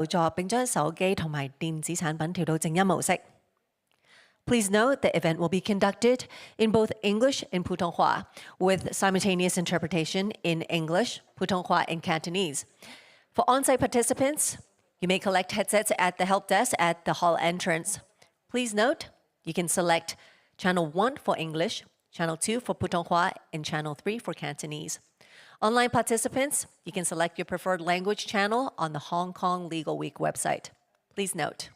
助並將手機同埋電子產品調到靜音模式。Please note the event will be conducted in both English and 普通話, with simultaneous interpretation in English, 普通話, and Cantonese. For on-site participants, you may collect headsets at the help desk at the hall entrance. Please note, you can select Channel 1 for English, Channel 2 for 普通話, and Channel 3 for Cantonese. Online participants, you can select your preferred language channel on the Hong Kong Legal Week website. Please note,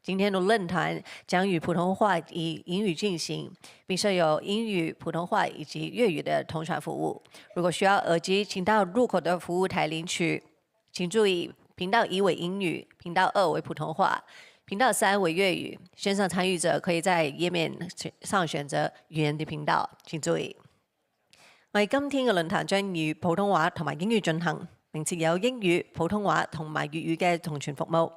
今天的论坛将以普通话以英语进行，并设有英语、普通话以及粤语的通传服务。如果需要耳机，请到入口的服务台领取。请注意，频道1为英语，频道2为普通話，頻道3為粵語。線上參與者可以在頁面上選擇語言的頻道，請注意。我哋今天嘅論壇將以普通話同埋英語進行，並設有英語、普通話同埋粵語嘅同傳服務。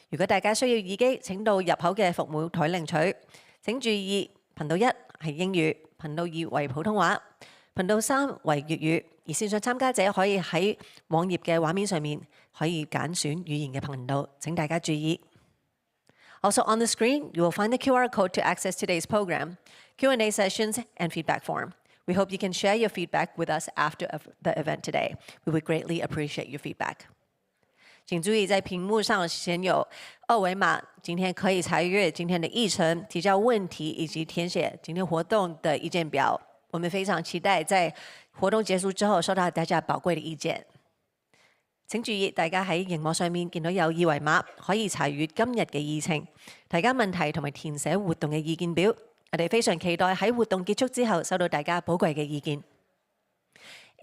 如果大家需要耳機，請到入口嘅服務台領取。請注意，頻道1係英語，頻道2為普通話，頻道3為粵語。而線上參加者可以喺網頁嘅畫面上面可以揀選語言嘅頻道，請大家注意。Also on the screen, you will find the QR code to access today's program, Q&A sessions, and feedback form. We hope you can share your feedback with us after the event today. We would greatly appreciate your feedback. 请注意，在屏幕上显有2维码，今天可以查阅今天的议程、提交问题以及填写今天活动的意見表。我們非常期待在活動結束之後收到大家寶貴的意見。請注意，大家喺熒幕上面見到有2維碼，可以查閱今日嘅議程、提交問題同埋填寫活動嘅意見表。我哋非常期待喺活動結束之後收到大家寶貴嘅意見。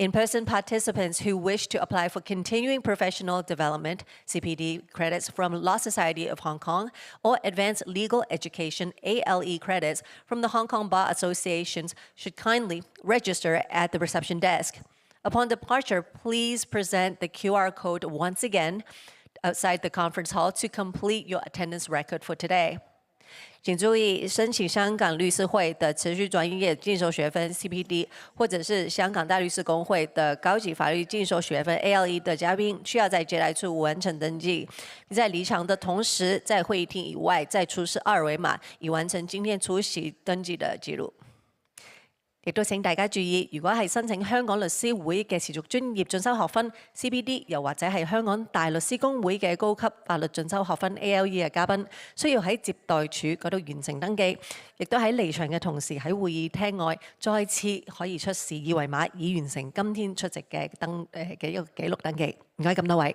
In-person participants who wish to apply for continuing professional development (CPD) credits from Law Society of Hong Kong or advanced legal education (ALE) credits from the Hong Kong Bar Associations should kindly register at the reception desk. Upon departure, please present the QR code once again outside the conference hall to complete your attendance record for today. 请注意，申请香港律师会的持续专业进修学分 CPD， 或者是香港大律师公会的高级法律进修学分 ALE 的嘉宾，需要在接待处完成登记，并在离场的同時，在會議廳以外再出示2維碼，以完成今天出席登記的記錄。亦都請大家注意，如果係申請香港律師會嘅持續專業進修學分 CPD， 又或者係香港大律師公會嘅高級法律進修學分 ALE 嘅嘉賓，需要喺接待處嗰度完成登記，亦都喺離場嘅同時喺會議廳外再次可以出示2維碼，以完成今天出席嘅一個記錄登記。唔該咁多位。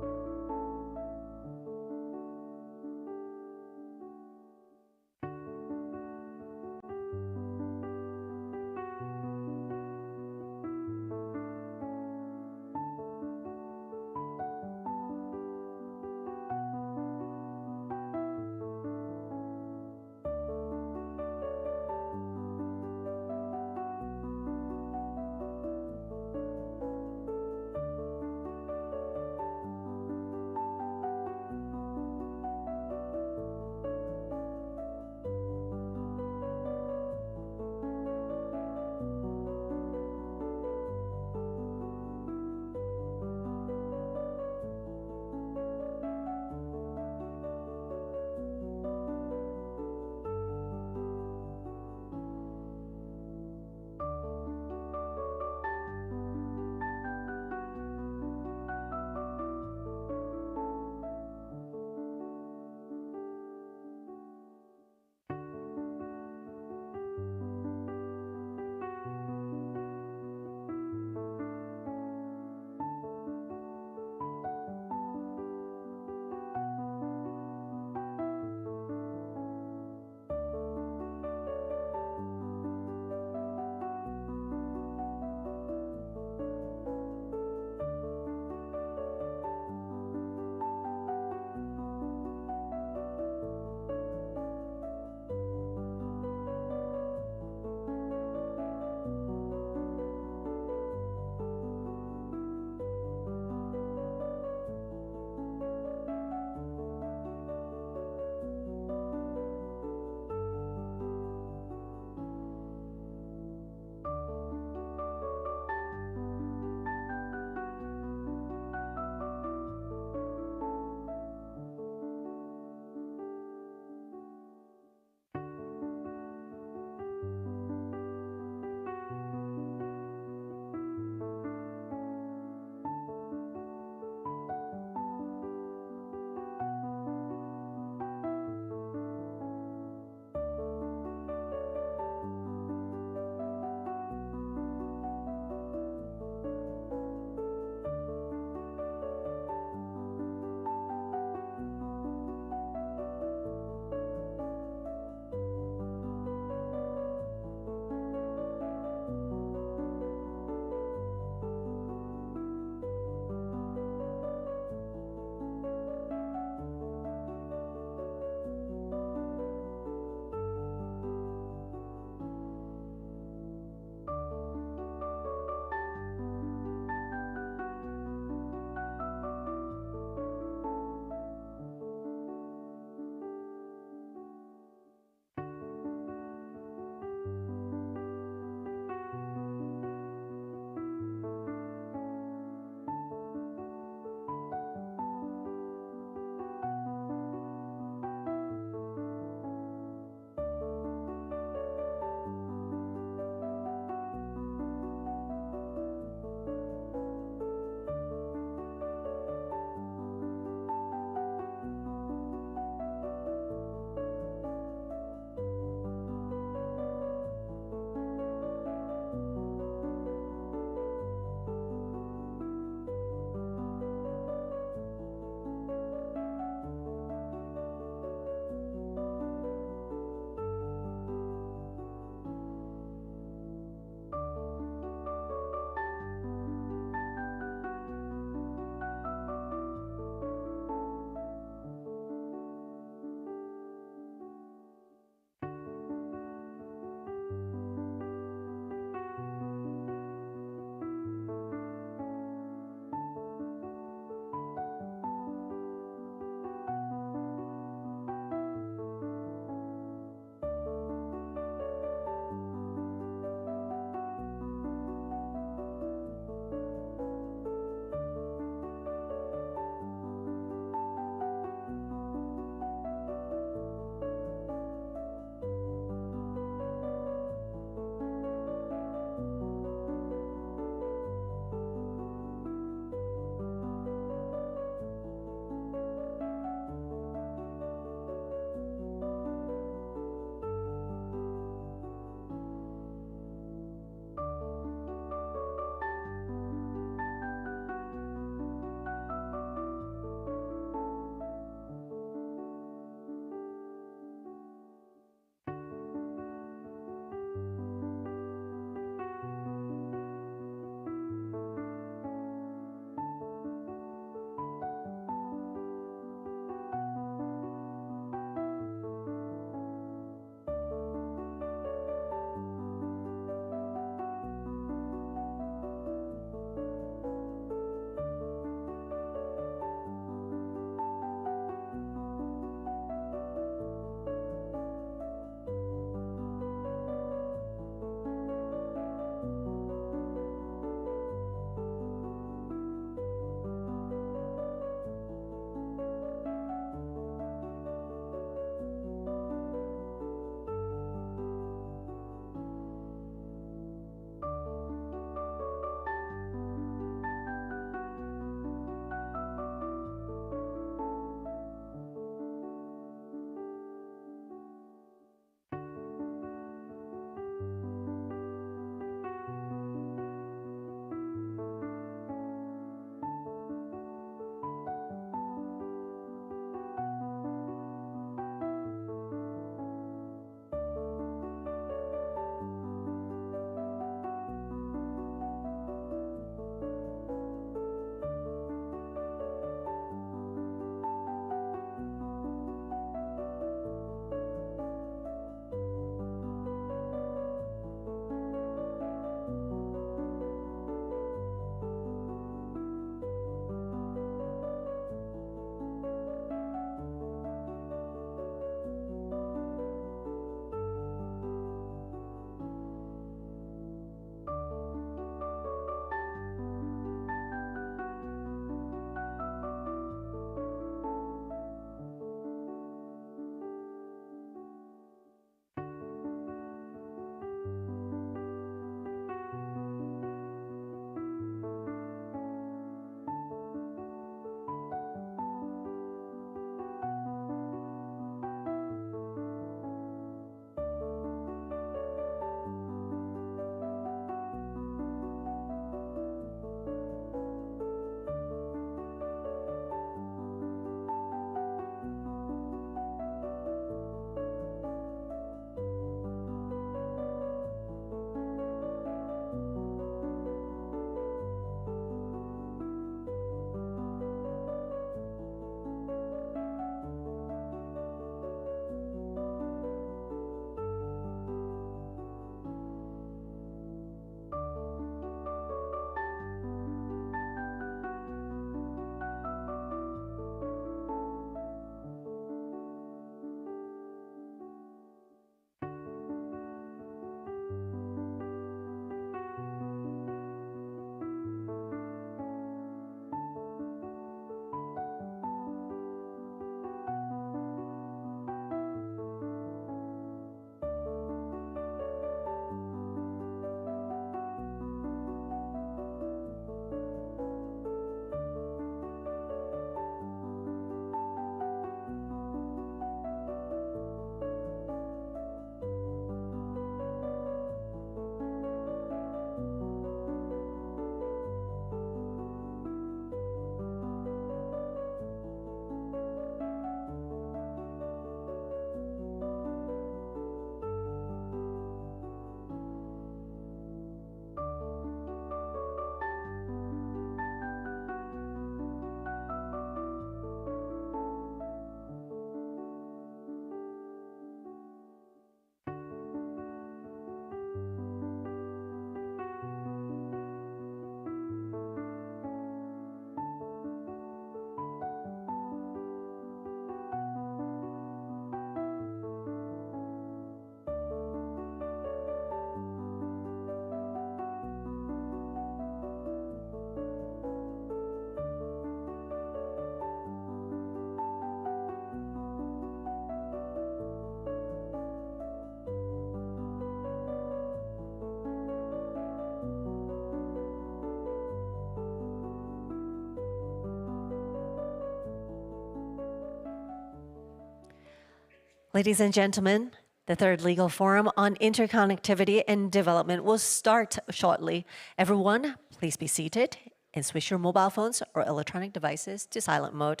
Ladies and gentlemen, the third legal forum on interconnectivity and development will start shortly. Everyone, please be seated and switch your mobile phones or electronic devices to silent mode.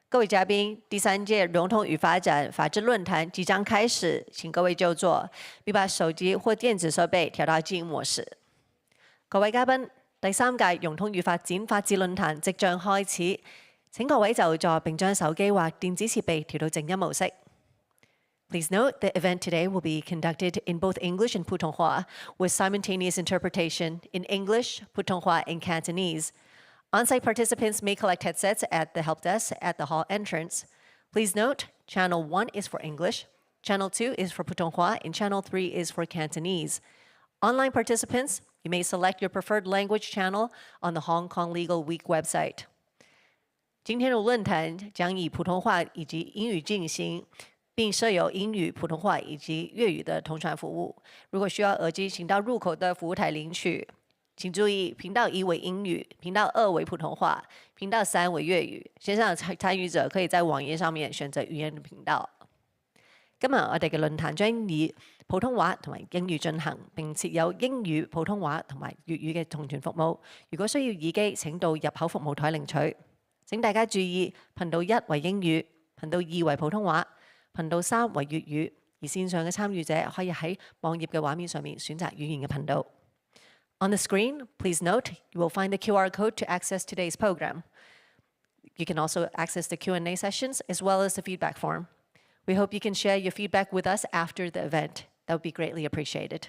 各位嘉宾，第三届融通与发展法治论坛即将开始，请各位就座，并把手機或電子設備調到靜音模式。各位嘉賓，第三屆融通與發展法治論壇即將開始，請各位就座並將手機或電子設備調到靜音模式。Please note the event today will be conducted in both English and Putonghua, with simultaneous interpretation in English, Putonghua, and Cantonese. On-site participants may collect headsets at the help desk at the hall entrance. Please note, Channel 1 is for English, Channel 2 is for Putonghua, and Channel 3 is for Cantonese. Online participants, you may select your preferred language channel on the Hong Kong Legal Week website. 今天的论坛将以普通话以及英语进行，并设有英语、普通话以及粤语的同传服务。如果需要耳机，请到入口的服务台领取。请注意，頻道1為英語，頻道2為普通話，頻道3為粵語。線上參與者可以在網頁上面選擇語言的頻道。今日我哋嘅論壇將以普通話同埋英語進行，並設有英語、普通話同埋粵語嘅同傳服務。如果需要耳機，請到入口服務台領取。請大家注意，頻道1為英語，頻道2為普通話，頻道3為粵語。而線上嘅參與者可以喺網頁嘅畫面上面選擇語言嘅頻道。On the screen, please note, you will find the QR code to access today's program. You can also access the Q&A sessions as well as the feedback form. We hope you can share your feedback with us after the event. That would be greatly appreciated.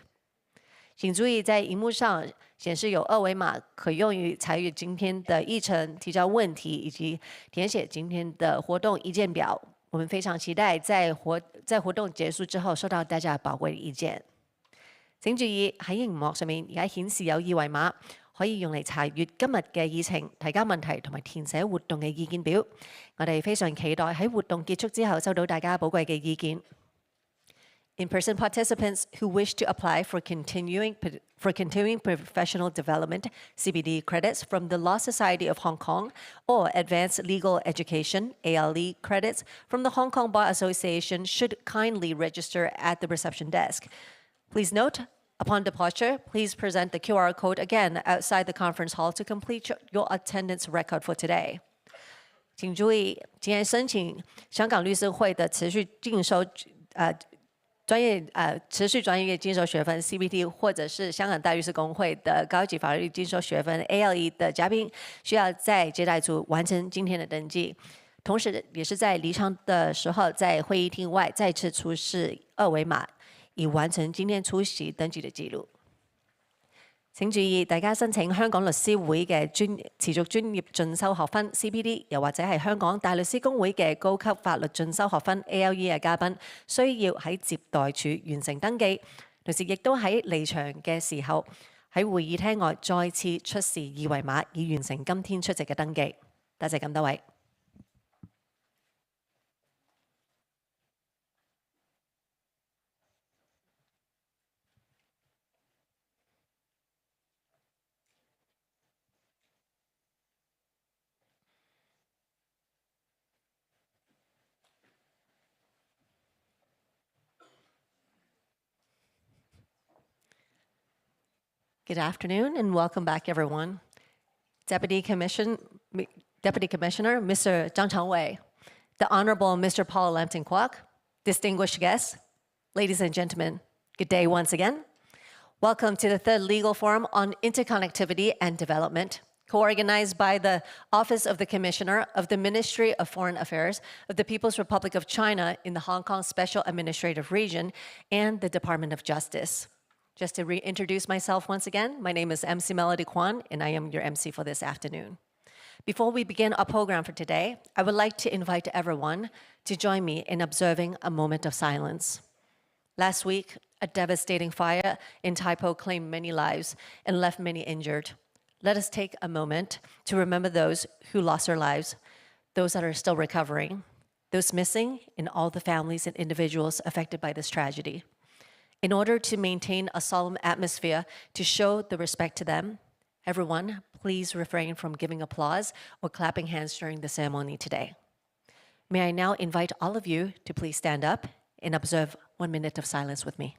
请注意，在荧幕上显示有2维码，可用于参与今天的议程、提交问题以及填写今天的活動意見表。我們非常期待在活動結束之後收到大家寶貴的意見。請注意喺熒幕上面而家顯示有2維碼，可以用嚟查閱今日嘅議程、提交問題同埋填寫活動嘅意見表。我哋非常期待喺活動結束之後收到大家寶貴嘅意見。In-person participants who wish to apply for continuing professional development (CPD) credits from the Law Society of Hong Kong or Advanced Legal Education (ALE) credits from the Hong Kong Bar Association should kindly register at the reception desk. Please note, upon departure, please present the QR code again outside the conference hall to complete your attendance record for today. 请注意，今天申请香港律師會的持續專業進修學分 CPT 或者是香港大律師公會的高級法律進修學分 ALE 的嘉賓，需要在接待處完成今天的登記，同時也是在離場的時候，在會議廳外再次出示2維碼。以完成今天出席登記嘅記錄。請注意，大家申請香港律師會嘅持續專業進修學分 CPD， 又或者係香港大律師公會嘅高級法律進修學分 ALE 嘅嘉賓，需要喺接待處完成登記，同時亦都喺離場嘅時候喺會議廳外再次出示2維碼，以完成今天出席嘅登記。多謝咁多位。Good afternoon and welcome back, everyone. Deputy Commissioner, Mr. Zhang Changwei, the Honorable Mr. Paul Lampton-Kwok, distinguished guests, ladies and gentlemen, good day once again. Welcome to the third legal forum on interconnectivity and development, co-organized by the Office of the Commissioner of the Ministry of Foreign Affairs of the People's Republic of China in the Hong Kong Special Administrative Region and the Department of Justice. Just to reintroduce myself once again, my name is MC Melody Kwan, and I am your MC for this afternoon. Before we begin our program for today, I would like to invite everyone to join me in observing a moment of silence. Last week, a devastating fire in Tai Po claimed many lives and left many injured. Let us take a moment to remember those who lost their lives, those that are still recovering, those missing, and all the families and individuals affected by this tragedy. In order to maintain a solemn atmosphere to show the respect to them, everyone, please refrain from giving applause or clapping hands during the ceremony today. May I now invite all of you to please stand up and observe 1 minute of silence with me.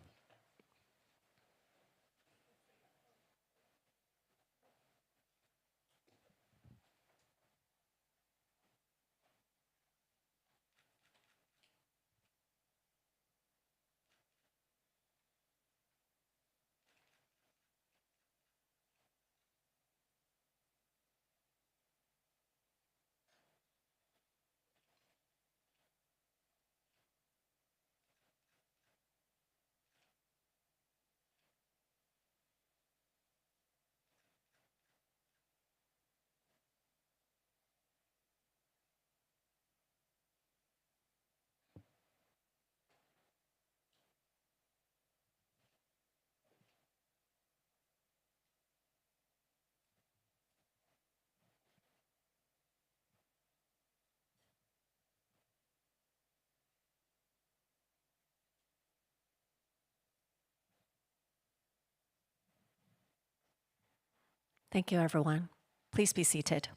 Thank you, everyone. Please be seated.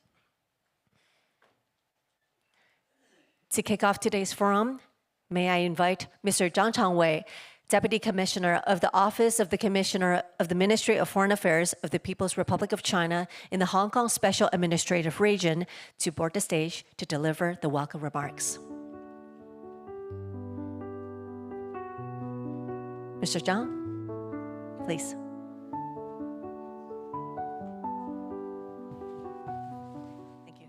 To kick off today's forum, may I invite Mr. Zhang Changwei, Deputy Commissioner of the Office of the Commissioner of the Ministry of Foreign Affairs of the People's Republic of China in the Hong Kong Special Administrative Region, to board the stage to deliver the welcome remarks. Mr. Zhang, please. Thank you.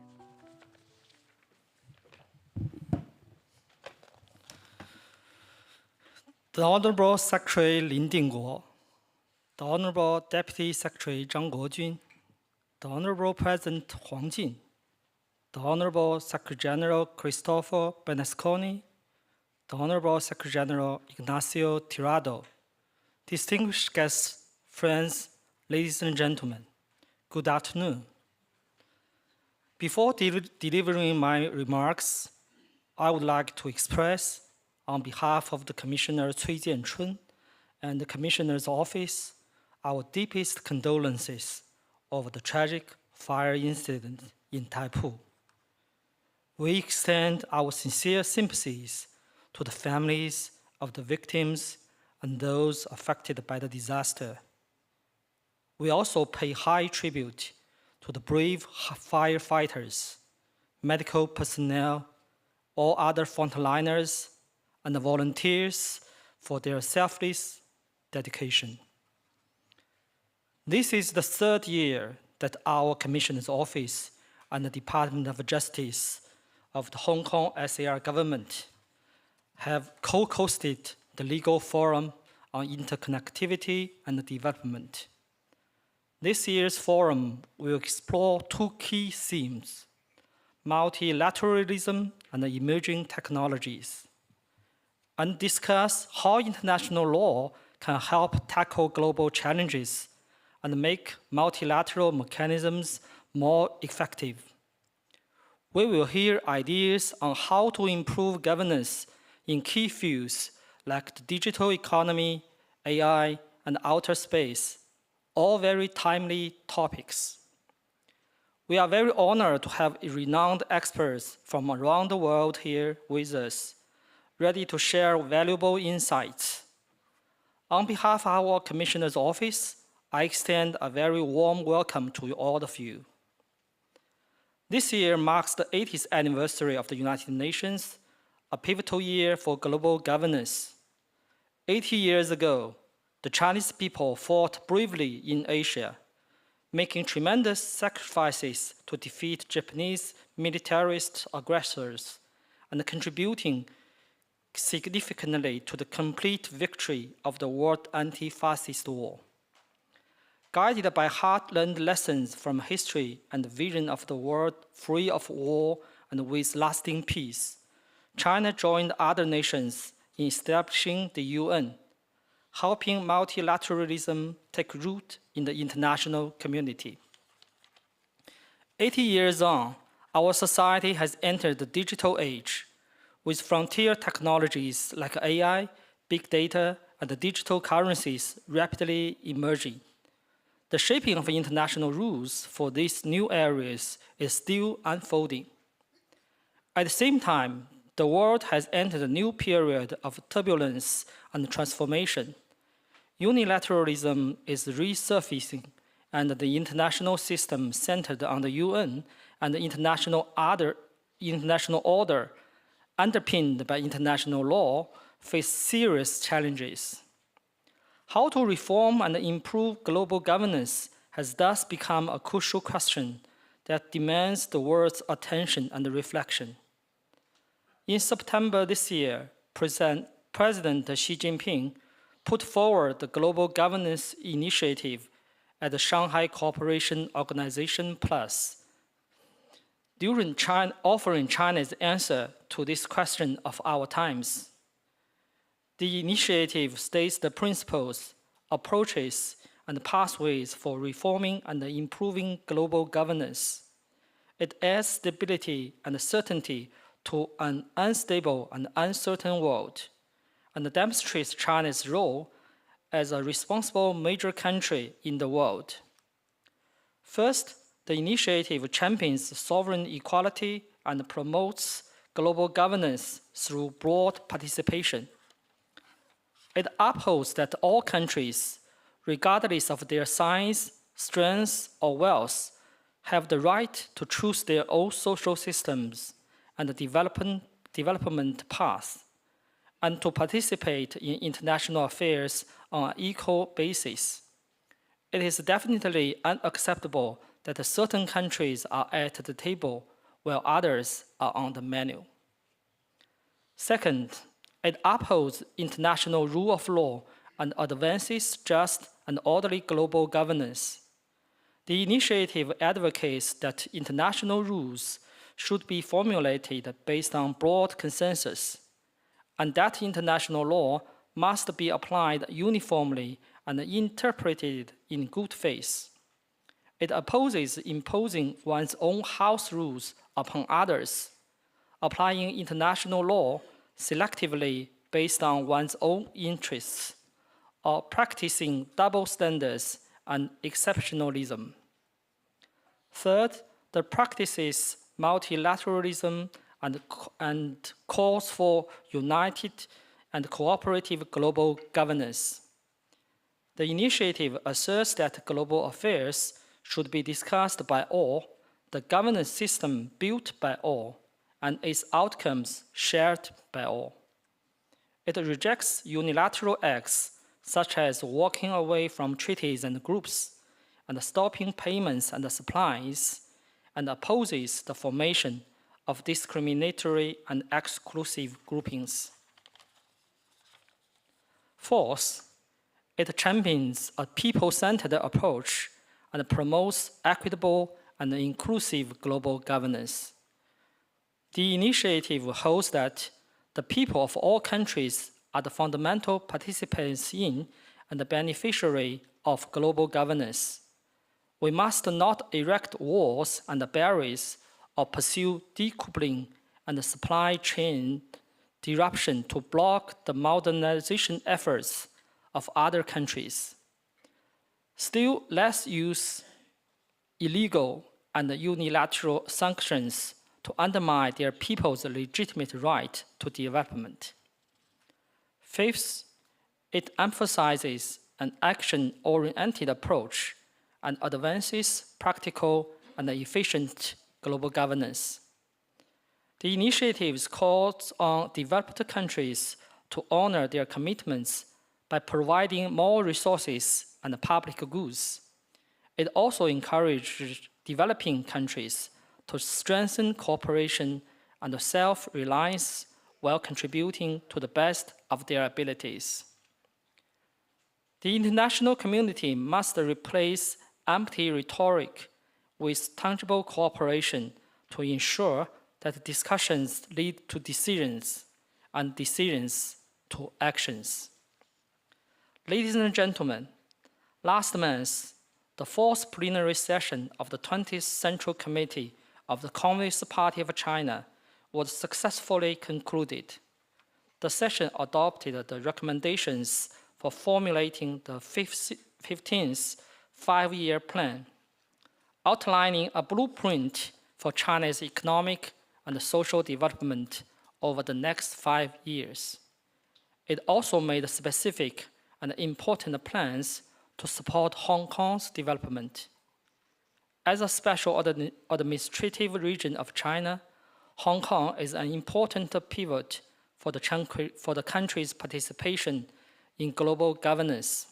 The Honorable Secretary Lin Dingguo, the Honorable Deputy Secretary Zhang Guojun, the Honorable President Huang Jin, the Honorable Secretary General Christopher Bernasconi, the Honorable Secretary General Ignacio Tirado, distinguished guests, friends, ladies and gentlemen, good afternoon. Before delivering my remarks, I would like to express, on behalf of the Commissioner Cui Jianchun and the Commissioner's Office, our deepest condolences over the tragic fire incident in Taipu. We extend our sincere sympathies to the families of the victims and those affected by the disaster. We also pay high tribute to the brave firefighters, medical personnel, all other frontliners, and the volunteers for their selfless dedication. This is the third year that our Commissioner's Office and the Department of Justice of the Hong Kong SAR government have co-hosted the Legal Forum on Interconnectivity and Development. This year's forum will explore two key themes: multilateralism and emerging technologies, and discuss how international law can help tackle global challenges and make multilateral mechanisms more effective. We will hear ideas on how to improve governance in key fields like the digital economy, AI, and outer space, all very timely topics. We are very honored to have renowned experts from around the world here with us, ready to share valuable insights. On behalf of our Commissioner's Office, I extend a very warm welcome to all of you. This year marks the 80th anniversary of the United Nations, a pivotal year for global governance. 80 years ago, the Chinese people fought bravely in Asia, making tremendous sacrifices to defeat Japanese militarist aggressors and contributing significantly to the complete victory of the World Anti-Fascist War. Guided by hard-learned lessons from history and the vision of the world free of war and with lasting peace, China joined other nations in establishing the UN, helping multilateralism take root in the international community. 80 years on, our society has entered the digital age, with frontier technologies like AI, big data, and the digital currencies rapidly emerging. The shaping of international rules for these new areas is still unfolding. At the same time, the world has entered a new period of turbulence and transformation. Unilateralism is resurfacing, and the international system centered on the UN and the international order, underpinned by international law, face serious challenges. How to reform and improve global governance has thus become a crucial question that demands the world's attention and reflection. In September this year, President Xi Jinping put forward the Global Governance Initiative at the Shanghai Cooperation Organization Plus, offering China's answer to this question of our times. The initiative states the principles, approaches, and pathways for reforming and improving global governance. It adds stability and certainty to an unstable and uncertain world, and demonstrates China's role as a responsible major country in the world. First, the initiative champions sovereign equality and promotes global governance through broad participation. It upholds that all countries, regardless of their size, strength, or wealth, have the right to choose their own social systems and development paths, and to participate in international affairs on an equal basis. It is definitely unacceptable that certain countries are at the table while others are on the menu. Second, it upholds international rule of law and advances just and orderly global governance. The initiative advocates that international rules should be formulated based on broad consensus, and that international law must be applied uniformly and interpreted in good faith. It opposes imposing one's own house rules upon others, applying international law selectively based on one's own interests, or practicing double standards and exceptionalism. Third, the practices multilateralism and calls for united and cooperative global governance. The initiative asserts that global affairs should be discussed by all, the governance system built by all, and its outcomes shared by all. It rejects unilateral acts such as walking away from treaties and groups, and stopping payments and supplies, and opposes the formation of discriminatory and exclusive groupings. Fourth, it champions a people-centered approach and promotes equitable and inclusive global governance. The initiative holds that the people of all countries are the fundamental participants in and the beneficiary of global governance. We must not erect walls and barriers or pursue decoupling and supply chain disruption to block the modernization efforts of other countries. Still, let's use illegal and unilateral sanctions to undermine their people's legitimate right to development. Fifth, it emphasizes an action-oriented approach and advances practical and efficient global governance. The initiatives calls on developed countries to honor their commitments by providing more resources and public goods. It also encourages developing countries to strengthen cooperation and self-reliance while contributing to the best of their abilities. The international community must replace empty rhetoric with tangible cooperation to ensure that discussions lead to decisions and decisions to actions. Ladies and gentlemen, last month, the fourth plenary session of the 20th Central Committee of the Communist Party of China was successfully concluded. The session adopted the recommendations for formulating the 15th five-year plan, outlining a blueprint for China's economic and social development over the next 5 years. It also made specific and important plans to support Hong Kong's development. As a special administrative region of China, Hong Kong is an important pivot for the country's participation in global governance.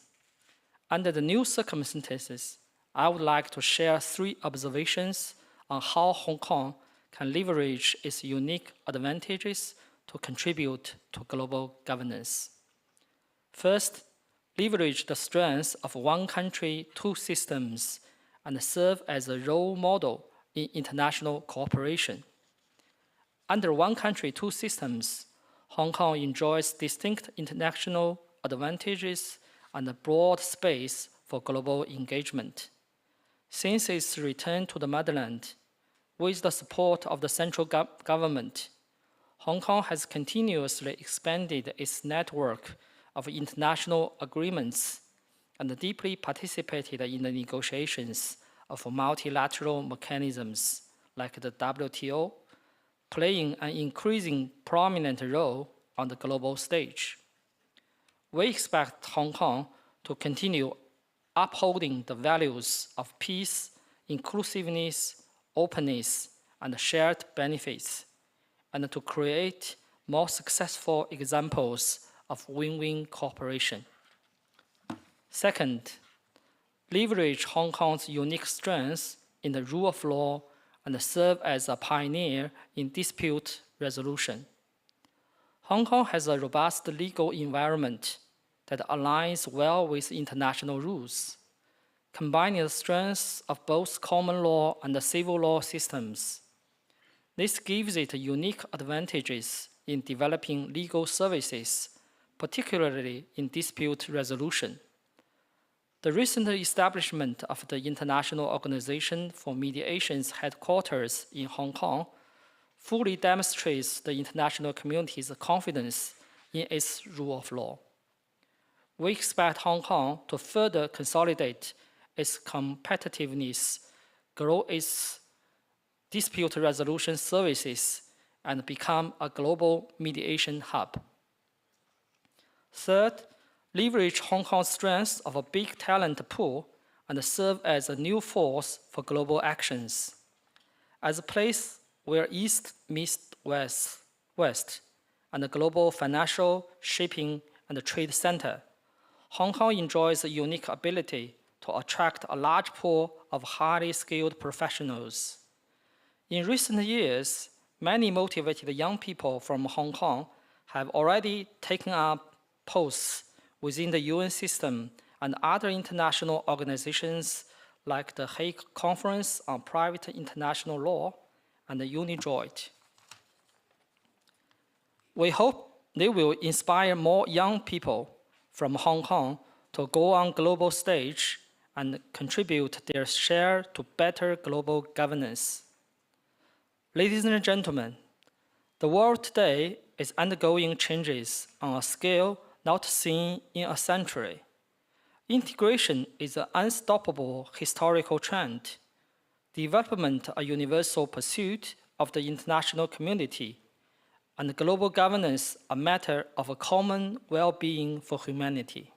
Under the new circumstances, I would like to share 3 observations on how Hong Kong can leverage its unique advantages to contribute to global governance. First, leverage the strengths of one country, 2 systems, and serve as a role model in international cooperation. Under one country, 2 systems, Hong Kong enjoys distinct international advantages and a broad space for global engagement. Since its return to the motherland, with the support of the central government, Hong Kong has continuously expanded its network of international agreements and deeply participated in the negotiations of multilateral mechanisms like the WTO, playing an increasing prominent role on the global stage. We expect Hong Kong to continue upholding the values of peace, inclusiveness, openness, and shared benefits, and to create more successful examples of win-win cooperation. Second, leverage Hong Kong's unique strengths in the rule of law and serve as a pioneer in dispute resolution. Hong Kong has a robust legal environment that aligns well with international rules, combining the strengths of both common law and the civil law systems. This gives it unique advantages in developing legal services, particularly in dispute resolution. The recent establishment of the International Organization for Mediation's headquarters in Hong Kong fully demonstrates the international community's confidence in its rule of law. We expect Hong Kong to further consolidate its competitiveness, grow its dispute resolution services, and become a global mediation hub. Third, leverage Hong Kong's strengths of a big talent pool and serve as a new force for global actions. As a place where East meets West, and a global financial, shipping, and trade center, Hong Kong enjoys a unique ability to attract a large pool of highly skilled professionals. In recent years, many motivated young people from Hong Kong have already taken up posts within the UN system and other international organizations like the Hague Conference on Private International Law and the UNIDROIT. We hope they will inspire more young people from Hong Kong to go on global stage and contribute their share to better global governance. Ladies and gentlemen, the world today is undergoing changes on a scale not seen in a century. Integration is an unstoppable historical trend. Development a universal pursuit of the international community, and global governance a matter of a common well-being for humanity.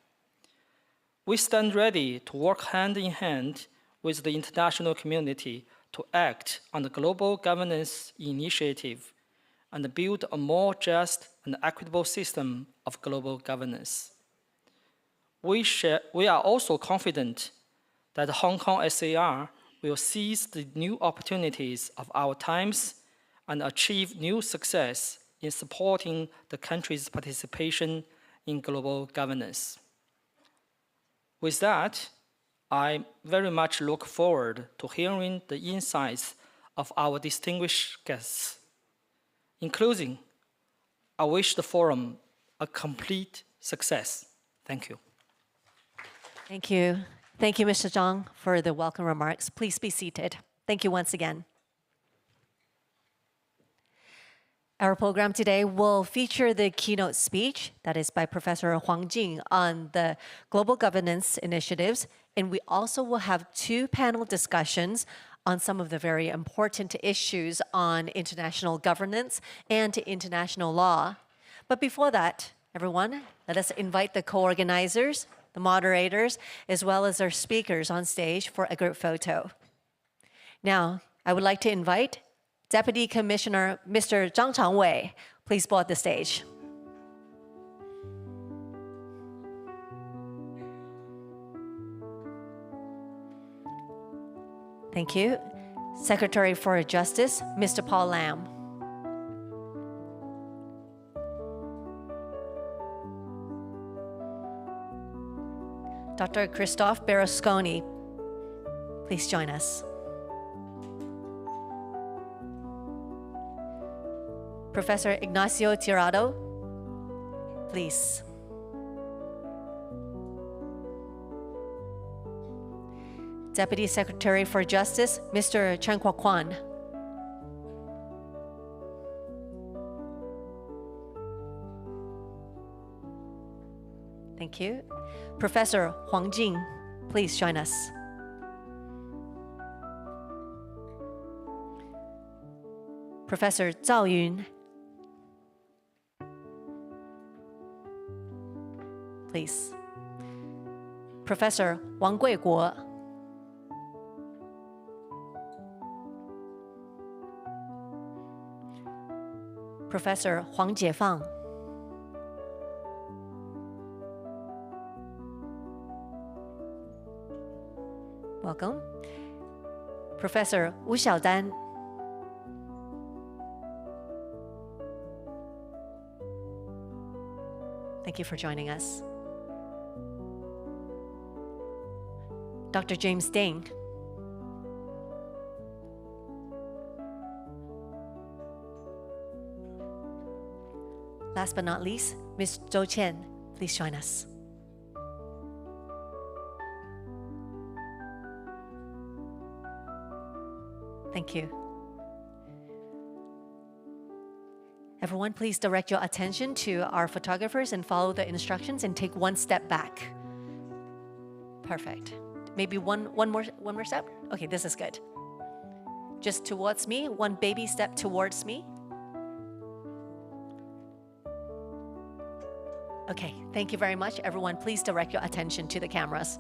We stand ready to work hand in hand with the international community to act on the global governance initiative and build a more just and equitable system of global governance. We are also confident that Hong Kong SAR will seize the new opportunities of our times and achieve new success in supporting the country's participation in global governance. With that, I very much look forward to hearing the insights of our distinguished guests. In closing, I wish the forum a complete success. Thank you. Thank you. Thank you, Mr. Zhang, for the welcome remarks. Please be seated. Thank you once again. Our program today will feature the keynote speech that is by Professor Huang Jing on the global governance initiatives, and we also will have 2 panel discussions on some of the very important issues on international governance and international law. But before that, everyone, let us invite the co-organizers, the moderators, as well as our speakers on stage for a group photo. Now, I would like to invite Deputy Commissioner Mr. Zhang Changwei. Please board the stage. Thank you. Secretary for Justice, Mr. Paul Lam. Dr. Christophe Berlusconi, please join us. Professor Ignacio Tirado, please. Deputy Secretary for Justice, Mr. Chen Kuo-kwan. Thank you. Professor Huang Jing, please join us. Professor Zhao Yun, please. Professor Wang Guiguo. Professor Huang Jiefang. Welcome. Professor Wu Xiaodan. Thank you for joining us. Dr. James Ding. Last but not least, Ms. Zhou Qian, please join us. Thank you. Everyone, please direct your attention to our photographers and follow the instructions and take one step back. Perfect. Maybe one more step? Okay, this is good. Just towards me, one baby step towards me. Okay, thank you very much. Everyone, please direct your attention to the cameras.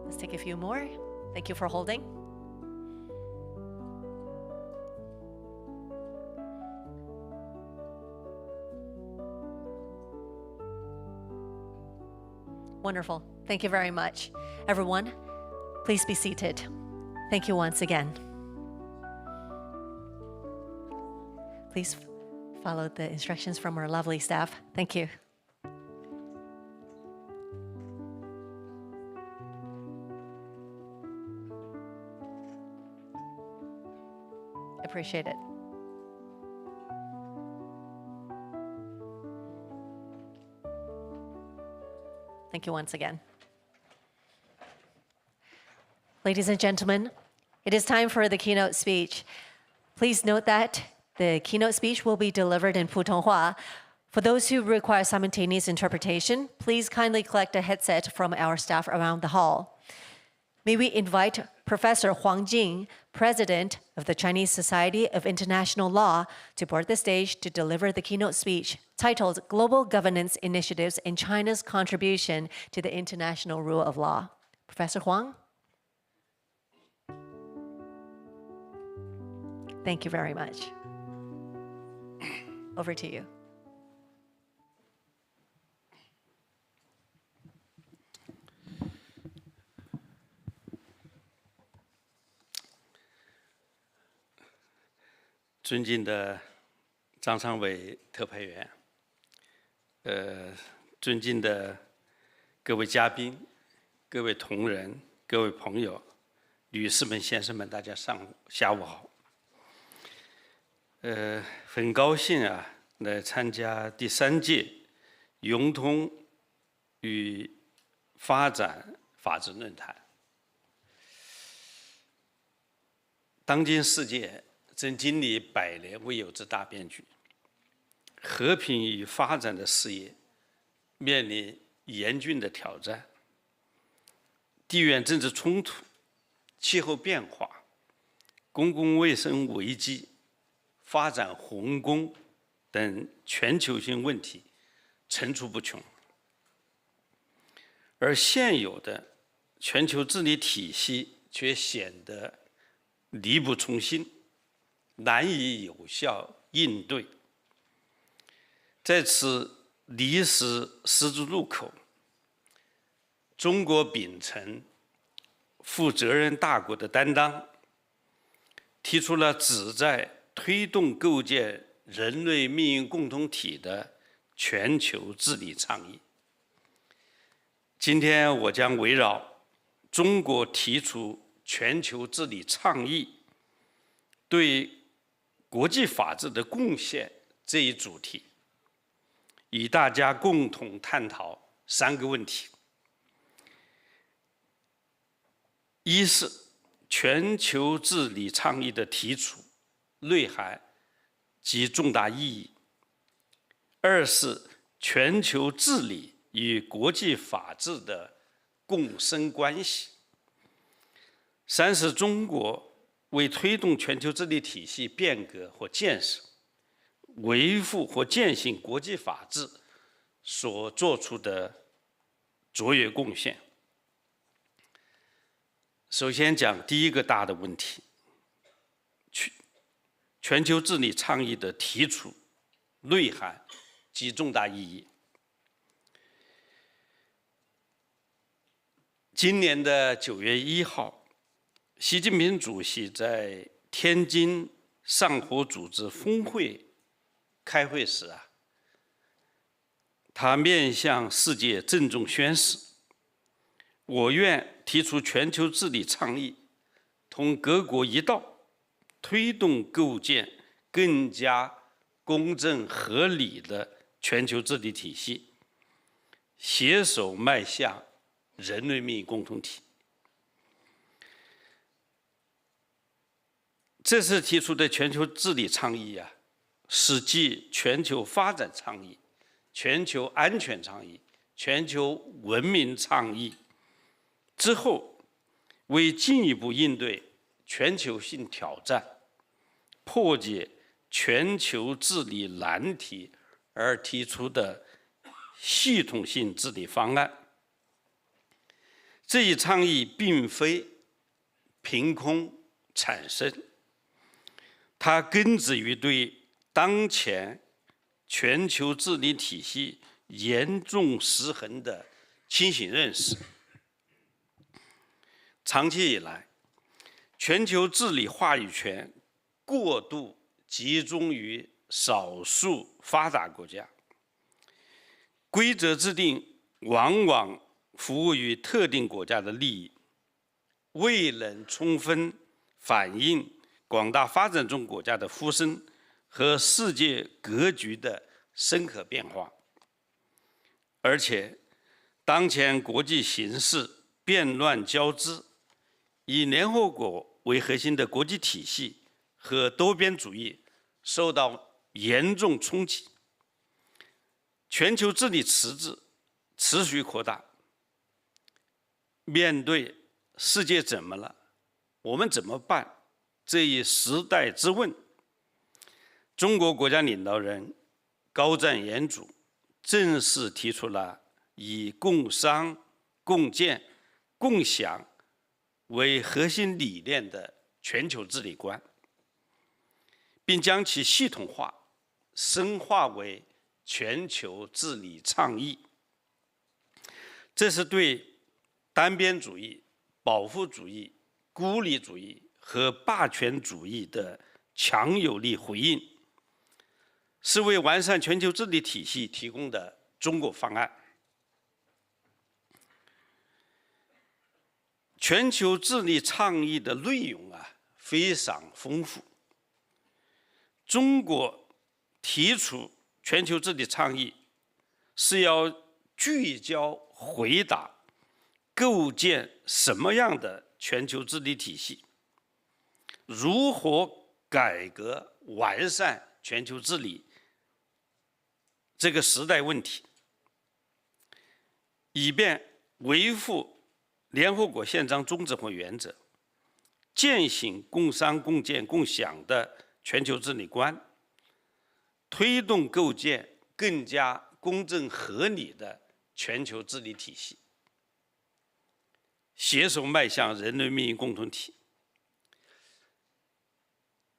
Let's take a few more. Thank you for holding. Wonderful. Thank you very much. Everyone, please be seated. Thank you once again. Please follow the instructions from our lovely staff. Thank you. Appreciate it. Thank you once again. Ladies and gentlemen, it is time for the keynote speech. Please note that the keynote speech will be delivered in Putonghua. For those who require simultaneous interpretation, please kindly collect a headset from our staff around the hall. May we invite Professor Huang Jing, President of the Chinese Society of International Law, to board the stage to deliver the keynote speech titled Global Governance Initiatives in China's Contribution to the International Rule of Law. Professor Huang? Thank you very much. Over to you.尊敬的张昌伟特派员，尊敬的各位嘉宾、各位同仁、各位朋友、女士们、先生们，大家下午好。很高兴啊，来参加第3届融通与发展法治论坛。当今世界正经历100年未有之大变局，和平与发展的事业面临严峻的挑战，地缘政治冲突、气候变化、公共卫生危机、发展鸿沟等全球性问题层出不穷，而现有的全球治理体系却显得力不从心，难以有效应对。在此历史十字路口，中国秉承负责任大国的担当，提出了旨在推动构建人类命运共同体的全球治理倡议。今天我将围绕中国提出全球治理倡议对国际法治的贡献这一主题，与大家共同探讨3个问题。一是全球治理倡议的提出内涵及重大意义；二是全球治理与国际法治的共生关系；三是中国为推动全球治理体系变革或建设，维护或践行国际法治所做出的卓越贡献。首先讲第一个大的问题，全球治理倡议的提出内涵及重大意义。今年的9月1号，习近平主席在天津上合组织峰会开会时他面向世界郑重宣誓，我愿提出全球治理倡议，同各国一道，推动构建更加公正合理的全球治理体系，携手迈向人类命运共同体。这次提出的全球治理倡议是继全球发展倡议、全球安全倡议、全球文明倡议之后，为进一步应对全球性挑战，破解全球治理难题而提出的系统性治理方案。这一倡议并非凭空产生，它根植于对当前全球治理体系严重失衡的清醒认识。长期以来，全球治理话语权过度集中于少数发达国家，规则制定往往服务于特定国家的利益，未能充分反映广大发展中国家的呼声和世界格局的深刻变化。而且，当前国际形势变乱交织，以联合国为核心的国际体系和多边主义受到严重冲击，全球治理迟滞持续扩大。面对世界怎么了，我们怎么办这一时代之问，中国国家领导人高瞻远瞩，正式提出了以共商、共建、共享为核心理念的全球治理观，并将其系统化、深化为全球治理倡议。这是对单边主义、保护主义、孤立主义和霸权主义的强有力回应，是为完善全球治理体系提供的中国方案。全球治理倡议的内容非常丰富。中国提出全球治理倡议，是要聚焦回答构建什么样的全球治理体系，如何改革完善全球治理这个时代问题，以便维护联合国宪章宗旨和原则，践行共商共建共享的全球治理观，推动构建更加公正合理的全球治理体系，携手迈向人类命运共同体。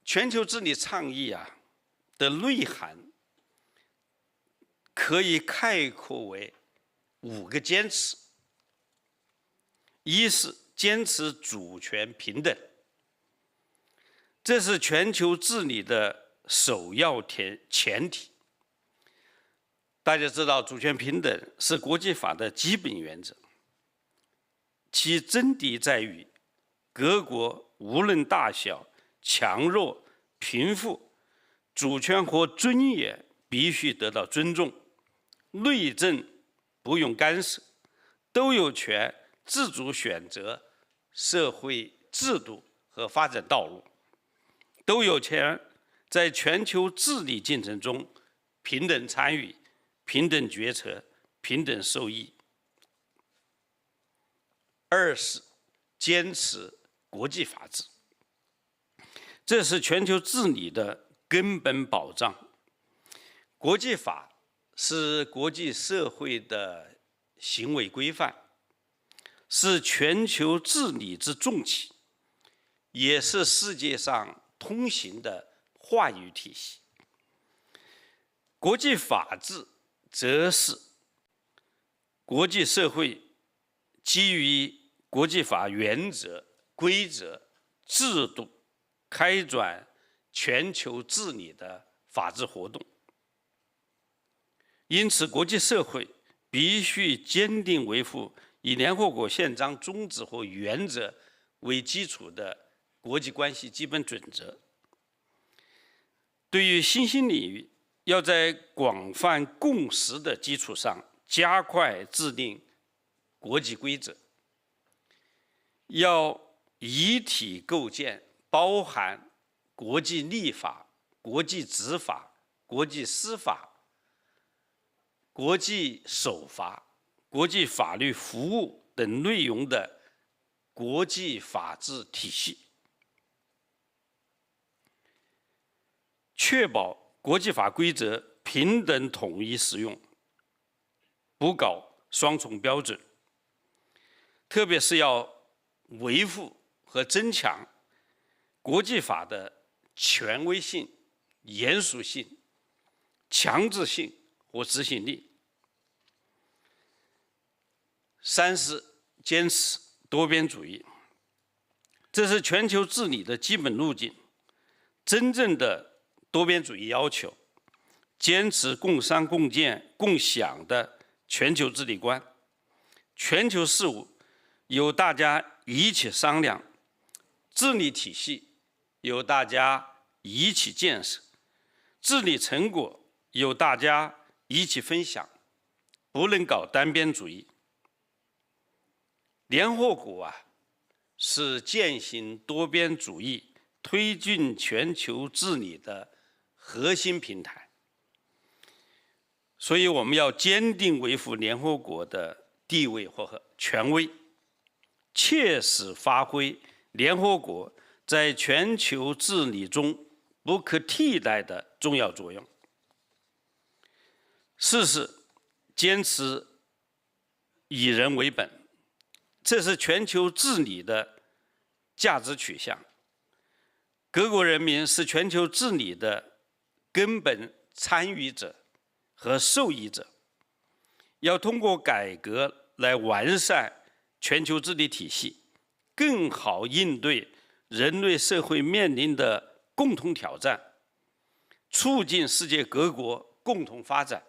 全球治理倡议的内涵可以概括为5个坚持：一是坚持主权平等，这是全球治理的首要前提。大家知道，主权平等是国际法的基本原则，其真谛在于各国无论大小、强弱、贫富，主权和尊严必须得到尊重，内政不用干涉，都有权自主选择社会制度和发展道路，都有权在全球治理进程中平等参与、平等决策、平等受益。二是坚持国际法治，这是全球治理的根本保障。国际法是国际社会的行为规范，是全球治理之重器，也是世界上通行的话语体系。国际法治则是国际社会基于国际法原则、规则、制度开展全球治理的法治活动。因此，国际社会必须坚定维护以联合国宪章宗旨和原则为基础的国际关系基本准则。对于新兴领域，要在广泛共识的基础上加快制定国际规则，要一体构建包含国际立法、国际执法、国际司法、国际守法、国际法律服务等内容的国际法治体系，确保国际法规则平等统一适用，不搞双重标准，特别是要维护和增强国际法的权威性、严肃性、强制性和执行力。三是坚持多边主义，这是全球治理的基本路径。真正的多边主义要求坚持共商共建共享的全球治理观，全球事务由大家一起商量，治理体系由大家一起建设，治理成果由大家一起分享，不能搞单边主义。联合国是践行多边主义、推进全球治理的核心平台，所以我们要坚定维护联合国的地位和权威，切实发挥联合国在全球治理中不可替代的重要作用。四是坚持以人为本，这是全球治理的价值取向。各国人民是全球治理的根本参与者和受益者，要通过改革来完善全球治理体系，更好应对人类社会面临的共同挑战，促进世界各国共同发展，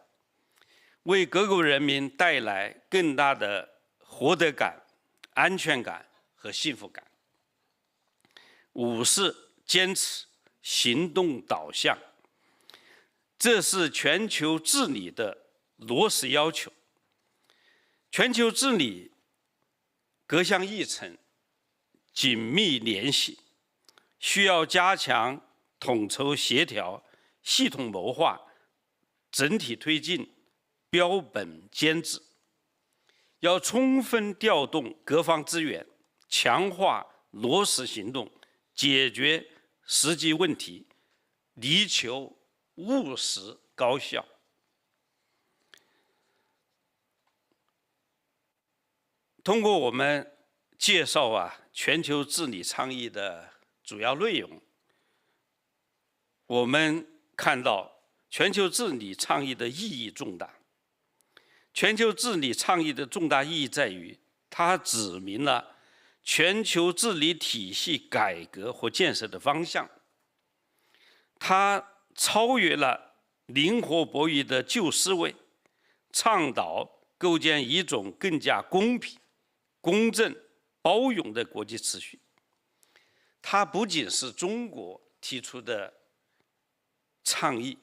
为各国人民带来更大的获得感、安全感和幸福感。五是坚持行动导向，这是全球治理的落实要求。全球治理各项议程紧密联系，需要加强统筹协调、系统谋划、整体推进、标本兼治，要充分调动各方资源，强化落实行动，解决实际问题，力求务实高效。通过我们介绍全球治理倡议的主要内容，我们看到全球治理倡议的意义重大。全球治理倡议的重大意义在于，它指明了全球治理体系改革和建设的方向。它超越了灵活博弈的旧思维，倡导构建一种更加公平、公正、包容的国际秩序。它不仅是中国提出的倡议，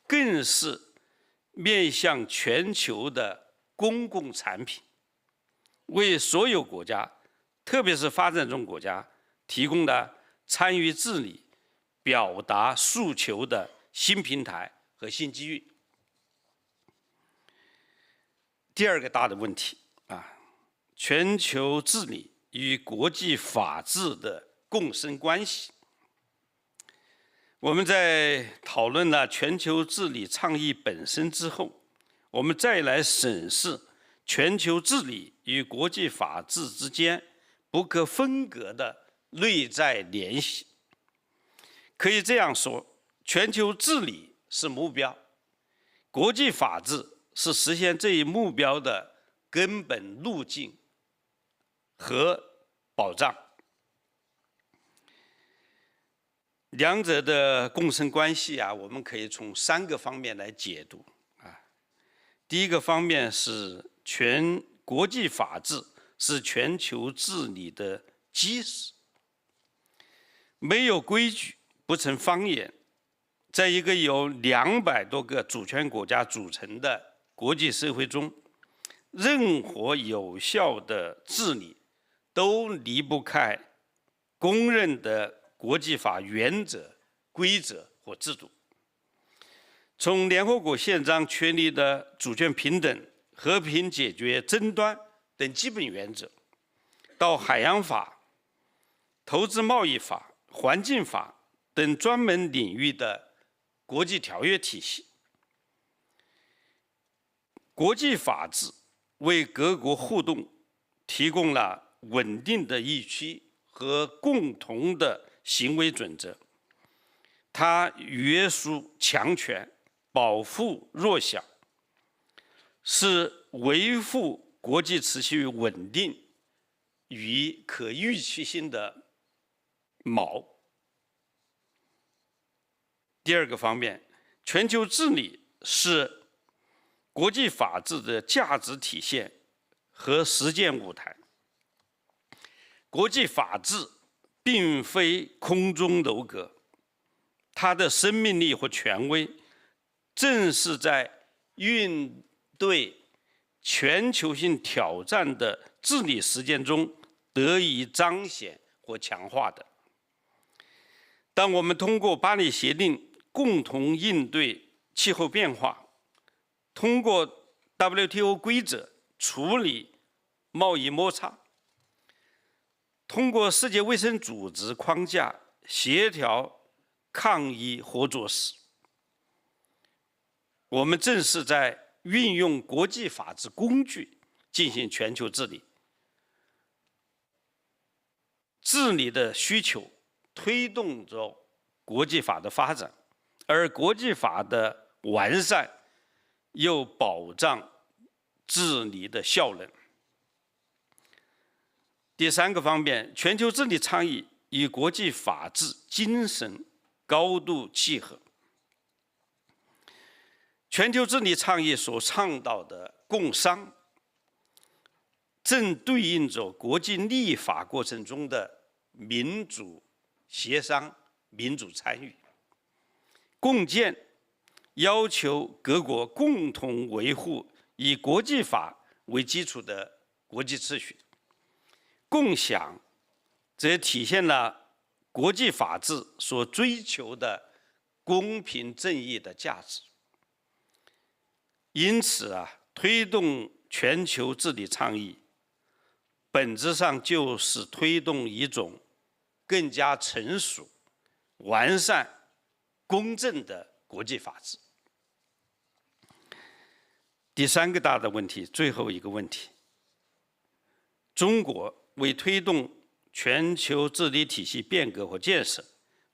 更是面向全球的公共产品，为所有国家，特别是发展中国家，提供了参与治理、表达诉求的新平台和新机遇。第二个大的问题全球治理与国际法治的共生关系。我们在讨论了全球治理倡议本身之后，我们再来审视全球治理与国际法治之间不可分割的内在联系。可以这样说，全球治理是目标，国际法治是实现这一目标的根本路径和保障。两者的共生关系我们可以从3个方面来解读第一个方面是国际法治是全球治理的基石，没有规矩不成方圆。在一个由200多个主权国家组成的国际社会中，任何有效的治理都离不开公认的国际法原则、规则和制度。从联合国宪章确立的主权平等、和平解决争端等基本原则，到海洋法、投资贸易法、环境法等专门领域的国际条约体系，国际法治为各国互动提供了稳定的预期和共同的行为准则。它约束强权，保护弱小，是维护国际秩序稳定与可预期性的锚。第二个方面，全球治理是国际法治的价值体现和实践舞台。国际法治并非空中楼阁，它的生命力和权威正是在应对全球性挑战的治理实践中得以彰显和强化的。当我们通过巴黎协定共同应对气候变化，通过 WTO 规则处理贸易摩擦，通过世界卫生组织框架协调抗疫合作时，我们正是在运用国际法治工具进行全球治理。治理的需求推动着国际法的发展，而国际法的完善又保障治理的效能。第三个方面，全球治理倡议与国际法治精神高度契合。全球治理倡议所倡导的共商，正对应着国际立法过程中的民主协商、民主参与。共建要求各国共同维护以国际法为基础的国际秩序。共享则体现了国际法治所追求的公平正义的价值。因此推动全球治理倡议，本质上就是推动一种更加成熟、完善、公正的国际法治。第三个大的问题，最后一个问题，中国为推动全球治理体系变革和建设，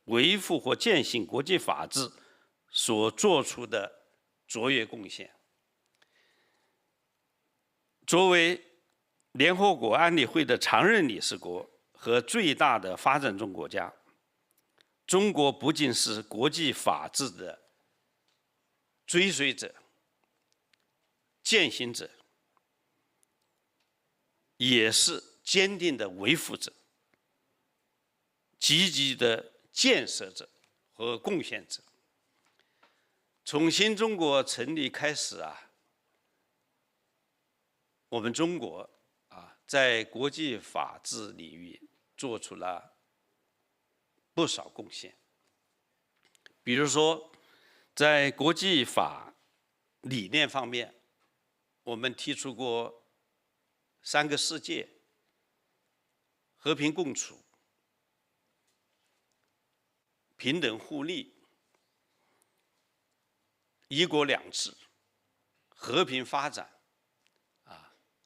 维护或践行国际法治所做出的卓越贡献。作为联合国安理会的常任理事国和最大的发展中国家，中国不仅是国际法治的追随者、践行者，也是坚定的维护者、积极的建设者和贡献者。从新中国成立开始我们中国在国际法治领域做出了不少贡献。比如说，在国际法理念方面，我们提出过3个世界：和平共处、平等互利、一国两制、和平发展、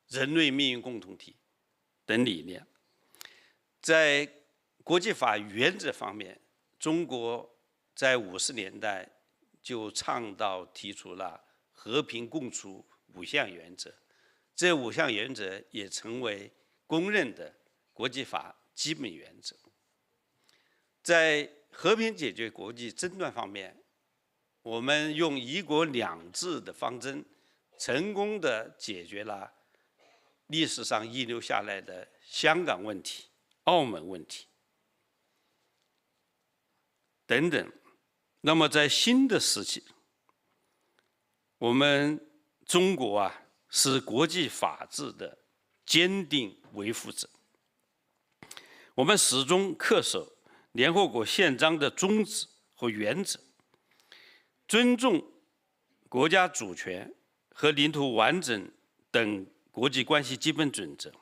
人类命运共同体等理念。在国际法原则方面，中国在50年代就倡导提出了和平共处5项原则，这5项原则也成为公认的国际法基本原则。在和平解决国际争端方面，我们用一国两制的方针，成功地解决了历史上遗留下来的香港问题、澳门问题等等。那么在新的时期，我们中国是国际法治的坚定维护者。我们始终恪守联合国宪章的宗旨和原则，尊重国家主权和领土完整等国际关系基本准则。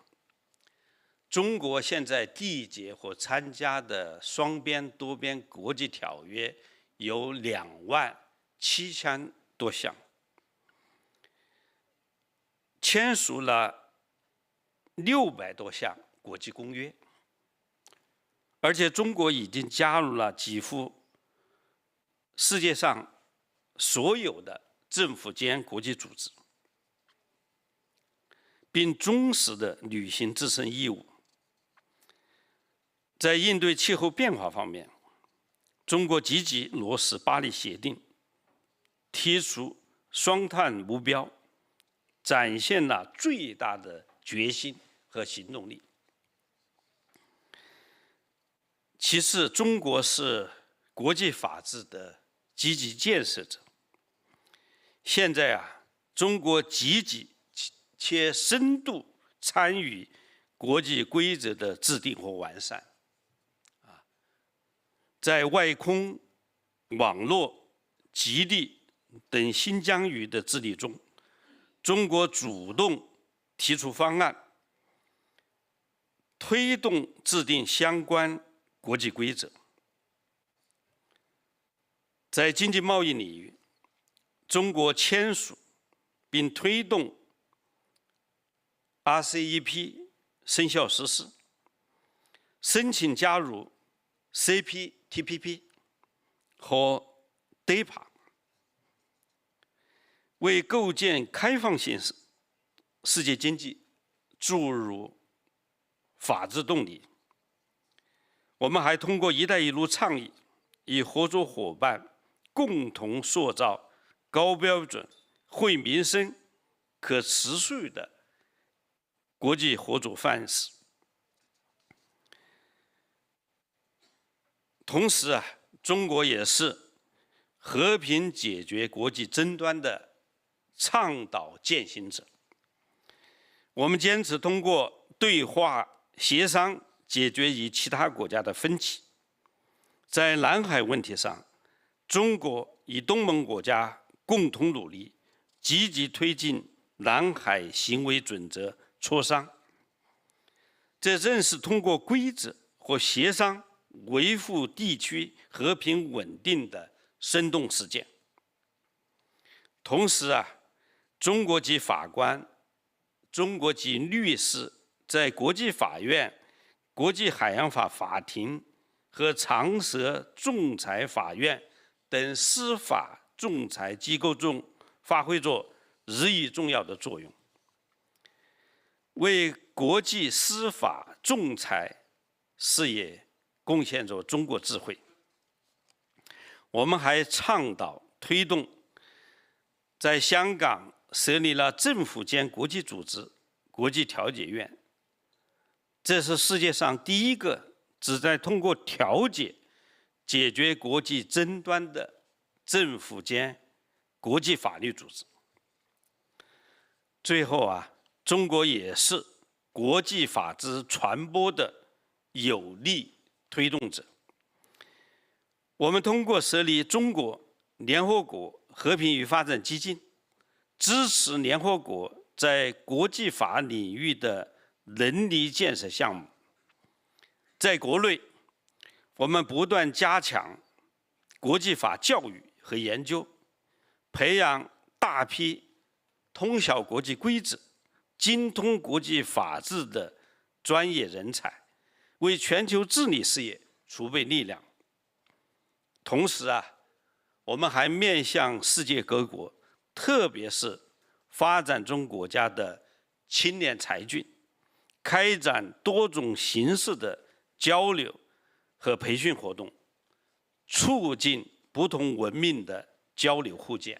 中国现在缔结或参加的双边、多边国际条约有27000多项，签署了600多项国际公约，而且中国已经加入了几乎世界上所有的政府间国际组织，并忠实地履行自身义务。在应对气候变化方面，中国积极落实巴黎协定，提出双碳目标，展现了最大的决心和行动力。其次，中国是国际法治的积极建设者。现在中国积极且深度参与国际规则的制定和完善。在外空、网络、极地等新疆域的治理中，中国主动提出方案，推动制定相关国际规则。在经济贸易领域，中国签署并推动 RCEP 生效实施，申请加入 CPTPP 和 DEPA， 为构建开放性世界经济注入法治动力。我们还通过“一带一路”倡议，与合作伙伴共同塑造高标准、惠民生、可持续的国际合作范式。同时中国也是和平解决国际争端的倡导践行者。我们坚持通过对话协商解决与其他国家的分歧，在南海问题上，中国与东盟国家共同努力，积极推进南海行为准则磋商。这正是通过规则和协商维护地区和平稳定的生动实践。同时中国籍法官、中国籍律师在国际法院、国际海洋法法庭和长蛇仲裁法院等司法仲裁机构中发挥着日益重要的作用，为国际司法仲裁事业贡献着中国智慧。我们还倡导推动在香港设立了政府间国际组织国际调解院，这是世界上第一个旨在通过调解解决国际争端的政府间国际法律组织。最后中国也是国际法治传播的有力推动者。我们通过设立中国联合国和平与发展基金，支持联合国在国际法领域的能力建设项目。在国内，我们不断加强国际法教育和研究，培养大批通晓国际规则、精通国际法治的专业人才，为全球治理事业储备力量。同时我们还面向世界各国，特别是发展中国家的青年才俊，开展多种形式的交流和培训活动，促进不同文明的交流互鉴。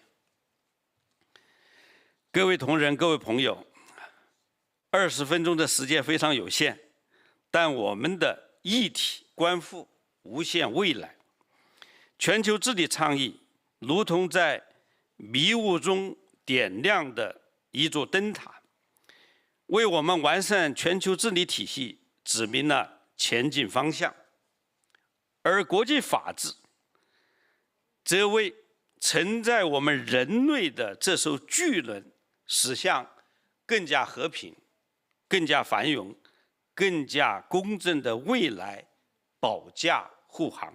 各位同仁、各位朋友，20分钟的时间非常有限，但我们的议题关乎无限未来。全球治理倡议如同在迷雾中点亮的一座灯塔，为我们完善全球治理体系指明了前进方向。而国际法治则为承载我们人类的这艘巨轮驶向更加和平、更加繁荣、更加公正的未来保驾护航。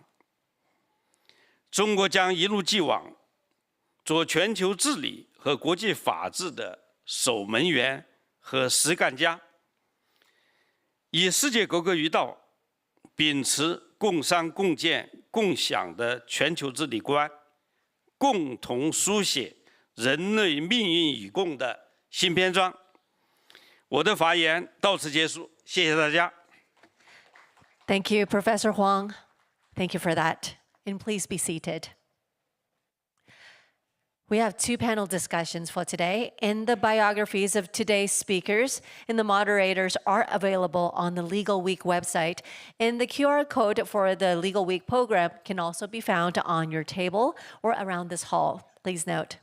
中国将一如既往做全球治理和国际法治的守门员和实干家，以世界格格于道，秉持共商共建共享的全球治理观，共同书写人类命运与共的新篇章。我的发言到此结束，谢谢大家。Thank you, Professor Huang. Thank you for that. And please be seated. We have 2 panel discussions for today, and the biographies of today's speakers and the moderators are available on the Legal Week website. And the QR code for the Legal Week program can also be found on your table or around this hall. Please note.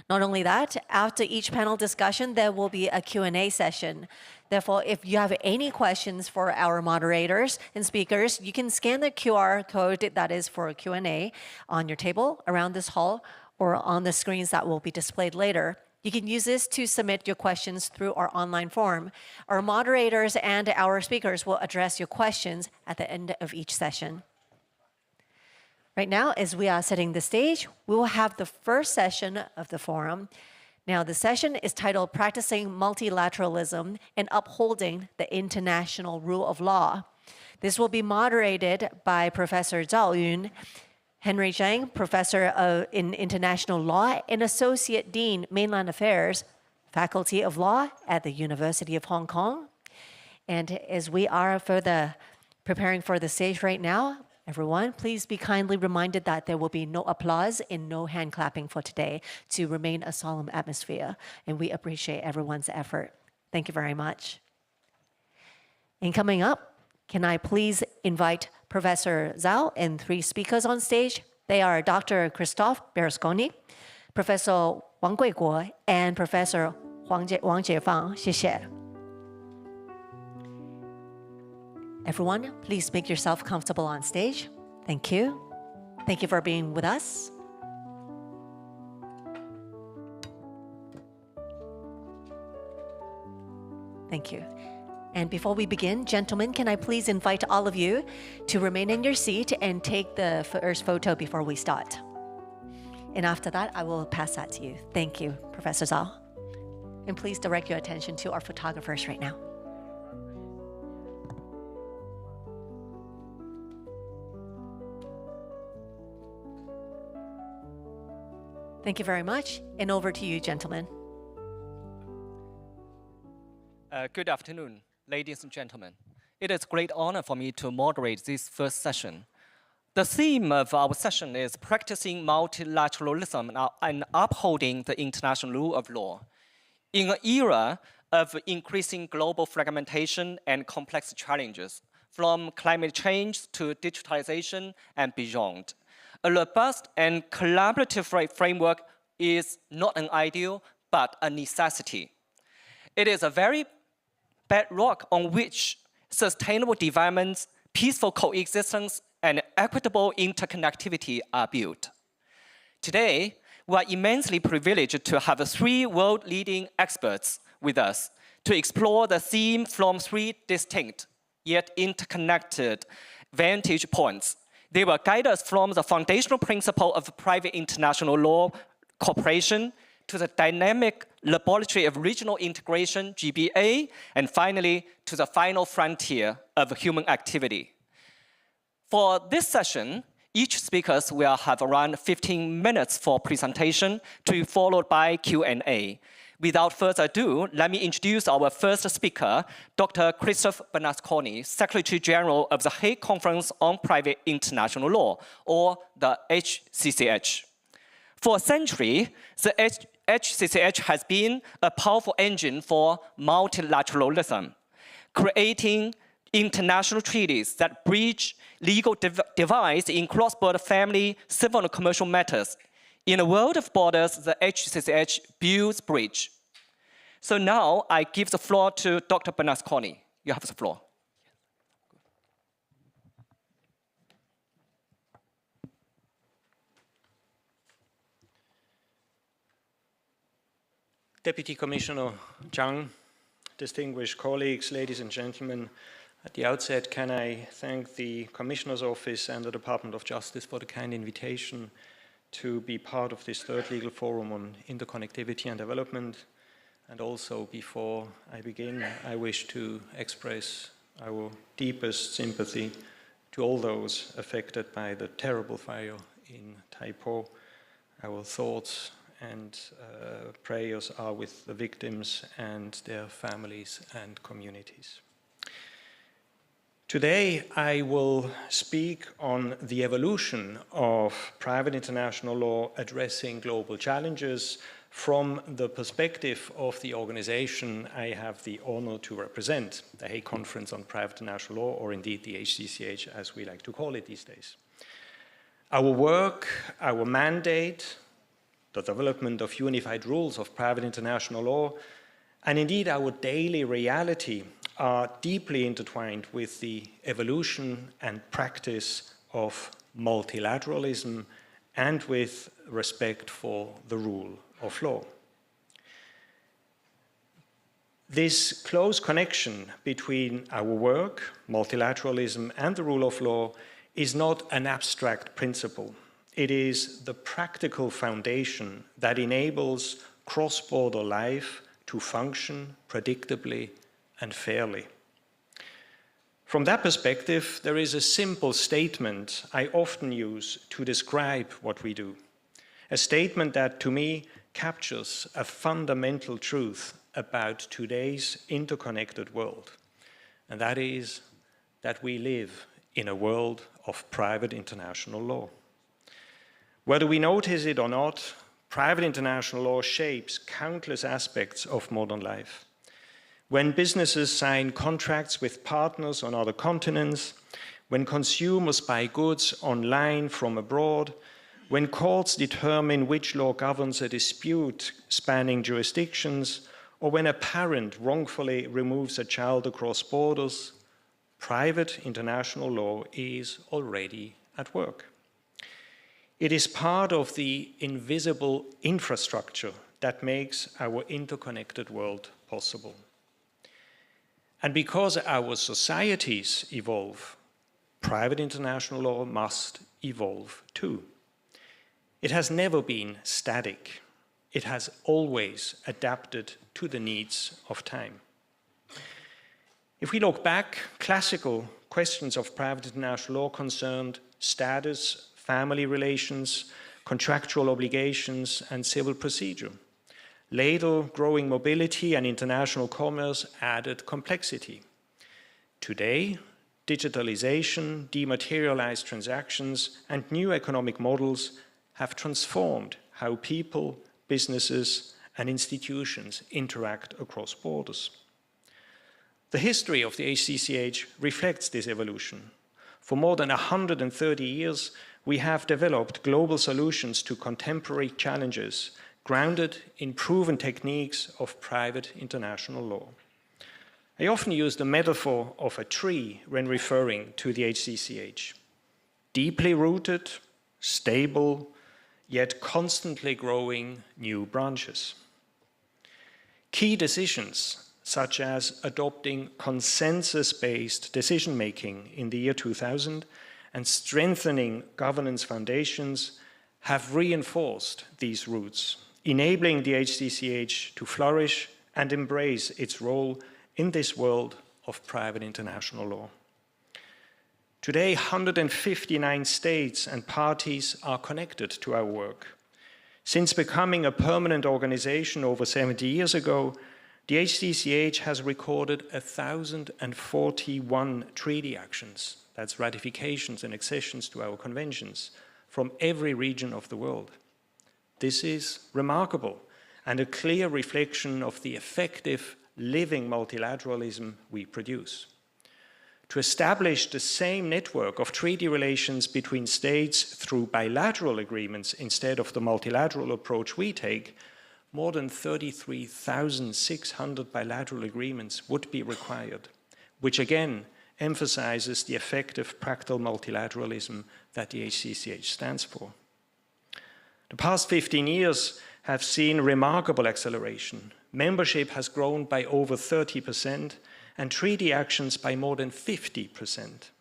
Not only that, after each panel discussion, there will be a Q&A session. Therefore, if you have any questions for our moderators and speakers, you can scan the QR code that is for Q&A on your table around this hall or on the screens that will be displayed later. You can use this to submit your questions through our online form. Our moderators and our speakers will address your questions at the end of each session. Right now, as we are setting the stage, we will have the first session of the forum. Now, the session is titled Practicing Multilateralism and Upholding the International Rule of Law. This will be moderated by Professor Zhao Yun, Henry Zhang, Professor in International Law and Associate Dean, Mainland Affairs, Faculty of Law at the University of Hong Kong. And as we are preparing for the stage right now, everyone, please be kindly reminded that there will be no applause and no hand clapping for today to remain a solemn atmosphere. And we appreciate everyone's effort. Thank you very much. And coming up, can I please invite Professor Zhao and 3 speakers on stage? They are Dr. Christophe Berlusconi, Professor Wang Guiguo, and Professor Wang Jiefang. 谢谢. Everyone, please make yourself comfortable on stage. Thank you. Thank you for being with us. Thank you. And before we begin, gentlemen, can I please invite all of you to remain in your seat and take the first photo before we start. And after that, I will pass that to you. Thank you, Professor Zhao. And please direct your attention to our photographers right now. Thank you very much. And over to you, gentlemen. Good afternoon, ladies and gentlemen. It is a great honor for me to moderate this first session. The theme of our session is practicing multilateralism and upholding the international rule of law. In an era of increasing global fragmentation and complex challenges, from climate change to digitalization and beyond, a robust and collaborative framework is not an ideal, but a necessity. It is a very bedrock on which sustainable development, peaceful coexistence, and equitable interconnectivity are built. Today, we are immensely privileged to have 3 world-leading experts with us to explore the theme from 3 distinct yet interconnected vantage points. They will guide us from the foundational principle of private international law cooperation to the dynamic laboratory of regional integration, GBA, and finally to the final frontier of human activity. For this session, each speaker will have around 15 minutes for presentation to be followed by Q&A. Without further ado, let me introduce our first speaker, Dr. Christophe Bernasconi, Secretary General of the Hague Conference on Private International Law, or the HCCH. For a century, the HCCH has been a powerful engine for multilateralism, creating international treaties that bridge legal divides in cross-border family, civil, and commercial matters. In a world of borders, the HCCH builds bridge. So now I give the floor to Dr. Bernasconi. You have the floor. Deputy Commissioner Zhang, distinguished colleagues, ladies and gentlemen, at the outset, can I thank the Commissioner's Office and the Department of Justice for the kind invitation to be part of this 3rd Legal Forum on Interconnectivity and Development. And also, before I begin, I wish to express our deepest sympathy to all those affected by the terrible fire in Taipo. Our thoughts and prayers are with the victims and their families and communities. Today, I will speak on the evolution of private international law addressing global challenges from the perspective of the organization I have the honor to represent, the Hague Conference on Private International Law, or indeed the HCCH, as we like to call it these days. Our work, our mandate, the development of unified rules of private international law, and indeed our daily reality are deeply intertwined with the evolution and practice of multilateralism and with respect for the rule of law. This close connection between our work, multilateralism, and the rule of law is not an abstract principle. It is the practical foundation that enables cross-border life to function predictably and fairly. From that perspective, there is a simple statement I often use to describe what we do. A statement that, to me, captures a fundamental truth about today's interconnected world. And that is that we live in a world of private international law. Whether we notice it or not, private international law shapes countless aspects of modern life. When businesses sign contracts with partners on other continents, when consumers buy goods online from abroad, when courts determine which law governs a dispute spanning jurisdictions, or when a parent wrongfully removes a child across borders, private international law is already at work. It is part of the invisible infrastructure that makes our interconnected world possible. And because our societies evolve, private international law must evolve too. It has never been static. It has always adapted to the needs of time. If we look back, classical questions of private international law concerned status, family relations, contractual obligations, and civil procedure. Later, growing mobility and international commerce added complexity. Today, digitalization, dematerialized transactions, and new economic models have transformed how people, businesses, and institutions interact across borders. The history of the HCCH reflects this evolution. For more than 130 years, we have developed global solutions to contemporary challenges grounded in proven techniques of private international law. I often use the metaphor of a tree when referring to the HCCH. Deeply rooted, stable, yet constantly growing new branches. Key decisions, such as adopting consensus-based decision-making in the year 2000 and strengthening governance foundations, have reinforced these roots, enabling the HCCH to flourish and embrace its role in this world of private international law. Today, 159 states and parties are connected to our work. Since becoming a permanent organization over 70 years ago, the HCCH has recorded 1,041 treaty actions, that's ratifications and accessions to our conventions, from every region of the world. This is remarkable and a clear reflection of the effective living multilateralism we produce. To establish the same network of treaty relations between states through bilateral agreements instead of the multilateral approach we take, more than 33,600 bilateral agreements would be required, which again emphasizes the effective practical multilateralism that the HCCH stands for. The past 15 years have seen remarkable acceleration. Membership has grown by over 30% and treaty actions by more than 50%.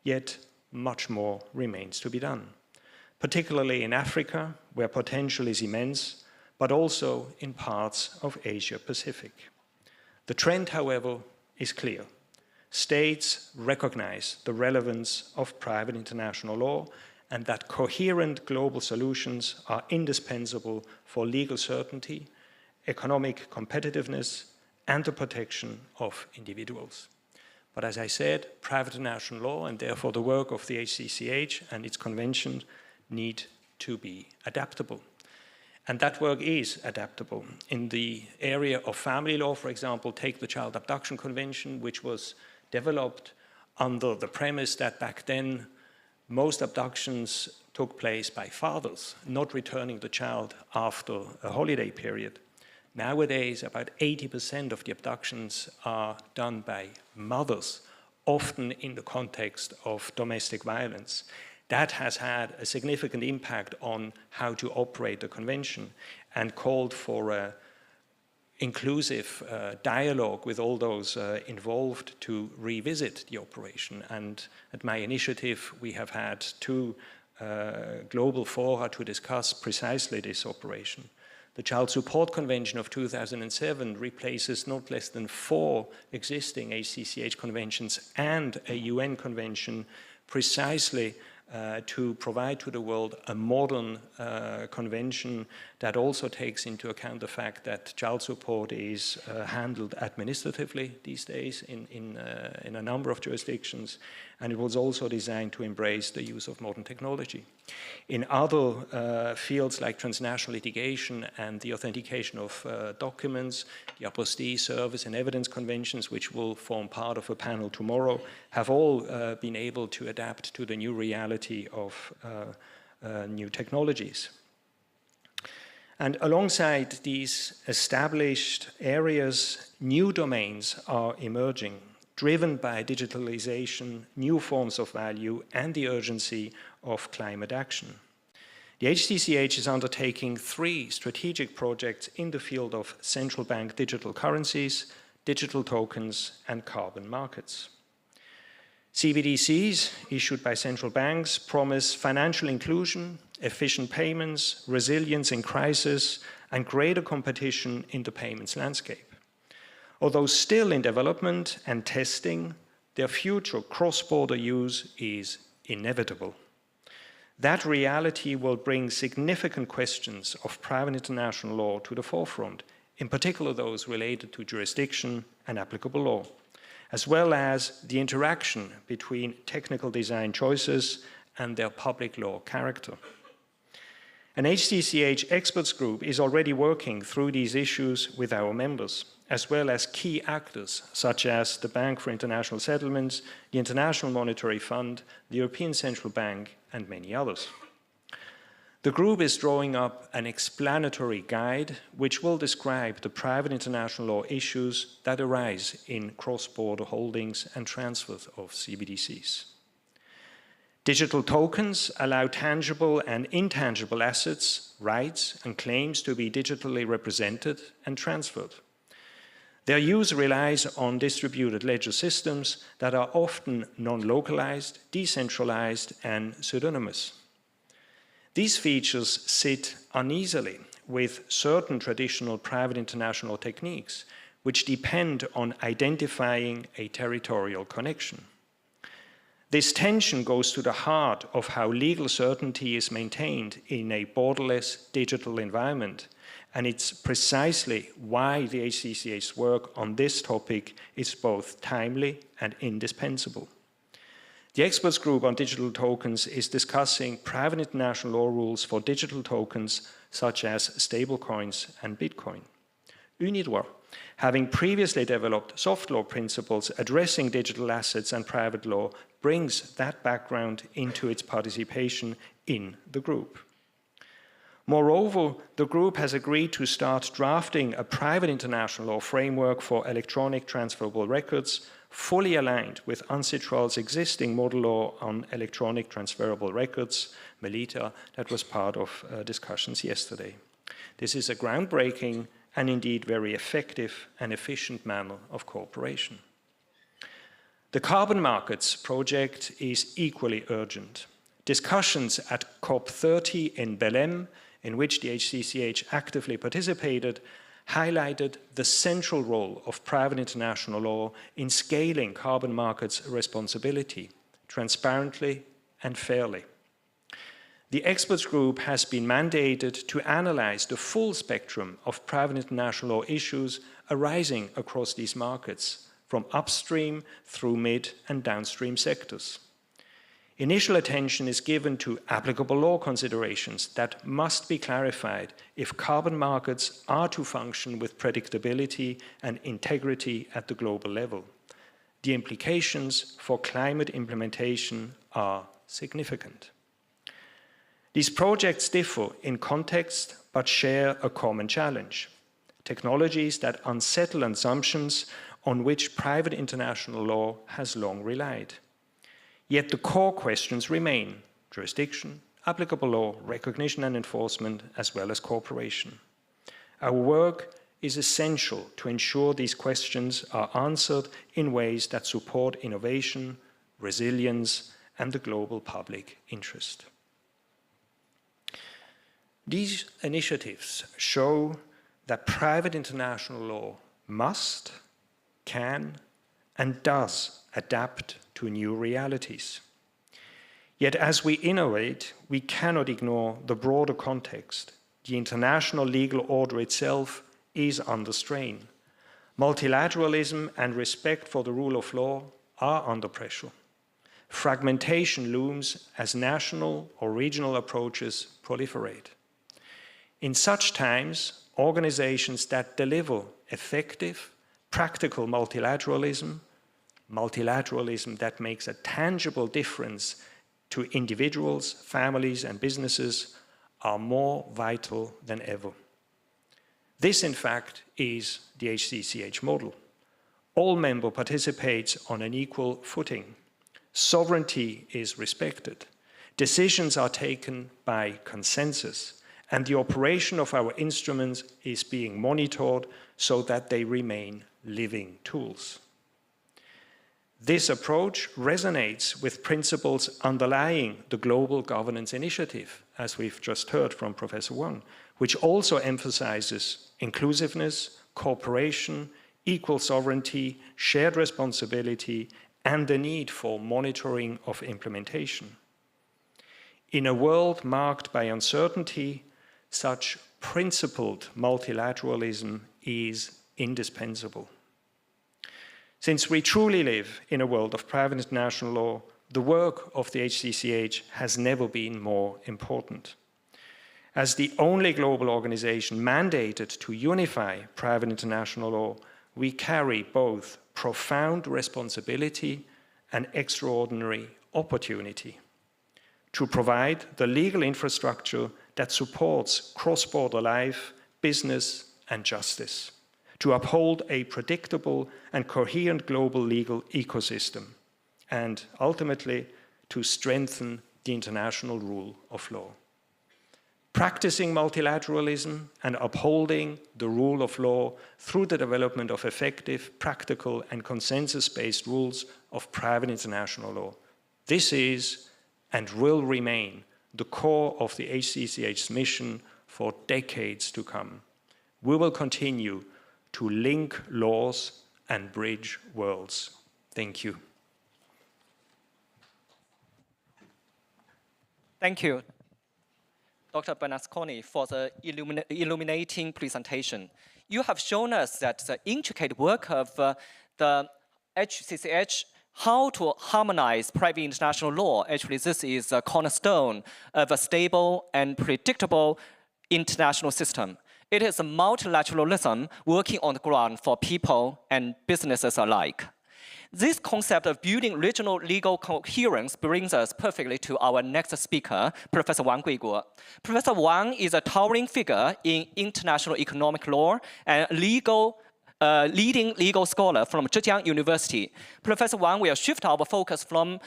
Yet much more remains to be done, particularly in Africa, where potential is immense, but also in parts of Asia Pacific. The trend, however, is clear. States recognize the relevance of private international law and that coherent global solutions are indispensable for legal certainty, economic competitiveness, and the protection of individuals. But as I said, private international law and therefore the work of the HCCH and its convention need to be adaptable. And that work is adaptable. In the area of family law, for example, take the Child Abduction Convention, which was developed under the premise that back then most abductions took place by fathers, not returning the child after a holiday period. Nowadays, about 80% of the abductions are done by mothers, often in the context of domestic violence. That has had a significant impact on how to operate the convention and called for an inclusive dialogue with all those involved to revisit the operation. And at my initiative, we have had 2 global fora to discuss precisely this operation. The Child Support Convention of 2007 replaces not less than 4 existing HCCH conventions and a UN convention precisely to provide to the world a modern convention that also takes into account the fact that child support is handled administratively these days in a number of jurisdictions, and it was also designed to embrace the use of modern technology. In other fields like transnational litigation and the authentication of documents, the apostille service and evidence conventions, which will form part of a panel tomorrow, have all been able to adapt to the new reality of new technologies. And alongside these established areas, new domains are emerging. driven by digitalization, new forms of value, and the urgency of climate action. The HCCH is undertaking 3 strategic projects in the field of central bank digital currencies, digital tokens, and carbon markets. CBDCs issued by central banks promise financial inclusion, efficient payments, resilience in crisis, and greater competition in the payments landscape. Although still in development and testing, their future cross-border use is inevitable. That reality will bring significant questions of private international law to the forefront, in particular those related to jurisdiction and applicable law, as well as the interaction between technical design choices and their public law character. An HCCH experts group is already working through these issues with our members, as well as key actors such as the Bank for International Settlements, the International Monetary Fund, the European Central Bank, and many others. The group is drawing up an explanatory guide which will describe the private international law issues that arise in cross-border holdings and transfers of CBDCs. Digital tokens allow tangible and intangible assets, rights, and claims to be digitally represented and transferred. Their use relies on distributed ledger systems that are often non-localized, decentralized, and pseudonymous. These features sit uneasily with certain traditional private international techniques, which depend on identifying a territorial connection. This tension goes to the heart of how legal certainty is maintained in a borderless digital environment, and it's precisely why the HCCH's work on this topic is both timely and indispensable. The experts group on digital tokens is discussing private international law rules for digital tokens such as stablecoins and Bitcoin. UNIDROIT, having previously developed soft law principles addressing digital assets and private law, brings that background into its participation in the group. Moreover, the group has agreed to start drafting a private international law framework for electronic transferable records, fully aligned with UNCITRAL's existing model law on electronic transferable records, MELITA, that was part of discussions yesterday. This is a groundbreaking and indeed very effective and efficient manner of cooperation. The carbon markets project is equally urgent. Discussions at COP30 in Belém, in which the HCCH actively participated, highlighted the central role of private international law in scaling carbon markets responsibility, transparently and fairly. The experts group has been mandated to analyze the full spectrum of private international law issues arising across these markets, from upstream through mid and downstream sectors. Initial attention is given to applicable law considerations that must be clarified if carbon markets are to function with predictability and integrity at the global level. The implications for climate implementation are significant. These projects differ in context but share a common challenge: technologies that unsettle assumptions on which private international law has long relied. Yet the core questions remain: jurisdiction, applicable law, recognition and enforcement, as well as cooperation. Our work is essential to ensure these questions are answered in ways that support innovation, resilience, and the global public interest. These initiatives show that private international law must, can, and does adapt to new realities. Yet as we innovate, we cannot ignore the broader context. The international legal order itself is under strain. Multilateralism and respect for the rule of law are under pressure. Fragmentation looms as national or regional approaches proliferate. In such times, organizations that deliver effective, practical multilateralism that makes a tangible difference to individuals, families, and businesses are more vital than ever. This, in fact, is the HCCH model. all members participate on an equal footing. Sovereignty is respected. Decisions are taken by consensus, and the operation of our instruments is being monitored so that they remain living tools. This approach resonates with principles underlying the Global Governance Initiative, as we've just heard from Professor Wang, which also emphasizes inclusiveness, cooperation, equal sovereignty, shared responsibility, and the need for monitoring of implementation. In a world marked by uncertainty, such principled multilateralism is indispensable. Since we truly live in a world of private international law, the work of the HCCH has never been more important. As the only global organization mandated to unify private international law, we carry both profound responsibility and extraordinary opportunity to provide the legal infrastructure that supports cross-border life, business, and justice, to uphold a predictable and coherent global legal ecosystem, and ultimately to strengthen the international rule of law. Practicing multilateralism and upholding the rule of law through the development of effective, practical, and consensus-based rules of private international law. This is and will remain the core of the HCCH's mission for decades to come. We will continue to link laws and bridge worlds. Thank you. Thank you, Dr. Bernasconi, for the illuminating presentation. You have shown us that the intricate work of the HCCH, how to harmonize private international law. Actually, this is a cornerstone of a stable and predictable international system. It is a multilateralism working on the ground for people and businesses alike. This concept of building regional legal coherence brings us perfectly to our next speaker, Professor Wang Guiguo. Professor Wang is a towering figure in international economic law and leading legal scholar from Zhejiang University. Professor Wang will shift our focus from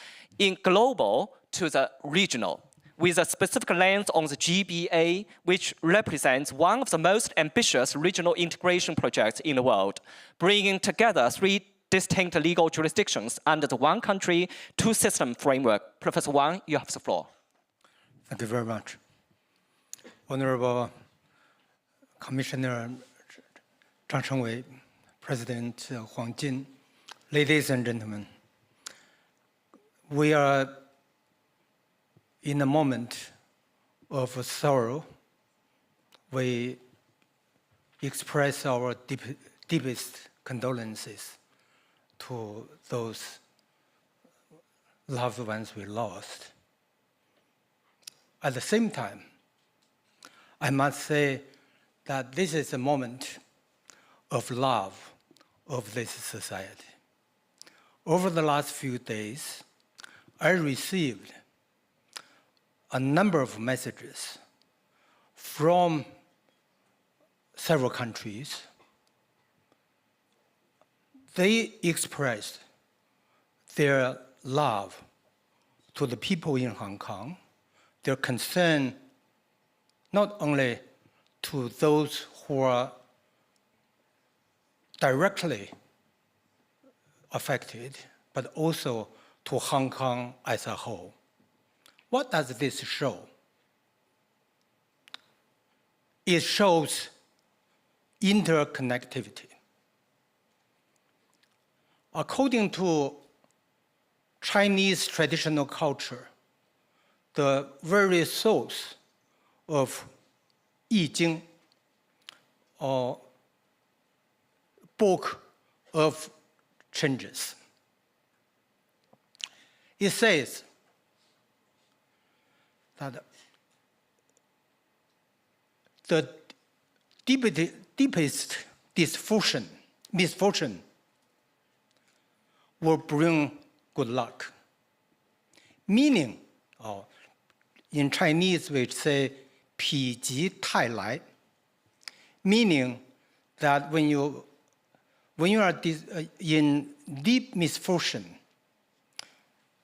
global to the regional, with a specific lens on the GBA, which represents one of the most ambitious regional integration projects in the world, bringing together 3 distinct legal jurisdictions under the one country, 2 system framework. Professor Wang, you have the floor. Thank you very much. Honorable Commissioner Zhang Chengwei, President Huang Jin, ladies and gentlemen, we are in a moment of sorrow. We express our deepest condolences to those loved ones we lost. At the same time, I must say that this is a moment of love of this society. Over the last few days, I received a number of messages from several countries. They expressed their love to the people in Hong Kong, their concern not only to those who are directly affected, but also to Hong Kong as a whole. What does this show? It shows interconnectivity. According to Chinese traditional culture, the very source of I Ching, or book of changes, it says that the deepest misfortune will bring good luck. Meaning, in Chinese we say, 否极泰来, meaning that when when you are in deep misfortune,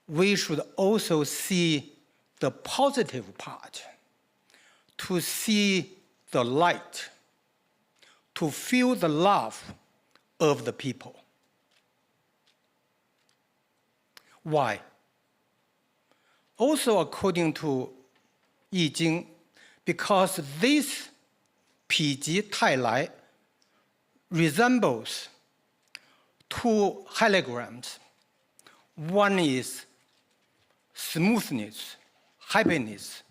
we should also see the positive part, to see the light, to feel the love of the people. Why? Also according to I Ching, because this 否极泰来 resembles two holograms. One is smoothness, happiness.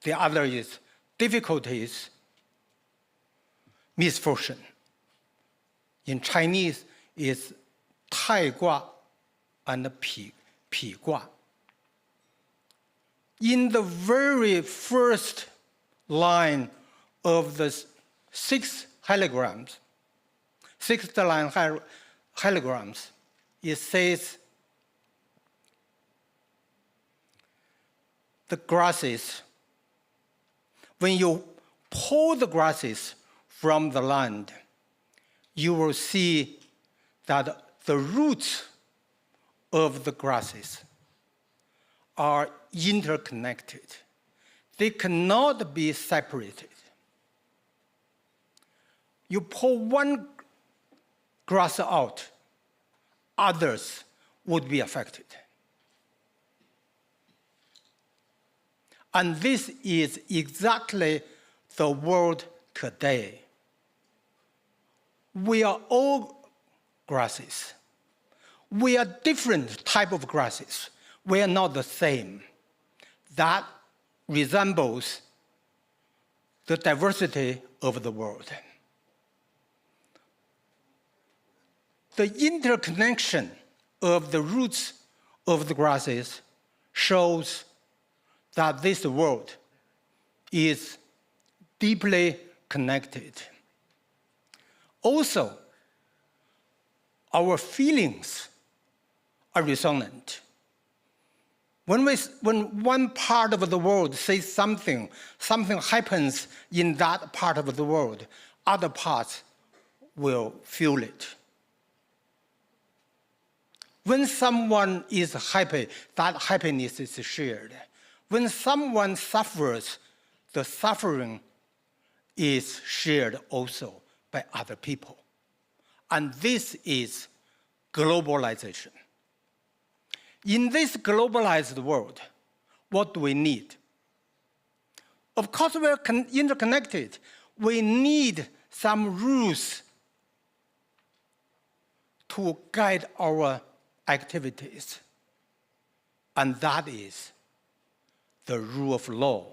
The other is difficulties, misfortune. In Chinese, it's 泰卦 and 否卦. In the very first line of the sixth holograms, sixth line holograms, it says, the grasses, when you pull the grasses from the land, you will see that the roots of the grasses are interconnected. They cannot be separated. You pull one grass out, others would be affected. And this is exactly the world today. We are all grasses. We are different type of grasses. We are not the same. That resembles the diversity of the world. The interconnection of the roots of the grasses shows that this world is deeply connected. Also, our feelings are resonant. When one part of the world says something happens in that part of the world, other parts will feel it. When someone is happy, that happiness is shared. When someone suffers, the suffering is shared also by other people. And this is globalization. In this globalized world, what do we need? Of course, we are interconnected. We need some rules to guide our activities. And that is the rule of law.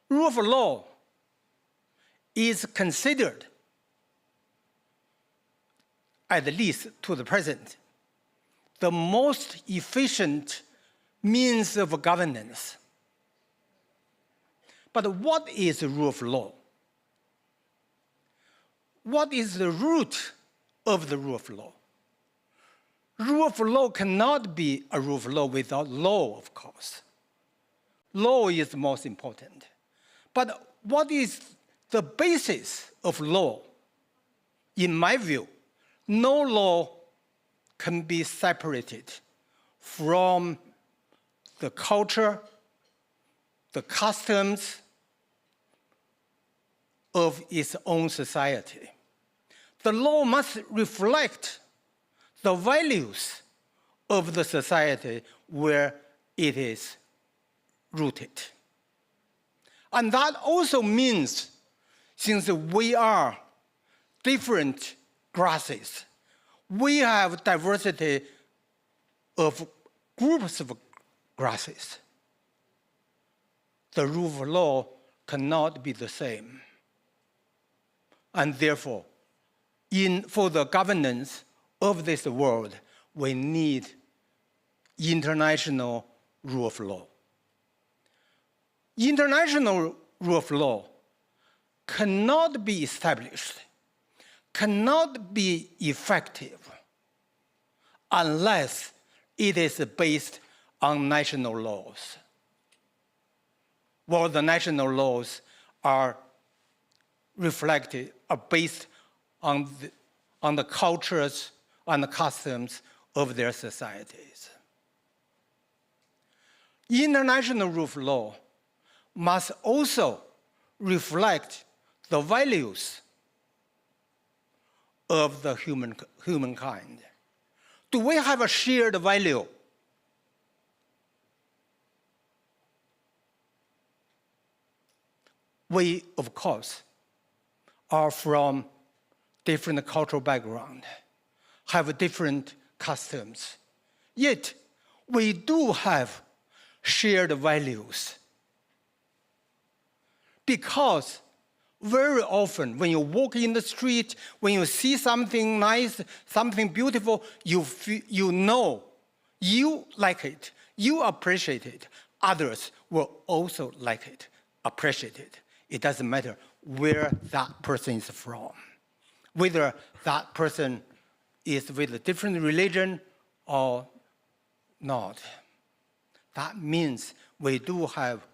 Rule of law is considered, at least to the present, the most efficient means of governance. But what is the rule of law? What is the root of the rule of law? Rule of law cannot be a rule of law without law, of course. Law is the most important. But what is the basis of law? In my view, no law can be separated from the culture, the customs of its own society. The law must reflect the values of the society where it is rooted. And that also means, since we are different grasses, we have diversity of groups of grasses. The rule of law cannot be the same. And therefore, for the governance of this world, we need international rule of law. International rule of law cannot be established, cannot be effective unless it is based on national laws. Well, the national laws are based on the cultures and the customs of their societies. International rule of law must also reflect the values of the humankind. Do we have a shared value? We, of course, are from different cultural background, have different customs. Yet, we do have shared values. Because very often, when you walk in the street, when you see something nice, something beautiful, you know, you like it, you appreciate it. Others will also like it, appreciate it. It doesn't matter where that person is from, whether that person is with a different religion or not. That means we do have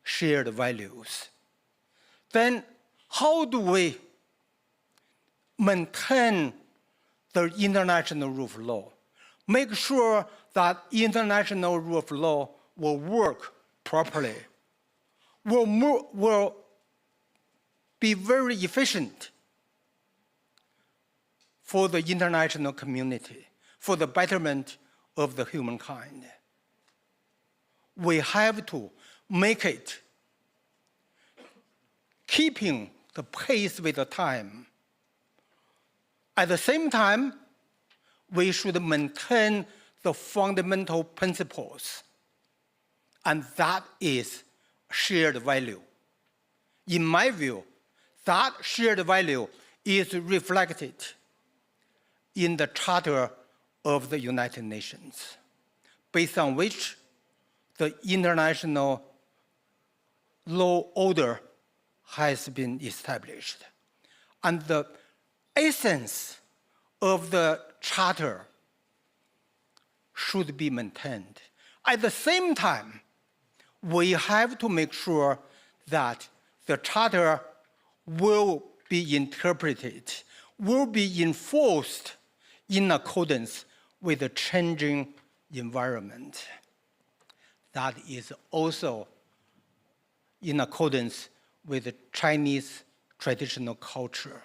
shared values. Then how do we maintain the international rule of law? Make sure that international rule of law will work properly, will be very efficient for the international community, for the betterment of the humankind. We have to make it keeping the pace with the time. At the same time, we should maintain the fundamental principles, and that is shared value. In my view, that shared value is reflected in the Charter of the United Nations, based on which the international law order has been established. And the essence of the Charter should be maintained. At the same time, we have to make sure that the Charter will be interpreted, will be enforced in accordance with the changing environment. That is also in accordance with the Chinese traditional culture.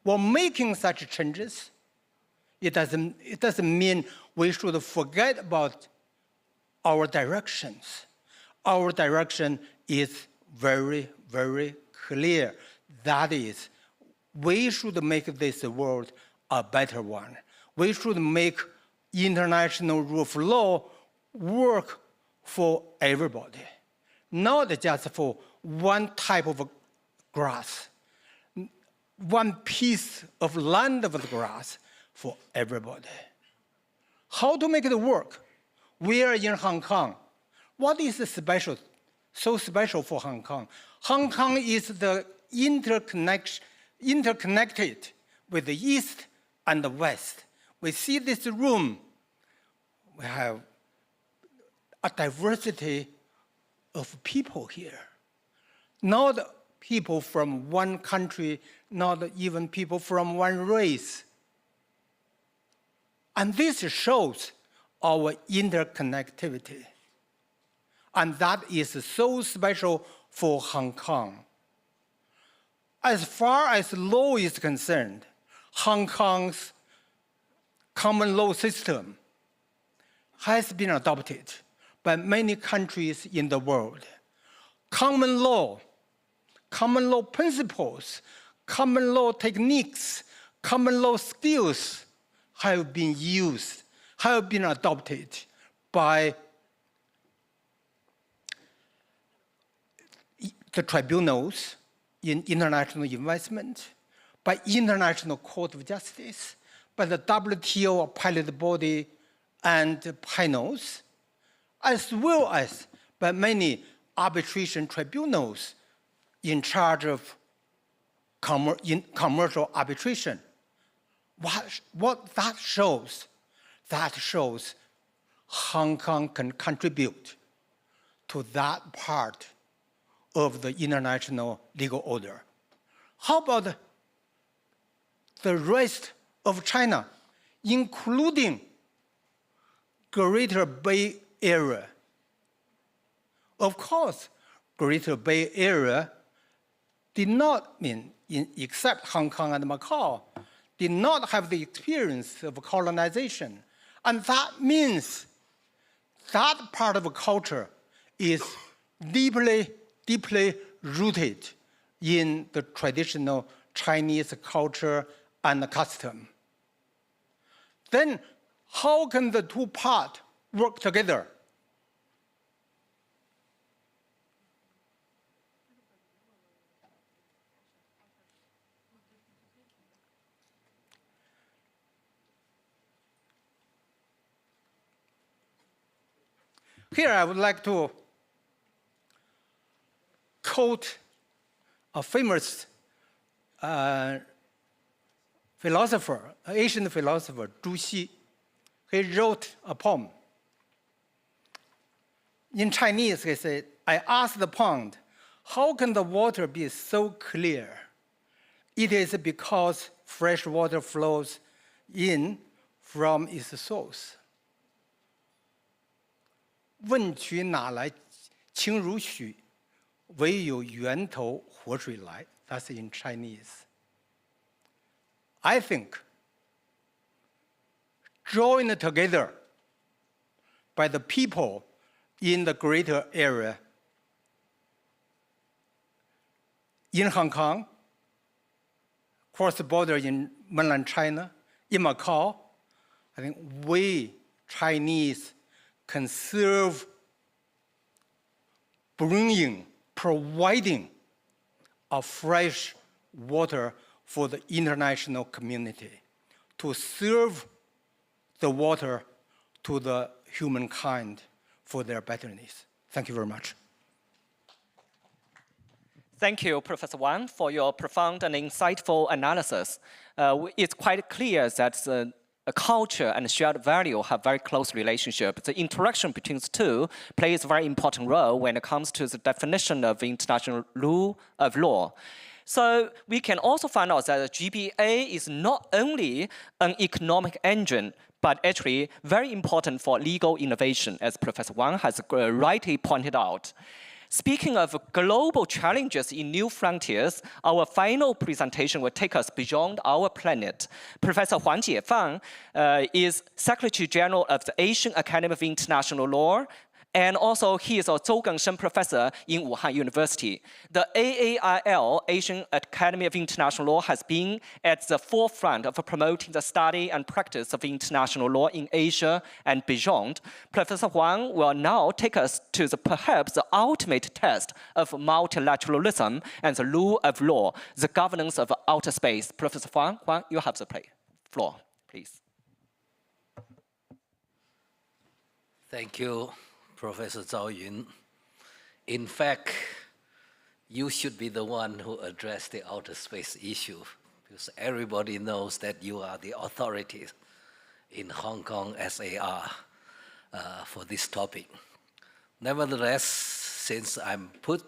While making such changes, it doesn't mean we should forget about our directions. Our direction is very, very clear. That is, we should make this world a better one. We should make international rule of law work for everybody, not just for one type of grass, one piece of land of the grass for everybody. How to make it work? We are in Hong Kong. What is so special for Hong Kong? Hong Kong is the interconnected with the East and the West. We see this room. We have a diversity of people here. Not people from one country, not even people from one race. And this shows our interconnectivity. And that is so special for Hong Kong. As far as law is concerned, Hong Kong's common law system has been adopted by many countries in the world. Common law principles, common law techniques, common law skills have been used, have been adopted by the tribunals in international investment, by International Court of Justice, by the WTO appellate body and panels, as well as by many arbitration tribunals in charge of commercial arbitration. What that shows? That shows Hong Kong can contribute to that part of the international legal order. How about the rest of China, including Greater Bay Area. Of course, Greater Bay Area did not except Hong Kong and Macau, did not have the experience of colonization. And that means that part of culture is deeply, deeply rooted in the traditional Chinese culture and custom. Then how can the two parts work together? Here I would like to quote a famous philosopher, Asian philosopher, Zhu Xi. He wrote a poem. In Chinese, he said, I asked the pond, how can the water be so clear? It is because fresh water flows in from its source. 问渠哪来清如许，唯有源头活水来。That's in Chinese. I think joined together by the people in the greater area, in Hong Kong, cross the border in mainland China, in Macau, I think we Chinese can serve providing a fresh water for the international community, to serve the water to the humankind for their betterness. Thank you very much. Thank you, Professor Wang, for your profound and insightful analysis. It's quite clear that a culture and shared value have very close relationship. The interaction between the two plays a very important role when it comes to the definition of international rule of law. So we can also find out that the GBA is not only an economic engine, but actually very important for legal innovation, as Professor Wang has rightly pointed out. Speaking of global challenges in new frontiers, our final presentation will take us beyond our planet. Professor Huang Jiefang is Secretary General of the Asian Academy of International Law, and also he is a Zhou Gengshen Professor in Wuhan University. The AAIL, Asian Academy of International Law, has been at the forefront of promoting the study and practice of international law in Asia and beyond. Professor Huang will now take us to perhaps the ultimate test of multilateralism and the rule of law, the governance of outer space. Professor Huang, you have the floor, please. Thank you, Professor Zhao Yun. In fact, you should be the one who addressed the outer space issue, because everybody knows that you are the authorities in Hong Kong SAR for this topic. Nevertheless, since I'm put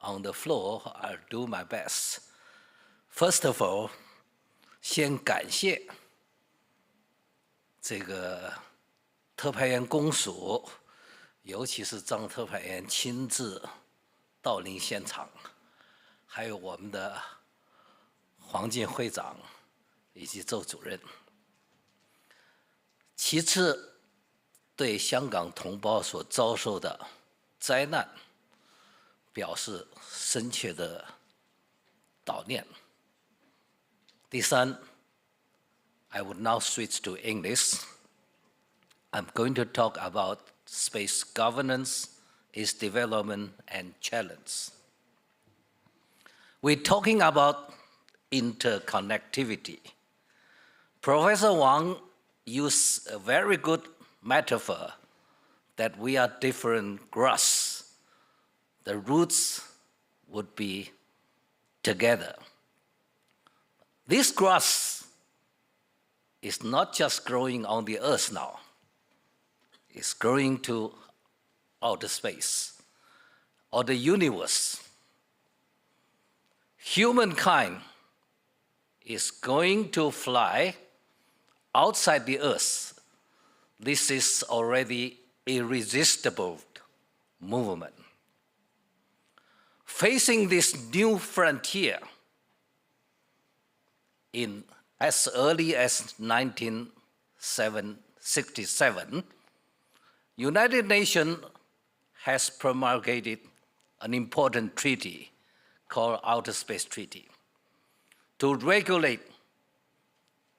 on the floor, I'll do my best. First of all, 先感谢这个特派员公署，尤其是张特派员亲自到临现场，还有我们的黄进会长以及周主任。其次，对香港同胞所遭受的灾难表示深切的悼念。第三 I would now switch to English. I'm going to talk about space governance, its development, and challenge. We're talking about interconnectivity. Professor Wang used a very good metaphor that we are different grass. The roots would be together. This grass is not just growing on the earth now. It's growing to outer space or the universe. Humankind is going to fly outside the Earth, this is already irresistible movement. Facing this new frontier, in as early as 1967, United Nations has promulgated an important treaty called Outer Space Treaty to regulate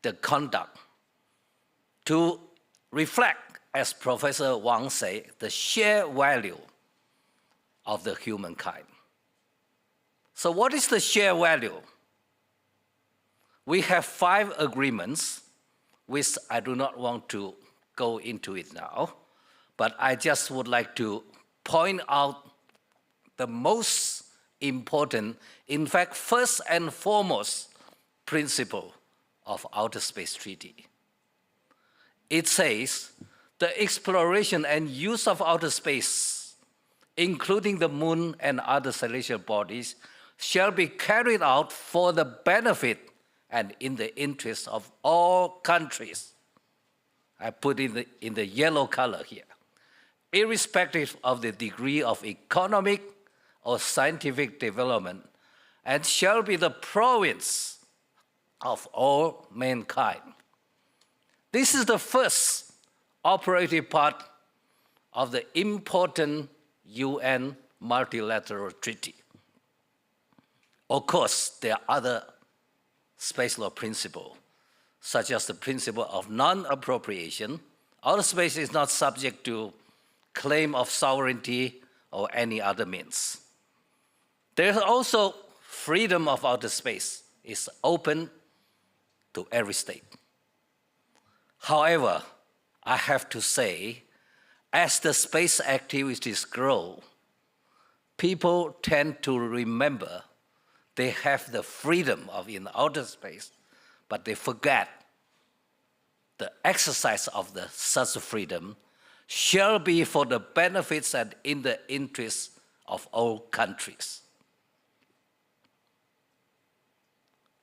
the conduct, to reflect, as Professor Wang said, the shared value of the humankind. So what is the shared value? We have 5 agreements, which I do not want to go into it now, but I just would like to point out the most important, in fact, first and foremost principle of Outer Space Treaty. It says the exploration and use of outer space, including the moon and other celestial bodies, shall be carried out for the benefit and in the interest of all countries. I put in the yellow color here. Irrespective of the degree of economic or scientific development, and shall be the province of all mankind. This is the first operative part of the important UN multilateral treaty. Of course, there are other space law principles, such as the principle of non-appropriation. Outer space is not subject to claim of sovereignty or any other means. There's also freedom of outer space is open to every state. However, I have to say, as the space activities grow, people tend to remember they have the freedom of in outer space, but they forget the exercise of such freedom shall be for the benefits and in the interests of all countries.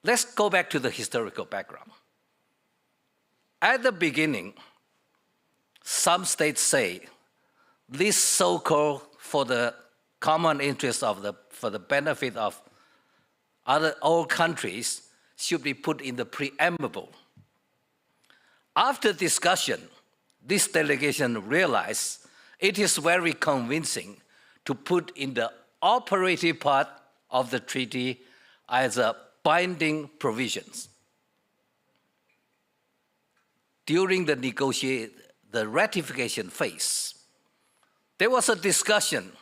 Let's go back to the historical background. At the beginning, some states say this so-called for the common interest of for the benefit of all countries should be put in the preamble. After discussion, this delegation realized it is very convincing to put in the operative part of the treaty as a binding provisions. During the ratification phase, there was a discussion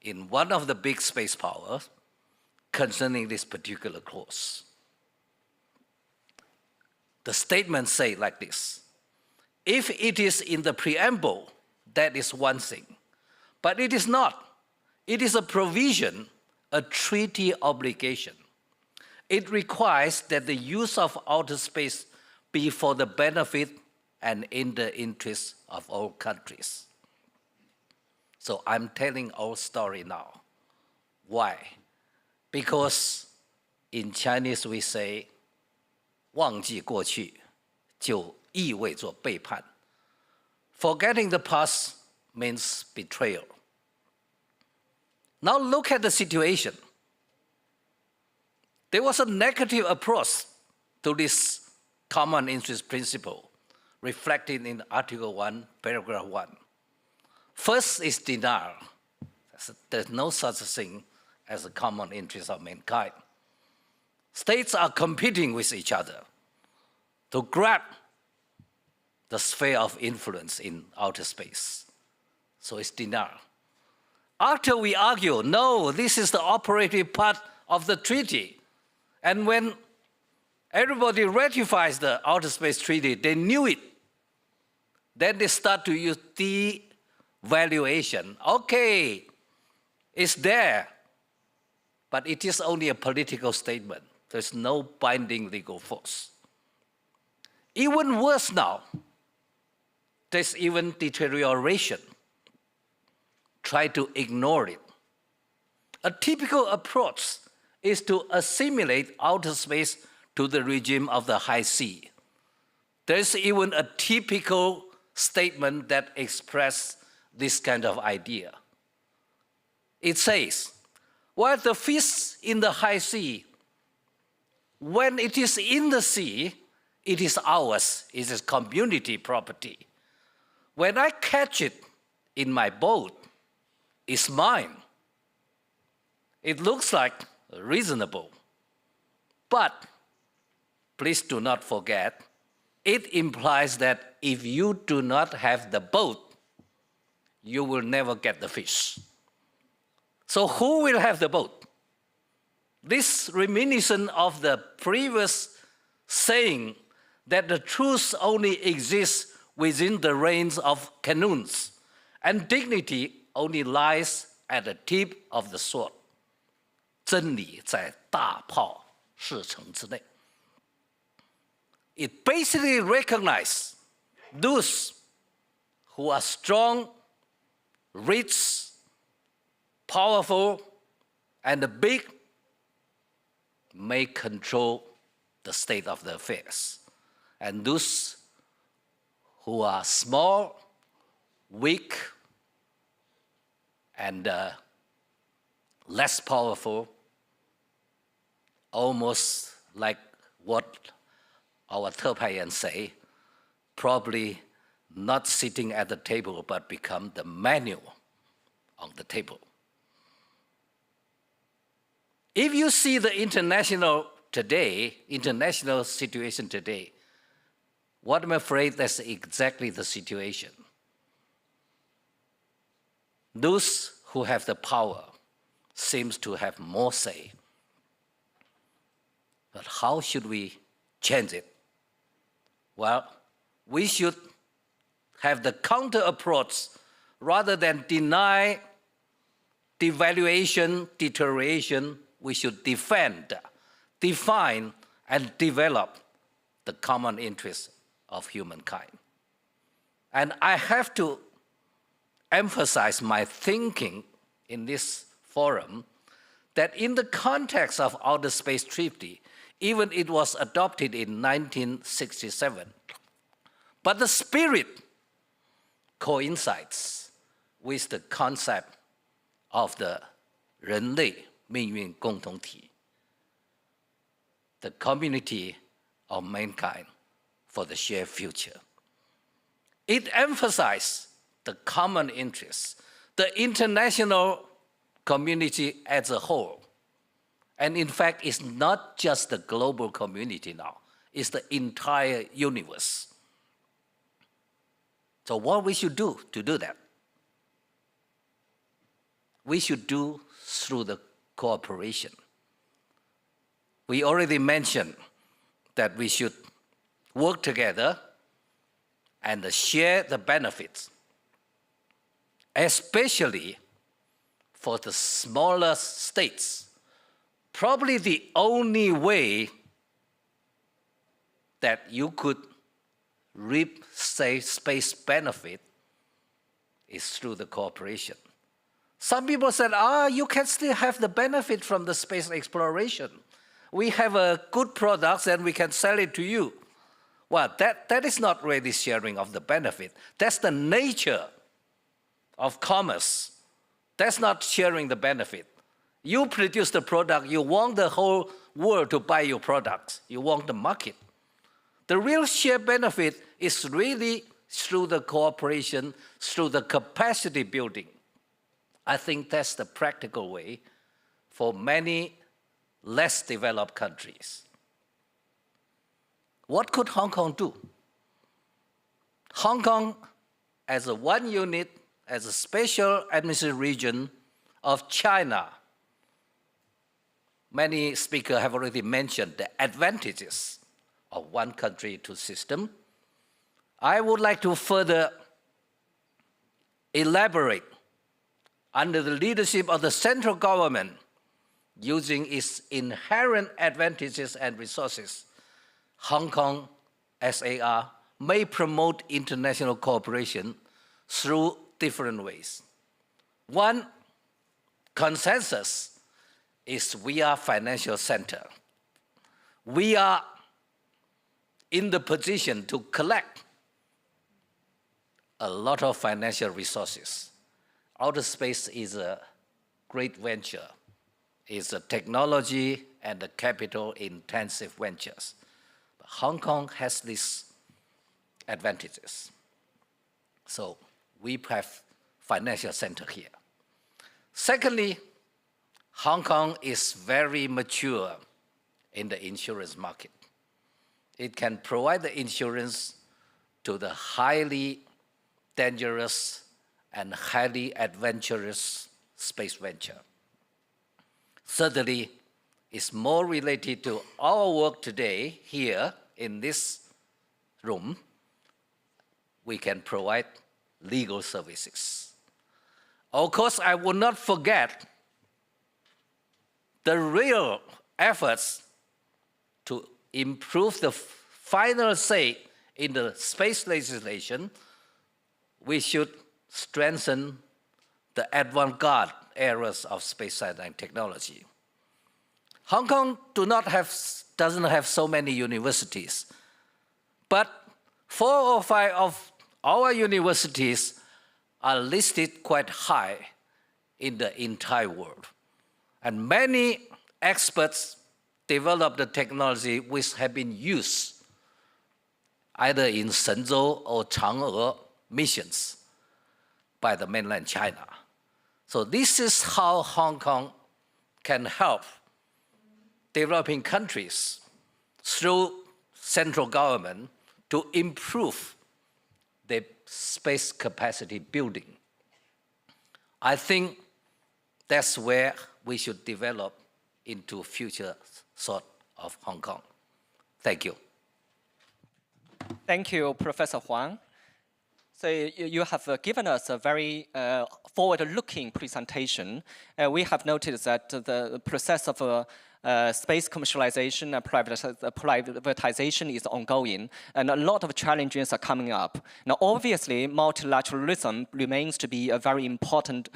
in one of the big space powers concerning this particular clause. The statement say like this: if it is in the preamble, that is one thing, but it is not. It is a provision, a treaty obligation. It requires that the use of outer space be for the benefit and in the interest of all countries. So I'm telling our story now. Why? Because in Chinese we say, 忘记过去就意味着背叛. Forgetting the past means betrayal. Now look at the situation. There was a negative approach to this common interest principle reflected in Article 1, Paragraph 1. First is denial. There's no such thing as a common interest of mankind. States are competing with each other to grab the sphere of influence in outer space. So it's denial. After we argue, no, this is the operative part of the treaty. And when everybody ratifies the Outer Space Treaty, they knew it. Then they start to use devaluation. Okay, it's there, but it is only a political statement. There's no binding legal force. Even worse now, there's even deterioration. Try to ignore it. A typical approach is to assimilate outer space to the regime of the high sea. There's even a typical statement that expresses this kind of idea. It says, while the fish in the high sea, when it is in the sea, it is ours, it is community property. When I catch it in my boat, it's mine. It looks like reasonable. But please do not forget, it implies that if you do not have the boat, you will never get the fish. So who will have the boat? This reminiscent of the previous saying that the truth only exists within the range of canoes, and dignity only lies at the tip of the sword. 真理在大炮射程之内. It basically recognizes those who are strong, rich, powerful, and big may control the state of the affairs. And those who are small, weak, and less powerful, almost like what our Terpaians say, probably not sitting at the table, but become the menu on the table. If you see the international situation today, what I'm afraid that's exactly the situation. Those who have the power seems to have more say. But how should we change it? Well, we should have the counter approach rather than deny, devaluation, deterioration. We should defend, define, and develop the common interests of humankind. And I have to emphasize my thinking in this forum that in the context of Outer Space Treaty, even it was adopted in 1967, but the spirit coincides with the concept of the 人类命运共同体, the community of mankind for the shared future. It emphasizes the common interests, the international community as a whole. And in fact, it's not just the global community now, it's the entire universe. So what we should do to do that? We should do through the cooperation. We already mentioned that we should work together and share the benefits, especially for the smaller states. Probably the only way that you could reap, say, space benefit is through the cooperation. Some people said, you can still have the benefit from the space exploration. We have a good product and we can sell it to you. Well, that is not really sharing of the benefit. That's the nature of commerce. That's not sharing the benefit. You produce the product, you want the whole world to buy your products. You want the market. The real shared benefit is really through the cooperation, through the capacity building. I think that's the practical way for many less developed countries. What could Hong Kong do? Hong Kong, as a one unit, as a special administrative region of China, many speakers have already mentioned the advantages of one country, two system. I would like to further elaborate under the leadership of the central government, using its inherent advantages and resources, Hong Kong SAR may promote international cooperation through different ways. One consensus is we are financial center. we are in the position to collect a lot of financial resources. Outer space is a great venture. It's a technology and a capital-intensive ventures. But Hong Kong has these advantages. So we have financial center here. Secondly, Hong Kong is very mature in the insurance market. It can provide the insurance to the highly dangerous and highly adventurous space venture. Thirdly, it's more related to our work today here in this room. We can provide legal services. Of course, I will not forget the real efforts to improve the final say in the space legislation. We should strengthen the avant-garde areas of space science and technology. Hong Kong doesn't have so many universities, but 4 or 5 of our universities are listed quite high in the entire world. And many experts develop the technology which have been used either in Shenzhou or Chang'e missions by the mainland China. So this is how Hong Kong can help developing countries through central government to improve the space capacity building. I think that's where we should develop into future sort of Hong Kong. Thank you. Thank you, Professor Huang. So you have given us a very forward-looking presentation. We have noticed that the process of space commercialization and privatization is ongoing, and a lot of challenges are coming up. Now, obviously, multilateralism remains to be a very important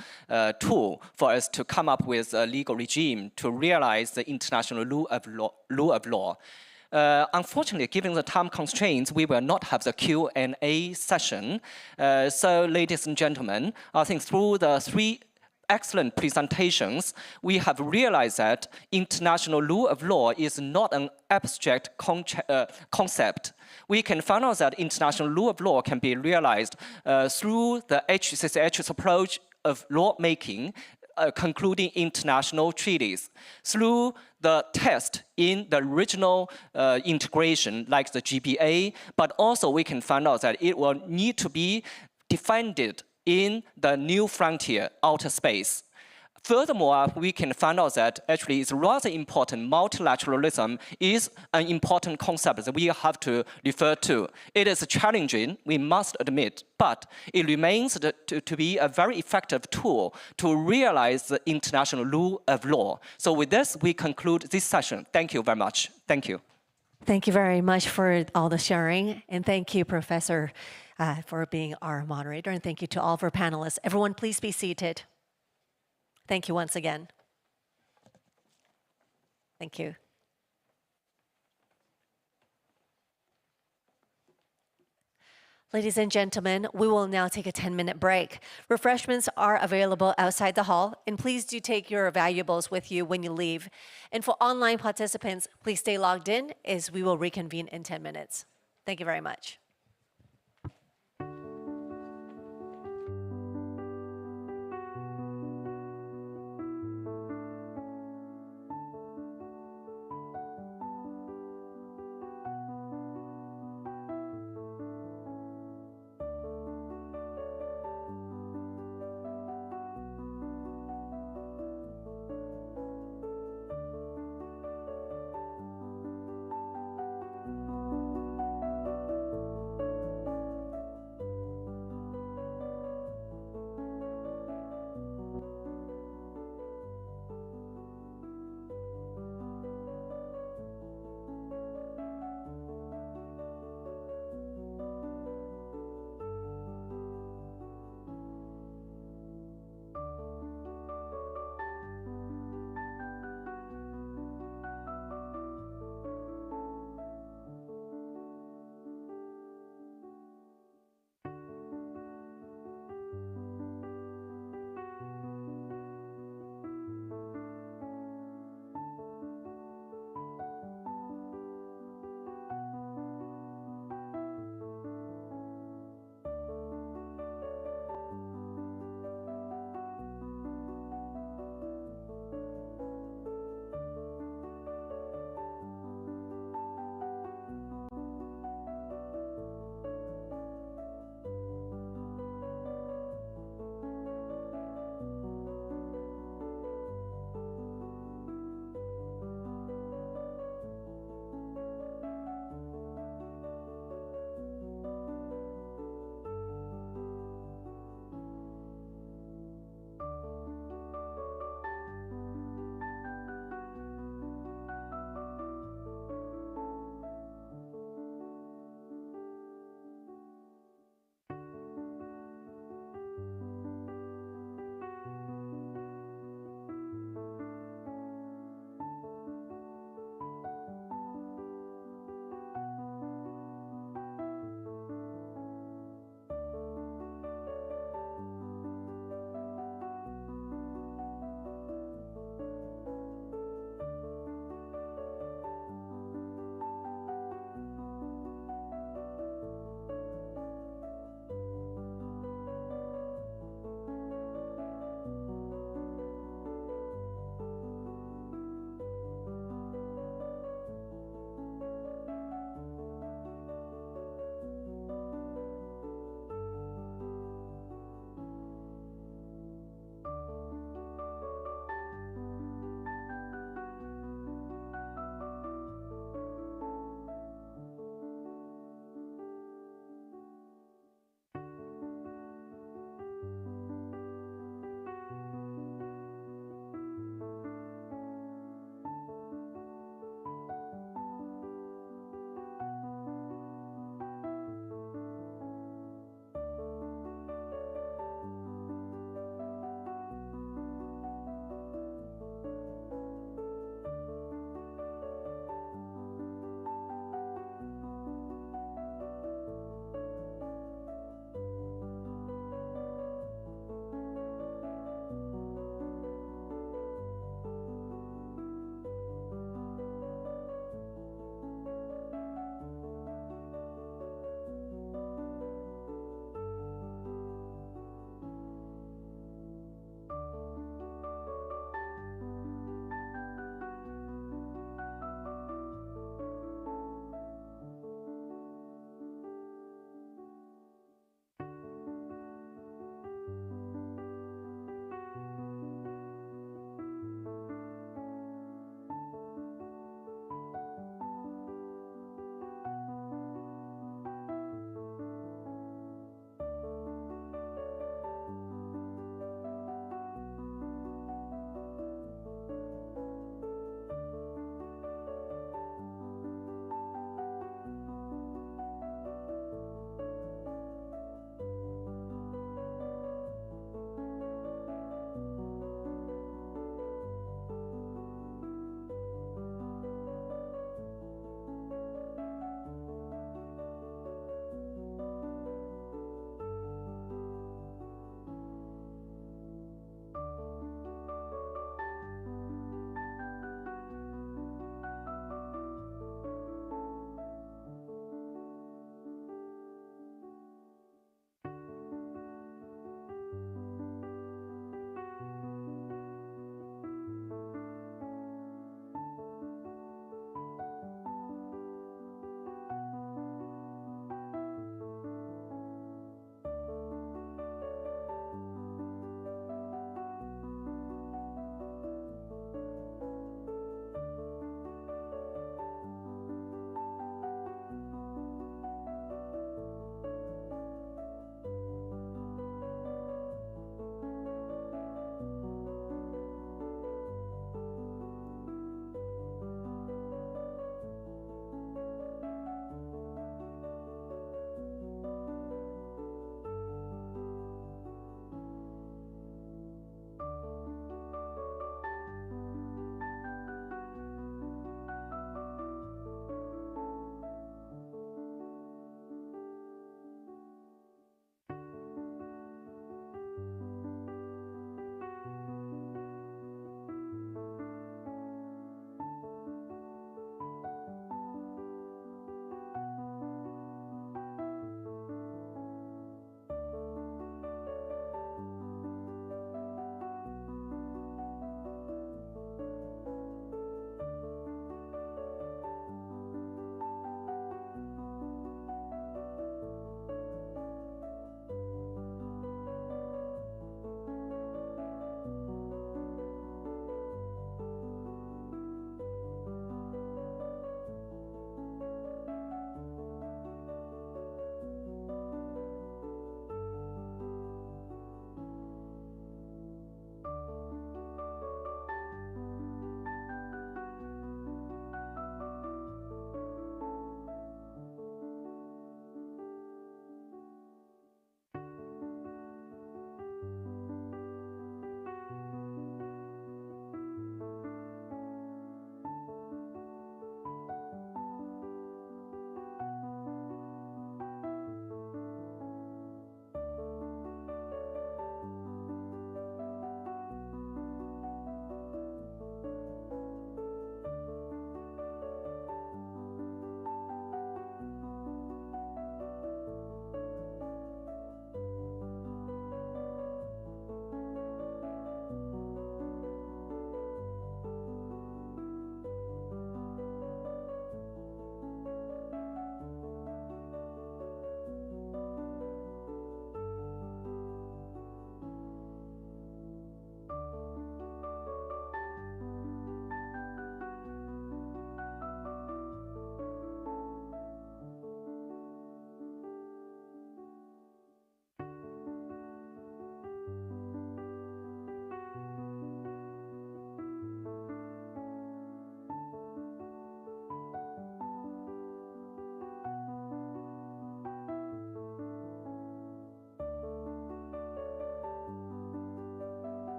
tool for us to come up with a legal regime to realize the international rule of law. Unfortunately, given the time constraints, we will not have the Q&A session. So, ladies and gentlemen, I think through the 3 excellent presentations, we have realized that international rule of law is not an abstract concept. We can find out that international rule of law can be realized through the HCCH's approach of lawmaking, concluding international treaties, through the test in the regional integration like the GBA, but also we can find out that it will need to be defended in the new frontier, outer space. Furthermore, we can find out that actually it's rather important. Multilateralism is an important concept that we have to refer to. It is challenging, we must admit, but it remains to be a very effective tool to realize the international rule of law. So with this, we conclude this session. Thank you very much. Thank you. Thank you very much for all the sharing, and thank you, Professor, for being our moderator, and thank you to all of our panelists. Everyone, please be seated. Thank you once again. Thank you. Ladies and gentlemen, we will now take a 10-minute break. Refreshments are available outside the hall, and please do take your valuables with you when you leave. And for online participants, please stay logged in as we will reconvene in 10 minutes. Thank you very much.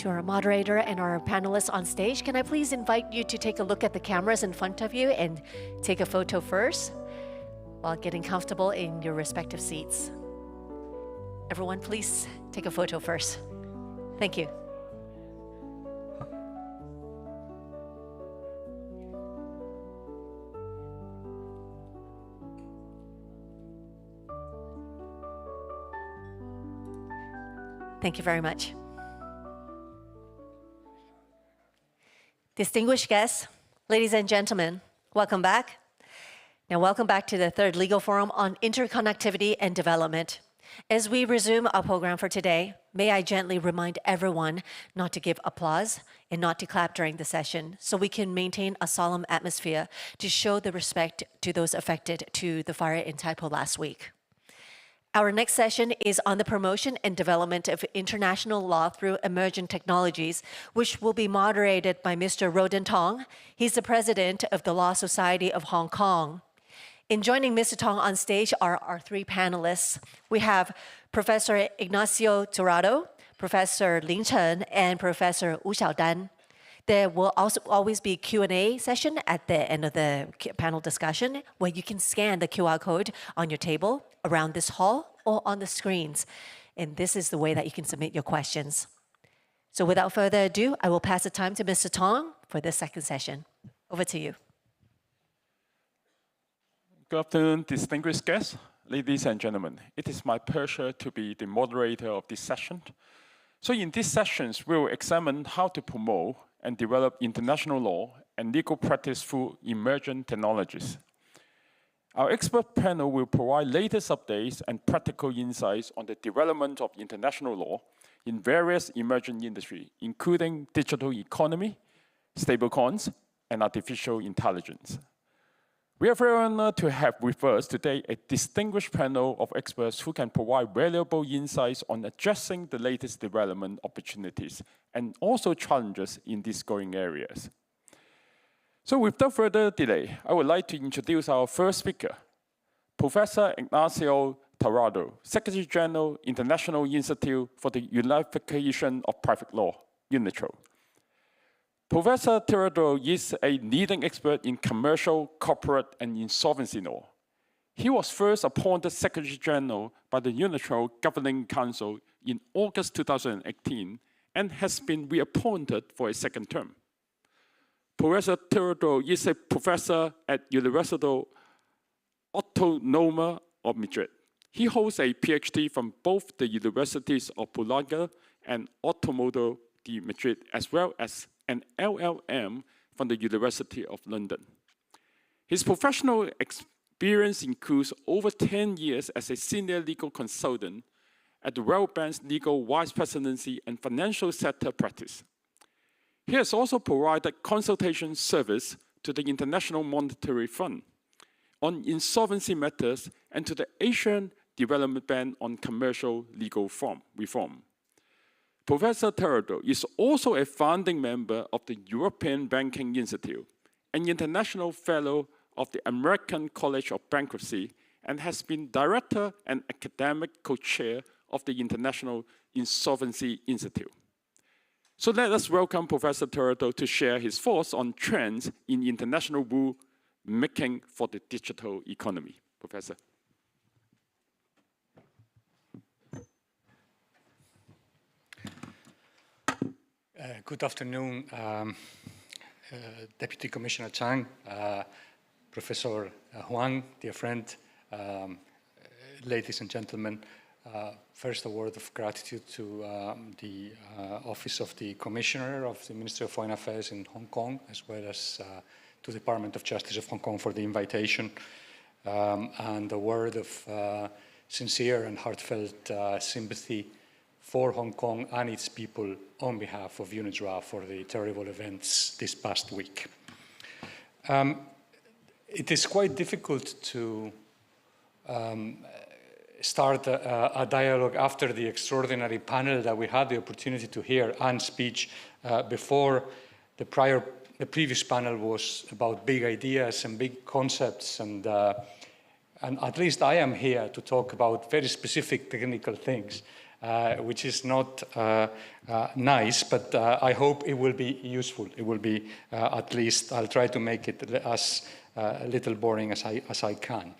To our moderator and our panelists on stage, can I please invite you to take a look at the cameras in front of you and take a photo first while getting comfortable in your respective seats. Everyone, please take a photo first. Thank you. Thank you very much. Distinguished guests, ladies and gentlemen, welcome back. Now, welcome back to the third Legal Forum on Interconnectivity and Development. As we resume our program for today, may I gently remind everyone not to give applause and not to clap during the session so we can maintain a solemn atmosphere to show the respect to those affected to the fire in Taipo last week. Our next session is on the promotion and development of international law through emerging technologies, which will be moderated by Mr. Roden Tong. He's the president of the Law Society of Hong Kong. In joining Mr. Tong on stage are our three panelists. We have Professor Ignacio Torrado, Professor Lin Chen, and Professor Wu Xiaodan. There will also always be a Q&A session at the end of the panel discussion where you can scan the QR code on your table around this hall or on the screens. And this is the way that you can submit your questions. So without further ado, I will pass the time to Mr. Tong for the second session. Over to you. Good afternoon, distinguished guests, ladies and gentlemen. It is my pleasure to be the moderator of this session. So in these sessions, we will examine how to promote and develop international law and legal practice through emerging technologies. Our expert panel will provide latest updates and practical insights on the development of international law in various emerging industries, including digital economy, stablecoins, and artificial intelligence. We are very honored to have with us today a distinguished panel of experts who can provide valuable insights on addressing the latest development opportunities and also challenges in these growing areas. So without further delay, I would like to introduce our first speaker, Professor Ignacio Torrado, Secretary General, International Institute for the Unification of Private Law, UNITRO. Professor Torrado is a leading expert in commercial, corporate, and insolvency law. He was first appointed Secretary General by the UNITRO Governing Council in August 2018 and has been reappointed for a second term. Professor Torrado is a professor at Universidad Autónoma of Madrid. He holds a PhD from both the Universities of Puebla and Autónoma de Madrid, as well as an LLM from the University of London. His professional experience includes over 10 years as a senior legal consultant at the World Bank's Legal Vice Presidency and Financial Sector Practice. He has also provided consultation service to the International Monetary Fund on insolvency matters and to the Asian Development Bank on commercial legal reform. Professor Torrado is also a founding member of the European Banking Institute, an international fellow of the American College of Bankruptcy, and has been director and academic co-chair of the International Insolvency Institute. So let us welcome Professor Torrado to share his thoughts on trends in international rule making for the digital economy. Professor. Good afternoon, Deputy Commissioner Chang, Professor Huang, dear friend, ladies and gentlemen. First, a word of gratitude to the Office of the Commissioner of the Ministry of Foreign Affairs in Hong Kong, as well as to the Department of Justice of Hong Kong for the invitation, and a word of sincere and heartfelt sympathy for Hong Kong and its people on behalf of UNIDROIT for the terrible events this past week. It is quite difficult to start a dialogue after the extraordinary panel that we had the opportunity to hear and speech before. The previous panel was about big ideas and big concepts, and at least I am here to talk about very specific technical things. which is not nice, but I hope it will be useful. It will be, at least, I'll try to make it as little boring as I can.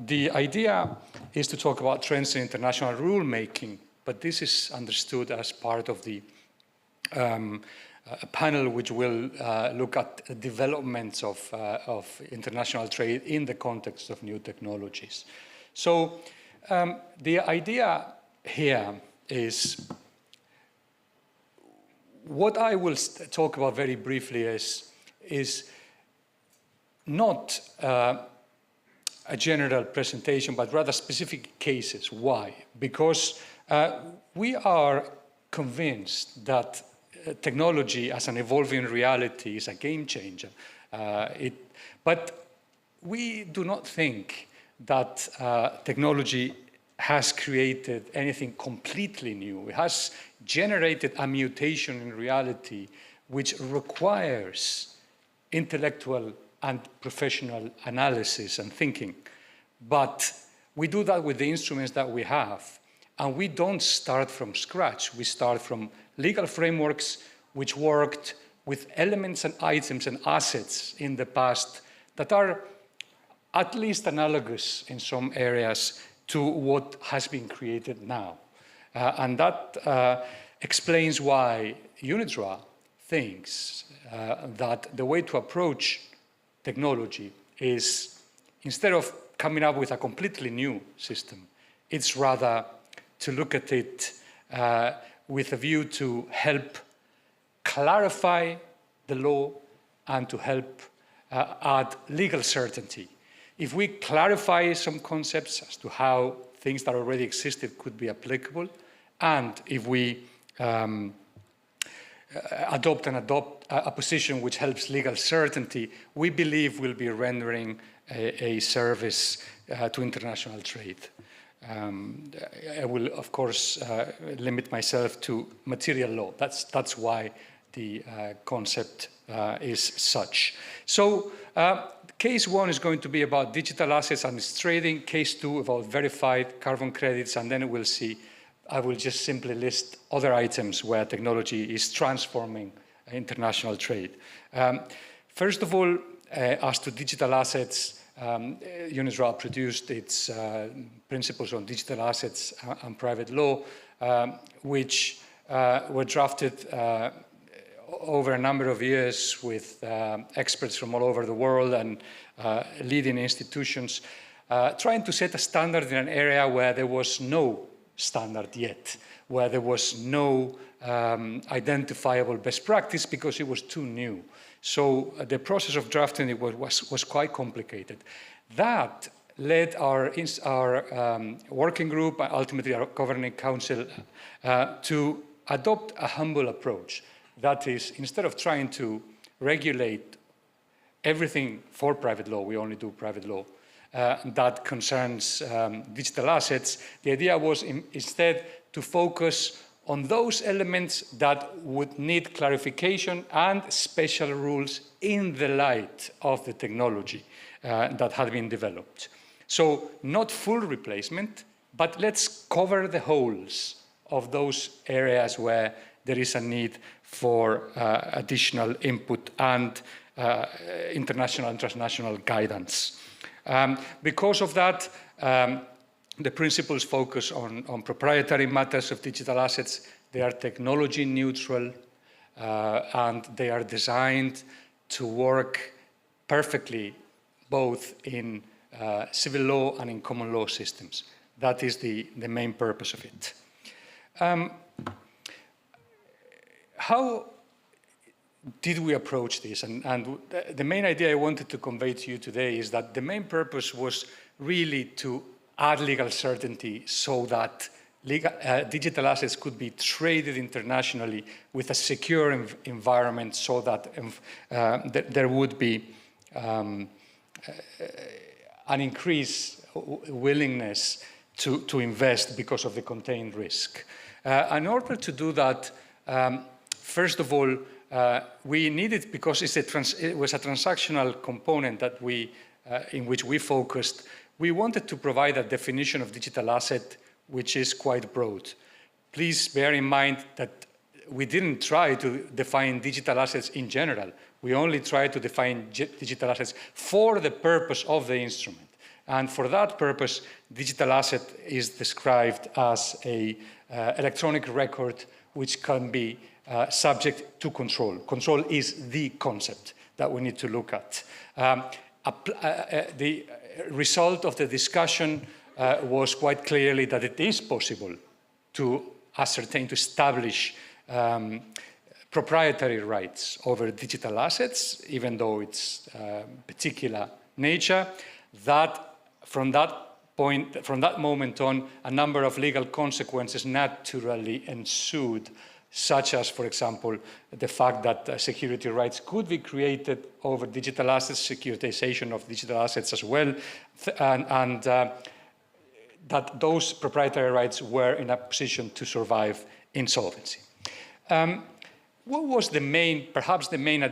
The idea is to talk about trends in international rulemaking, but this is understood as part of the a panel which will look at developments of international trade in the context of new technologies. So the idea here is, what I will talk about very briefly is not a general presentation, but rather specific cases. Why? Because we are convinced that technology as an evolving reality is a game changer. But we do not think that technology has created anything completely new. It has generated a mutation in reality which requires intellectual and professional analysis and thinking. But we do that with the instruments that we have. And we don't start from scratch. We start from legal frameworks which worked with elements and items and assets in the past that are at least analogous in some areas to what has been created now. And that explains why UNITRA thinks that the way to approach technology is, instead of coming up with a completely new system, it's rather to look at it with a view to help clarify the law and to help add legal certainty. If we clarify some concepts as to how things that already existed could be applicable, and if we adopt a position which helps legal certainty, we believe we'll be rendering a service to international trade. I will, of course, limit myself to material law. That's why the concept is such. So case one is going to be about digital assets and its trading. Case two about verified carbon credits, and then we'll see, I will just simply list other items where technology is transforming international trade. First of all, as to digital assets, UNITRA produced its principles on digital assets and private law, which were drafted over a number of years with experts from all over the world and leading institutions, trying to set a standard in an area where there was no standard yet, where there was no identifiable best practice because it was too new. So the process of drafting it was quite complicated. That led our working group, ultimately our governing council, to adopt a humble approach. That is, instead of trying to regulate everything for private law, we only do private law, that concerns digital assets, the idea was instead to focus on those elements that would need clarification and special rules in the light of the technology that had been developed. So not full replacement, but let's cover the holes of those areas where there is a need for additional input and international and transnational guidance. Because of that, the principles focus on proprietary matters of digital assets. They are technology neutral, and they are designed to work perfectly both in civil law and in common law systems. That is the main purpose of it. How did we approach this? And the main idea I wanted to convey to you today is that the main purpose was really to add legal certainty so that digital assets could be traded internationally with a secure environment, so that there would be an increased willingness to invest because of the contained risk. In order to do that, first of all, we needed, because it was a transactional component that in which we focused, we wanted to provide a definition of digital asset which is quite broad. please bear in mind that we didn't try to define digital assets in general. We only tried to define digital assets for the purpose of the instrument. And for that purpose, digital asset is described as an electronic record which can be subject to control. Control is the concept that we need to look at. The result of the discussion was quite clearly that it is possible to ascertain, to establish proprietary rights over digital assets, even though it's particular nature. That from that moment on, a number of legal consequences naturally ensued, such as, for example, the fact that security rights could be created over digital assets, securitization of digital assets as well, and that those proprietary rights were in a position to survive insolvency. What was the main, perhaps the main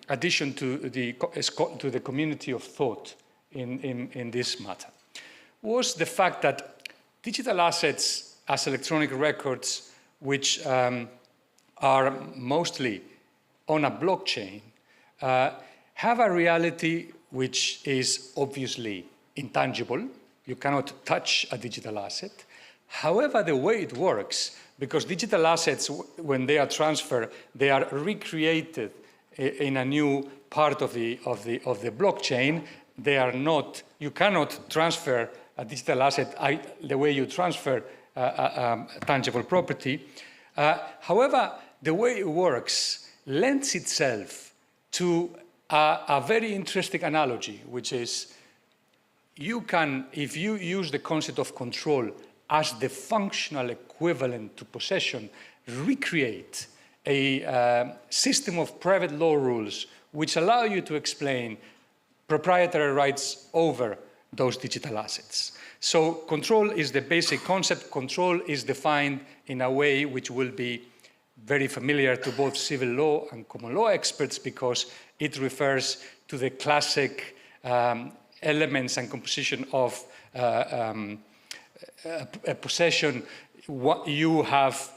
addition to the community of thought in this matter? Was the fact that digital assets as electronic records, which are mostly on a blockchain, have a reality which is obviously intangible. You cannot touch a digital asset. However, the way it works, because digital assets, when they are transferred, they are recreated in a new part of the blockchain. They are not. You cannot transfer a digital asset the way you transfer a tangible property. However, the way it works lends itself to a very interesting analogy, which is you can, if you use the concept of control as the functional equivalent to possession, recreate a system of private law rules which allow you to explain proprietary rights over those digital assets. So control is the basic concept. Control is defined in a way which will be very familiar to both civil law and common law experts, because it refers to the classic elements and composition of a possession. What you have,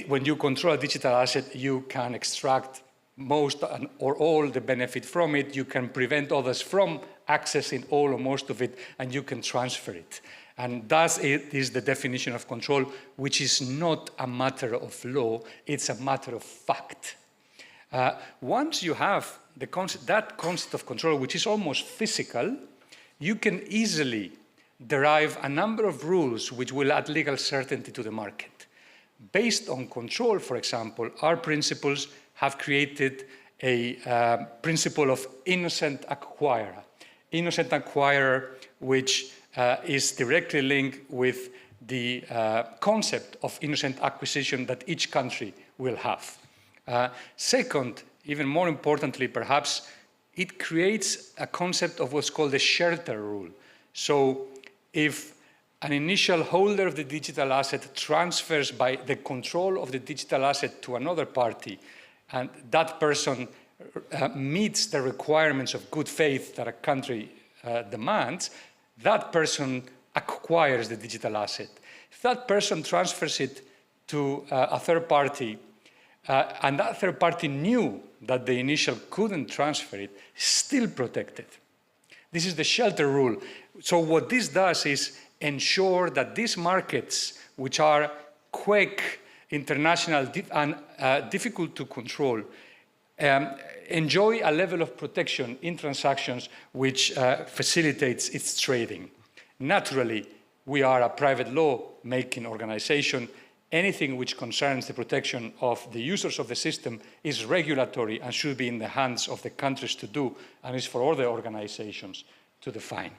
when you control a digital asset, you can extract most or all the benefit from it. You can prevent others from accessing all or most of it, and you can transfer it. And thus it is the definition of control, which is not a matter of law, it's a matter of fact. Once you have that concept of control, which is almost physical, you can easily derive a number of rules which will add legal certainty to the market. Based on control, for example, our principles have created a principle of innocent acquirer. Innocent acquirer, which is directly linked with the concept of innocent acquisition that each country will have. Second, even more importantly perhaps, it creates a concept of what's called the shelter rule. So if an initial holder of the digital asset transfers by the control of the digital asset to another party, and that person meets the requirements of good faith that a country demands, that person acquires the digital asset. If that person transfers it to a third party, and that third party knew that the initial couldn't transfer it, still protected. This is the shelter rule. So what this does is ensure that these markets, which are quick, international, and difficult to control, enjoy a level of protection in transactions which facilitates its trading. Naturally, we are a private law-making organization. Anything which concerns the protection of the users of the system is regulatory and should be in the hands of the countries to do, and is for other organizations to define.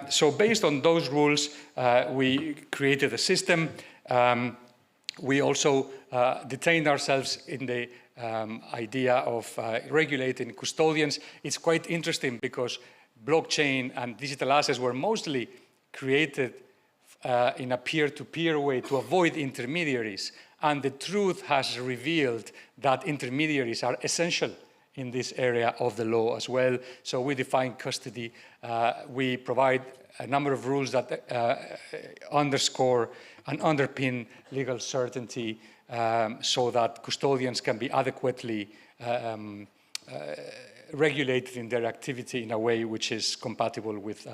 So based on those rules, we created a system. We also detained ourselves in the idea of regulating custodians. It's quite interesting because blockchain and digital assets were mostly created in a peer-to-peer way to avoid intermediaries. And the truth has revealed that intermediaries are essential in this area of the law as well. So we define custody. We provide a number of rules that underscore and underpin legal certainty so that custodians can be adequately regulated in their activity in a way which is compatible with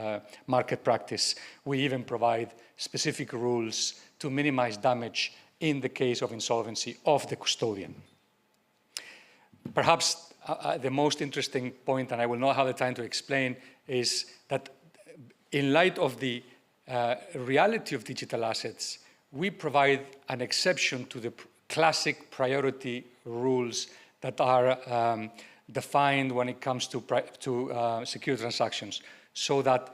market practice. We even provide specific rules to minimize damage in the case of insolvency of the custodian. Perhaps the most interesting point, and I will not have the time to explain, is that in light of the reality of digital assets, we provide an exception to the classic priority rules that are defined when it comes to secure transactions, so that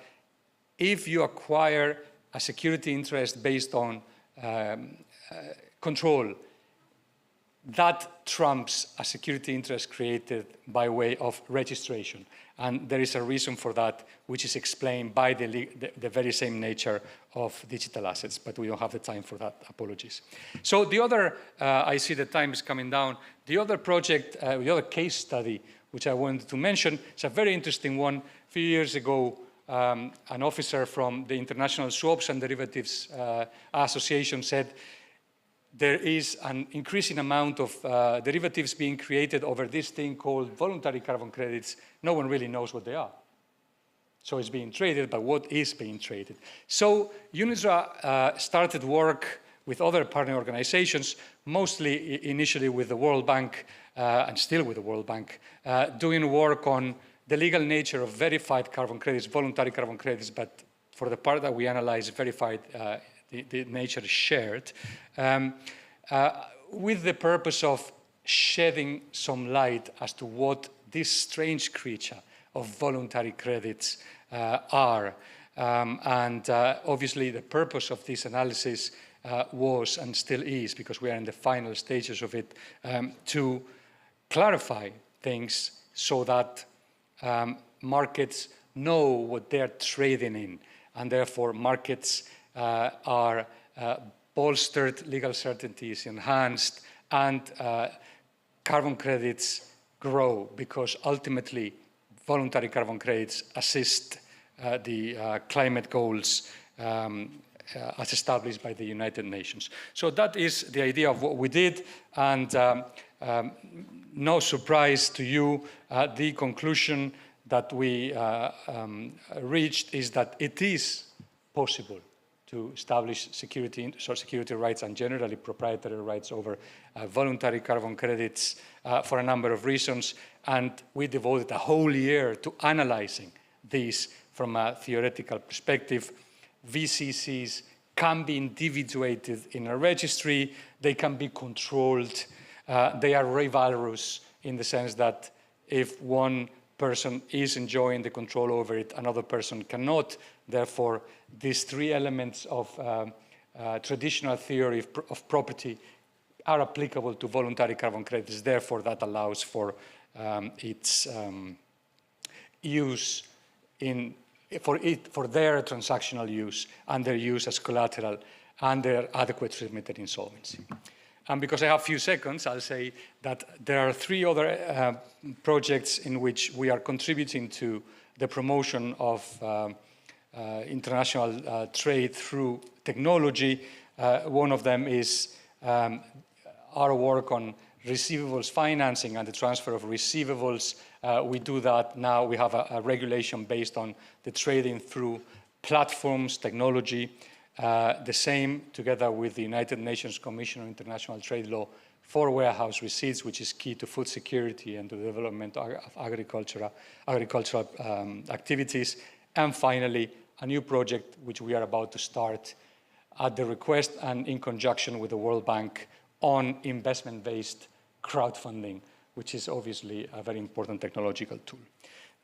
if you acquire a security interest based on control, that trumps a security interest created by way of registration. And there is a reason for that, which is explained by the very same nature of digital assets, but we don't have the time for that, apologies. So the other, I see the time is coming down, the other project, the other case study, which I wanted to mention, is a very interesting one. A few years ago, an officer from the International Swaps and Derivatives Association said, there is an increasing amount of derivatives being created over this thing called voluntary carbon credits. No one really knows what they are. So it's being traded, but what is being traded? So UNISRA started work with other partner organizations, mostly initially with the World Bank, and still with the World Bank, doing work on the legal nature of verified carbon credits, voluntary carbon credits, but for the part that we analyze, verified the nature is shared, with the purpose of shedding some light as to what this strange creature of voluntary credits are. Obviously the purpose of this analysis was and still is, because we are in the final stages of it, to clarify things so that markets know what they're trading in, and therefore markets are bolstered, legal certainty is enhanced, and carbon credits grow, because ultimately voluntary carbon credits assist the climate goals as established by the United Nations. So that is the idea of what we did, and no surprise to you, the conclusion that we reached is that it is possible to establish security rights and generally proprietary rights over voluntary carbon credits for a number of reasons. And we devoted a whole year to analyzing these from a theoretical perspective. VCCs can be individuated in a registry, they can be controlled, they are rivalrous in the sense that if one person is enjoying the control over it, another person cannot. Therefore, these three elements of traditional theory of property are applicable to voluntary carbon credits. Therefore, that allows for its use for their transactional use and their use as collateral and their adequate remitted insolvency. And because I have a few seconds, I'll say that there are three other projects in which we are contributing to the promotion of international trade through technology. One of them is our work on receivables financing and the transfer of receivables. We do that now. We have a regulation based on the trading through platforms, technology. The same together with the United Nations Commission on International Trade Law for warehouse receipts, which is key to food security and to the development of agricultural activities. And finally, a new project which we are about to start at the request and in conjunction with the World Bank on investment-based crowdfunding, which is obviously a very important technological tool.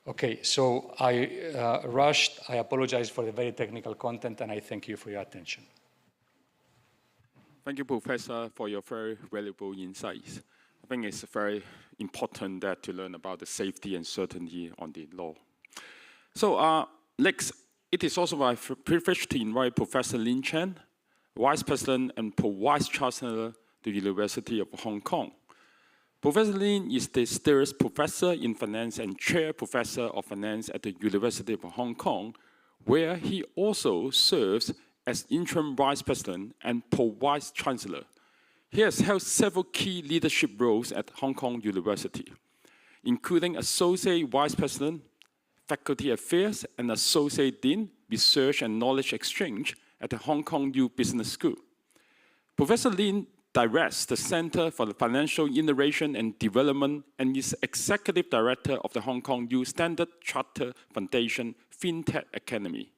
Okay, so I rushed. I apologize for the very technical content, and I thank you for your attention. Thank you, Professor, for your very valuable insights. I think it's very important that to learn about the safety and certainty on the law. So next, it is also my privilege to invite Professor Lin Chen, Vice President and Vice Chancellor of the University of Hong Kong. Professor Lin is the Stiers Professor in Finance and Chair Professor of Finance at the University of Hong Kong, where he also serves as Interim Vice President and Pro-Vice Chancellor. He has held several key leadership roles at Hong Kong University, including Associate Vice President, Faculty Affairs, and Associate Dean, Research and Knowledge Exchange at the Hong Kong U Business School. Professor Lin directs the Center for the Financial Innovation and Development and is Executive Director of the Hong Kong U Standard Charter Foundation FinTech Academy.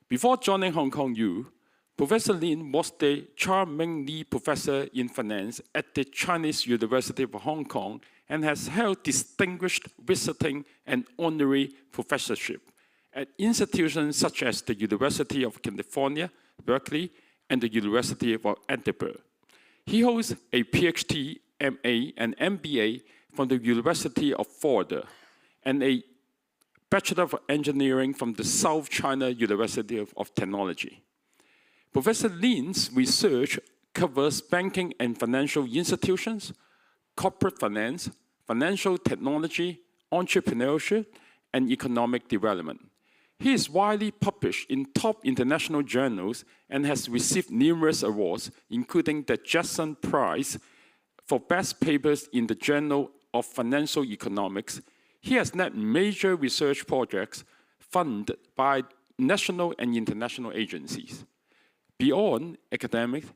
Before joining Hong Kong U, Professor Lin was the Charming Lee Professor in Finance at the Chinese University of Hong Kong and has held distinguished visiting and honorary professorship at institutions such as the University of California, Berkeley, and the University of Edinburgh. He holds a PhD, MA, and MBA from the University of Florida and a Bachelor of Engineering from the South China University of Technology. Professor Lin's research covers banking and financial institutions, corporate finance, financial technology, entrepreneurship, and economic development. He is widely published in top international journals and has received numerous awards, including the Jackson Prize for Best Papers in the Journal of Financial Economics. He has led major research projects funded by national and international agencies. Beyond academics,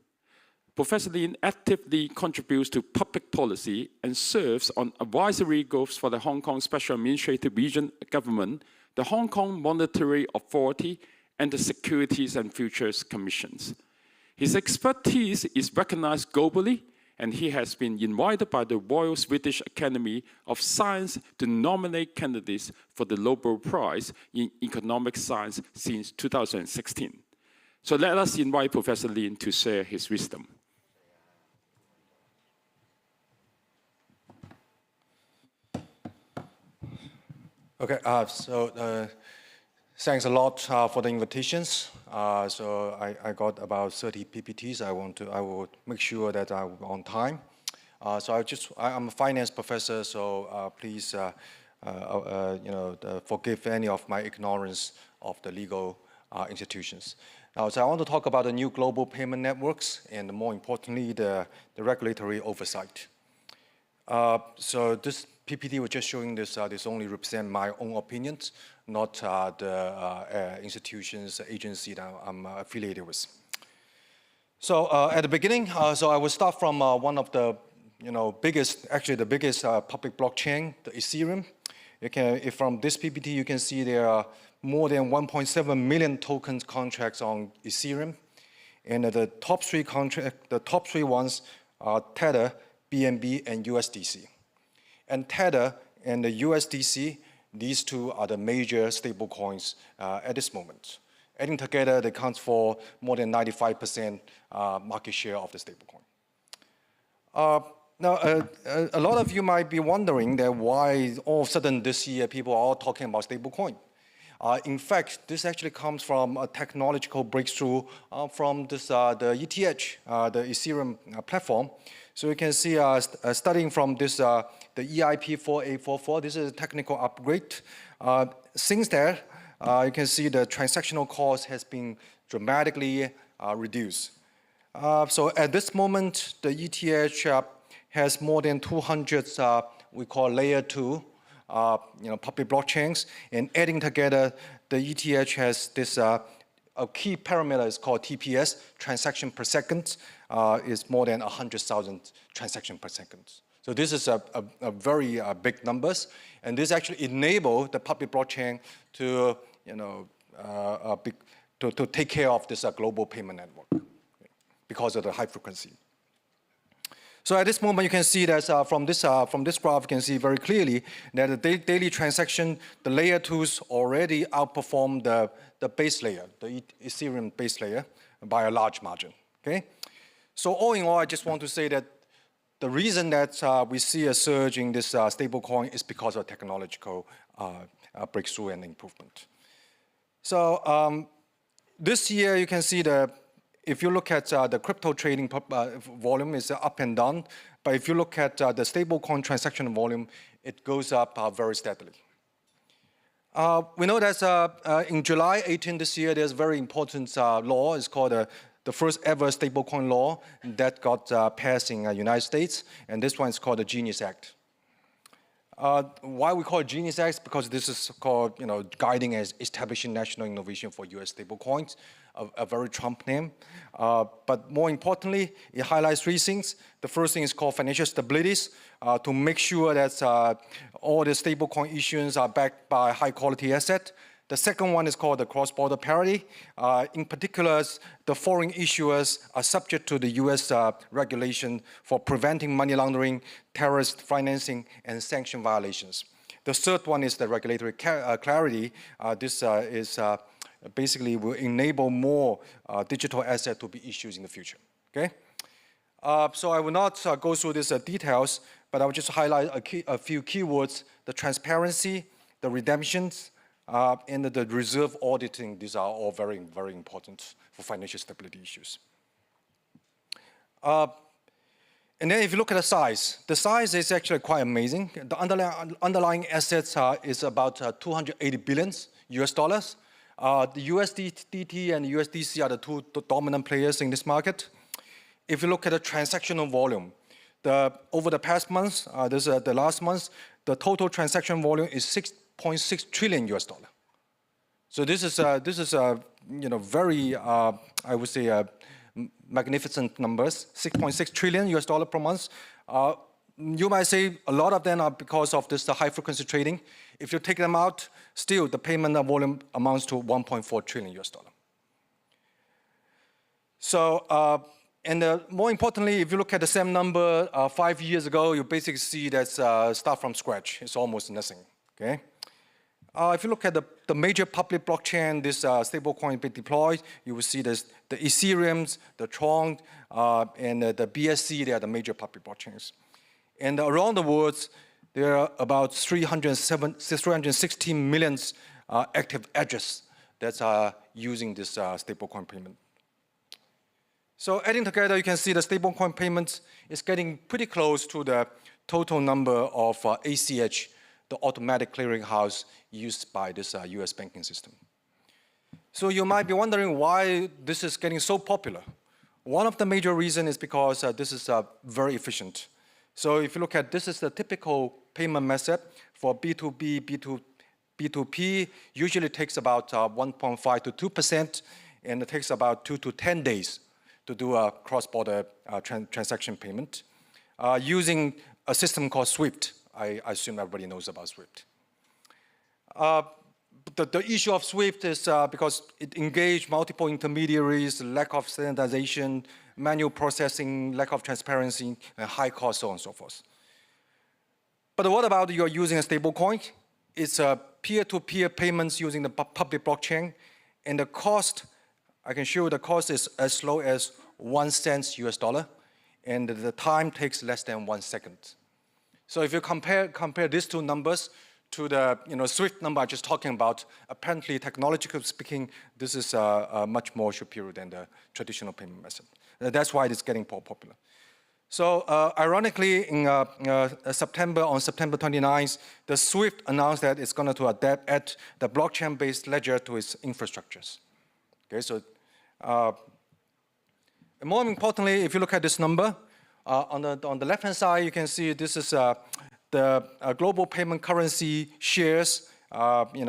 Professor Lin actively contributes to public policy and serves on advisory groups for the Hong Kong Special Administrative Region Government, the Hong Kong Monetary Authority, and the Securities and Futures Commissions. His expertise is recognized globally, and he has been invited by the Royal Swedish Academy of Science to nominate candidates for the Nobel Prize in Economic Science since 2016. So let us invite Professor Lin to share his wisdom. Okay, thanks a lot for the invitations. So I got about 30 PPTs. I will make sure that I'm on time. I'm a finance professor, so please, forgive any of my ignorance of the legal institutions. Now, so I want to talk about the new global payment networks and more importantly, the regulatory oversight. So this PPT was just showing this, this only represent my own opinions, not the institutions, agency that I'm affiliated with. So at the beginning, so I will start from one of the biggest, actually the biggest public blockchain, the Ethereum. From this PPT, you can see there are more than 1.7 million tokens contracts on Ethereum. And the top three ones are Tether, BNB, and USDC. And Tether and the USDC, these two are the major stable coins at this moment. Adding together, they account for more than 95% market share of the stable coin. Now, a lot of you might be wondering that why all of a sudden this year people are all talking about stable coin. In fact, this actually comes from a technological breakthrough from this, the ETH, the Ethereum platform. So you can see, starting from this, the EIP 4844, this is a technical upgrade. Since there, you can see the transactional cost has been dramatically reduced. So at this moment, the ETH has more than 200, we call layer 2, public blockchains, and adding together, the ETH has this a key parameter is called TPS, transaction per second, is more than 100,000 transactions per second. So this is a very big numbers, and this actually enable the public blockchain to to take care of this global payment network because of the high frequency. So at this moment, you can see that from this graph, you can see very clearly that the daily transaction, the layer 2s already outperform the base layer, the Ethereum base layer, by a large margin. Okay. So all in all, I just want to say that the reason that we see a surge in this stablecoin is because of technological breakthrough and improvement. So this year, you can see the If you look at the crypto trading volume, is up and down. But if you look at the stablecoin transaction volume, it goes up very steadily. We know that in July 18 this year, there's a very important law. It's called the first ever stablecoin law that got passed in the United States. And this one is called the Genius Act. Why we call it Genius Act? Because this is called, guiding as establishing national innovation for US stablecoins, a very Trump name. But more importantly, it highlights three things. The first thing is called financial stabilities, to make sure that all the stablecoin issuance are backed by high quality asset. The second one is called the cross-border parity. In particular, the foreign issuers are subject to the US regulation for preventing money laundering, terrorist financing, and sanction violations. The third one is the regulatory clarity. This is basically will enable more digital assets to be issued in the future. Okay? So I will not go through these details, but I will just highlight a few keywords: the transparency, the redemptions, and the reserve auditing. These are all very, very important for financial stability issues. And then if you look at the size is actually quite amazing. The underlying assets is about 280 billion US dollars. The USDT and USDC are the two dominant players in this market. If you look at the transactional volume, over the past months, the last month, the total transaction volume is 6.6 trillion US dollar. So this is very I would say magnificent numbers. 6.6 trillion US dollar per month. You might say a lot of them are because of this high frequency trading. If you take them out, still the payment volume amounts to 1.4 trillion US dollar. So and more importantly, if you look at the same number 5 years ago, you basically see that start from scratch. It's almost nothing. Okay. If you look at the major public blockchain, this stablecoin being deployed, you will see this, the Ethereum, the Tron, and the BSC. They are the major public blockchains. And around the world, there are about 316 million active addresses that are using this stablecoin payment. So adding together, you can see the stablecoin payments is getting pretty close to the total number of ACH, the automatic clearinghouse used by this US banking system. So you might be wondering why this is getting so popular. One of the major reasons is because this is very efficient. So if you look at this is the typical payment method for B2B, B2P, usually takes about 1.5 to 2%, and it takes about 2 to 10 days to do a cross-border transaction payment using a system called SWIFT. I assume everybody knows about SWIFT. The issue of SWIFT is because it engaged multiple intermediaries, lack of standardization, manual processing, lack of transparency, and high cost, so on and so forth. But what about you're using a stablecoin? It's peer-to-peer payments using the public blockchain, and the cost, I can show you the cost is as low as 1 cent US dollar, and the time takes less than 1 second. So if you compare these two numbers to the SWIFT number I just talking about, apparently technologically speaking, this is much more superior than the traditional payment method. That's why it's getting more popular. So ironically, on September 29th, the SWIFT announced that it's going to add the blockchain-based ledger to its infrastructures. Okay, so more importantly, if you look at this number, on the left-hand side, you can see this is the global payment currency shares, in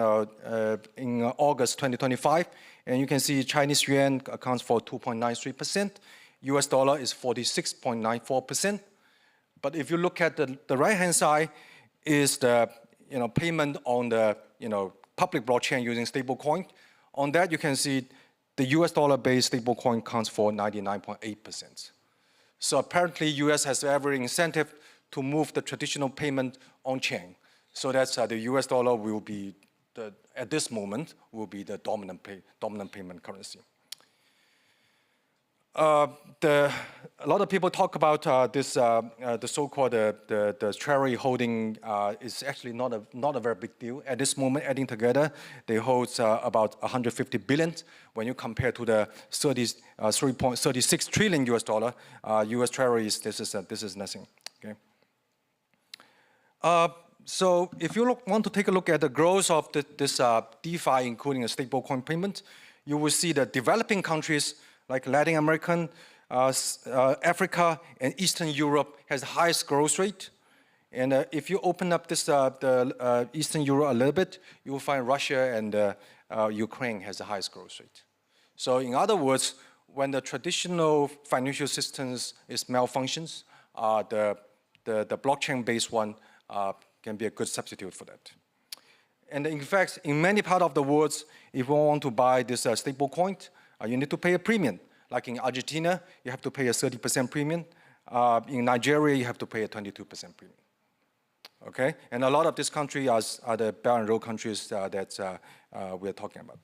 August 2025, and you can see Chinese yuan accounts for 2.93%, US dollar is 46.94%. But if you look at the right-hand side, is the payment on the public blockchain using stablecoin. On that, you can see the US dollar-based stablecoin counts for 99.8%. So apparently, US has every incentive to move the traditional payment on chain. So that's the US dollar will be, at this moment, will be the dominant payment currency. A lot of people talk about the so-called the treasury holding is actually not a very big deal. At this moment, adding together, they hold about 150 billion. When you compare to the 3.36 trillion US dollar, US treasuries, this is nothing. Okay. So if you want to take a look at the growth of this DeFi, including a stablecoin payment, you will see that developing countries like Latin American, Africa, and Eastern Europe has the highest growth rate. And if you open up this the Eastern Europe a little bit, you will find Russia and Ukraine has the highest growth rate. So in other words, when the traditional financial systems is malfunctions, the blockchain-based one can be a good substitute for that. And in fact, in many parts of the world, if you want to buy this stable coin, you need to pay a premium. Like in Argentina, you have to pay a 30% premium. In Nigeria, you have to pay a 22% premium. Okay? And a lot of these countries are the Belt and Road countries that we're talking about.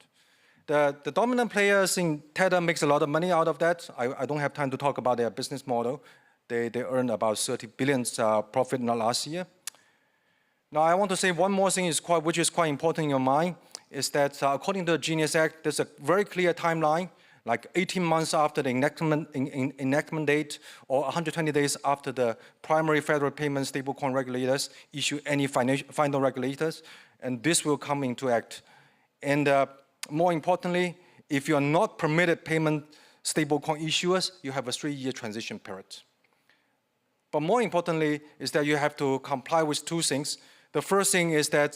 The dominant players in Tether makes a lot of money out of that. I don't have time to talk about their business model. They earned about 30 billion profit in the last year. Now, I want to say one more thing which is quite important in your mind, is that according to the Genius Act, there's a very clear timeline, like 18 months after the enactment date or 120 days after the primary federal payment stablecoin regulators issue any final regulators, and this will come into act. And more importantly, if you're not permitted payment stablecoin issuers, you have a 3-year transition period. But more importantly is that you have to comply with 2 things. The first thing is that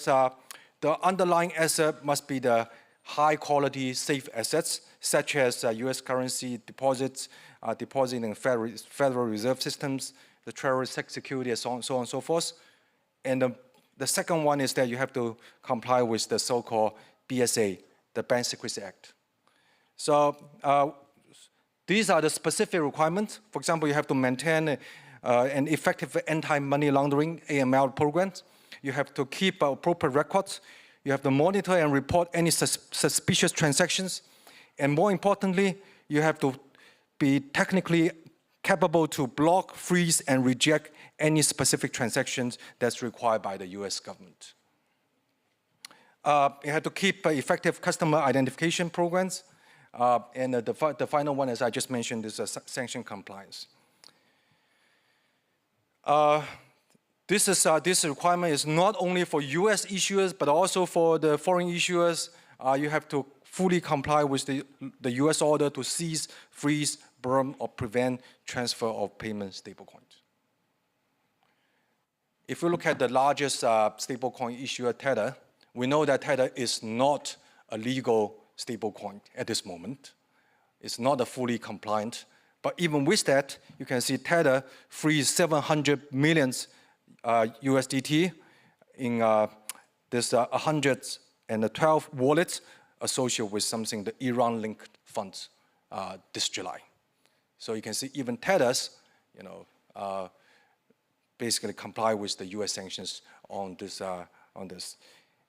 the underlying asset must be the high quality safe assets, such as US currency deposits, deposit in Federal Reserve systems, the Treasury security, and so on and so forth. And the second one is that you have to comply with the so-called BSA, the Bank Secrecy Act. So these are the specific requirements. For example, you have to maintain an effective anti-money laundering AML program. You have to keep appropriate records. You have to monitor and report any suspicious transactions. And more importantly, you have to be technically capable to block, freeze, and reject any specific transactions that's required by the US government. You have to keep effective customer identification programs. And the final one, as I just mentioned, is sanction compliance. This requirement is not only for US issuers, but also for the foreign issuers. You have to fully comply with the US order to seize, freeze, burn, or prevent transfer of payment stablecoins. If we look at the largest stablecoin issuer, Tether, we know that Tether is not a legal stablecoin at this moment. It's not a fully compliant. But even with that, you can see Tether frees 700 million USDT in this 112 wallets associated with something, the Iran-linked funds this July. So you can see even Tether's, basically comply with the US sanctions on this.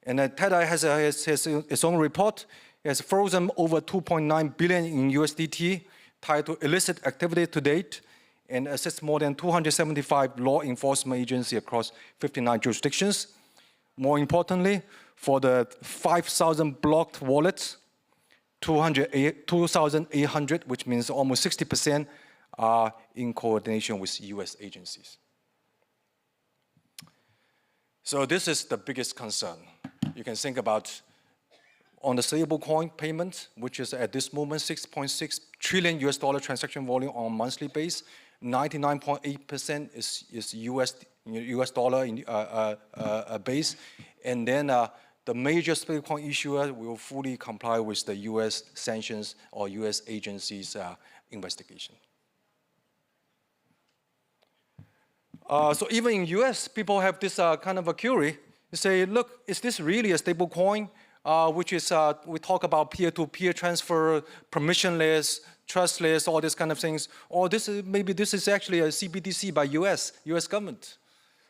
And Tether has its own report. It has frozen over 2.9 billion in USDT tied to illicit activity to date, and assists more than 275 law enforcement agencies across 59 jurisdictions. More importantly, for the 5,000 blocked wallets, 2,800, which means almost 60%, are in coordination with US agencies. So this is the biggest concern. You can think about on the stablecoin payment, which is at this moment 6.6 trillion US dollar transaction volume on a monthly base. 99.8% is US dollar base, and then the major stablecoin issuer will fully comply with the US sanctions or US agencies' investigation. So even in US, people have this kind of a query. They say, look, is this really a stable coin? Which is, we talk about peer-to-peer transfer, permissionless, trustless, all these kind of things. Or maybe this is actually a CBDC by US government.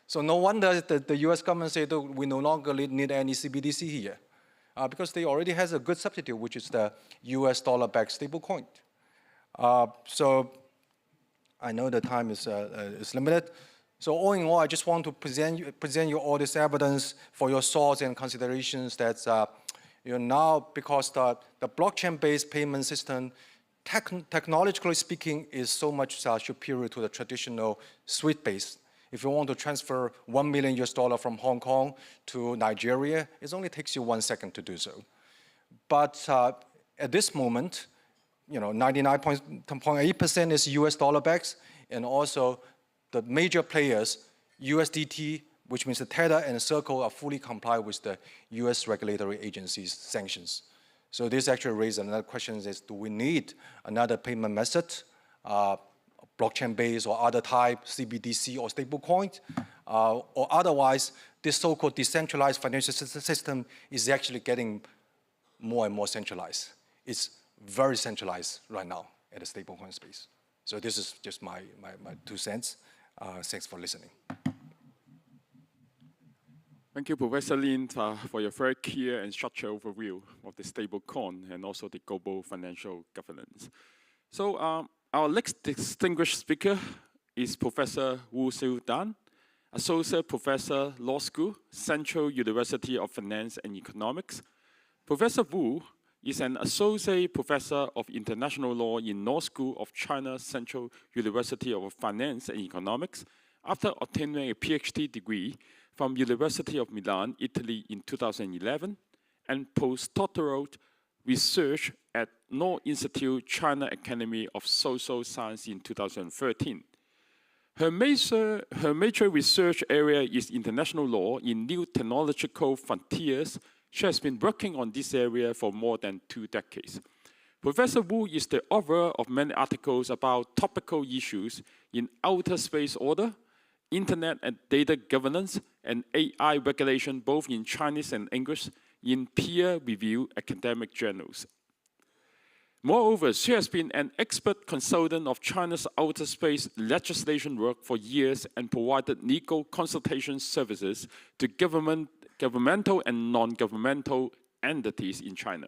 So no wonder that the US government said we no longer need any CBDC here. Because they already has a good substitute, which is the US dollar-backed stable coin. So I know the time is limited. So all in all, I just want to present you all this evidence for your thoughts and considerations that now, because the blockchain-based payment system, technologically speaking, is so much superior to the traditional SWIFT-based. If you want to transfer $1 million from Hong Kong to Nigeria, it only takes you 1 second to do so. But at this moment, 99.8% is US dollar backs, and also the major players, USDT, which means the Tether and Circle, are fully compliant with the US regulatory agencies' sanctions. So this actually raises another question: is do we need another payment method, blockchain-based or other type, CBDC or stablecoin, or otherwise this so-called decentralized financial system is actually getting more and more centralized. It's very centralized right now at the stablecoin space. So this is just my 2 cents. Thanks for listening. Thank you, Professor Lin, for your very clear and structured overview of the stablecoin and also the global financial governance. So our next distinguished speaker is Professor Wu Xiu-Dan, Associate Professor, Law School, Central University of Finance and Economics. Professor Wu is an Associate Professor of International Law in Law School of China Central University of Finance and Economics after obtaining a PhD degree from University of Milan, Italy in 2011, and postdoctoral research at Law Institute China Academy of Social Science in 2013. Her major research area is international law in new technological frontiers. She has been working on this area for more than 2 decades. Professor Wu is the author of many articles about topical issues in outer space order, internet and data governance, and AI regulation, both in Chinese and English, in peer-reviewed academic journals. Moreover, she has been an expert consultant of China's outer space legislation work for years and provided legal consultation services to governmental and non-governmental entities in China.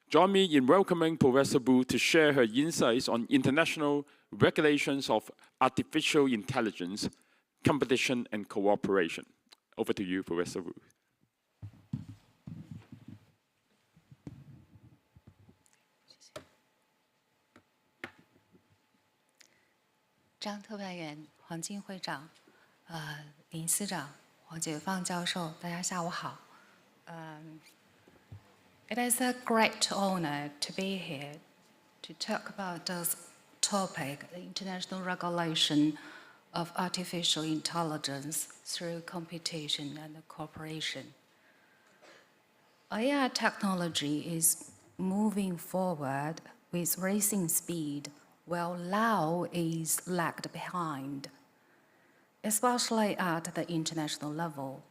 Join me in welcoming Professor Wu to share her insights on international regulations of artificial intelligence, competition, and cooperation. Over to you, Professor Wu. 张特派员、黄金会长、林司长、黄解放教授，大家下午好。It is a great honor to be here to talk about this topic, the international regulation of artificial intelligence through computation and cooperation. AI technology is moving forward with racing speed, while law is lagged behind, especially at the international level.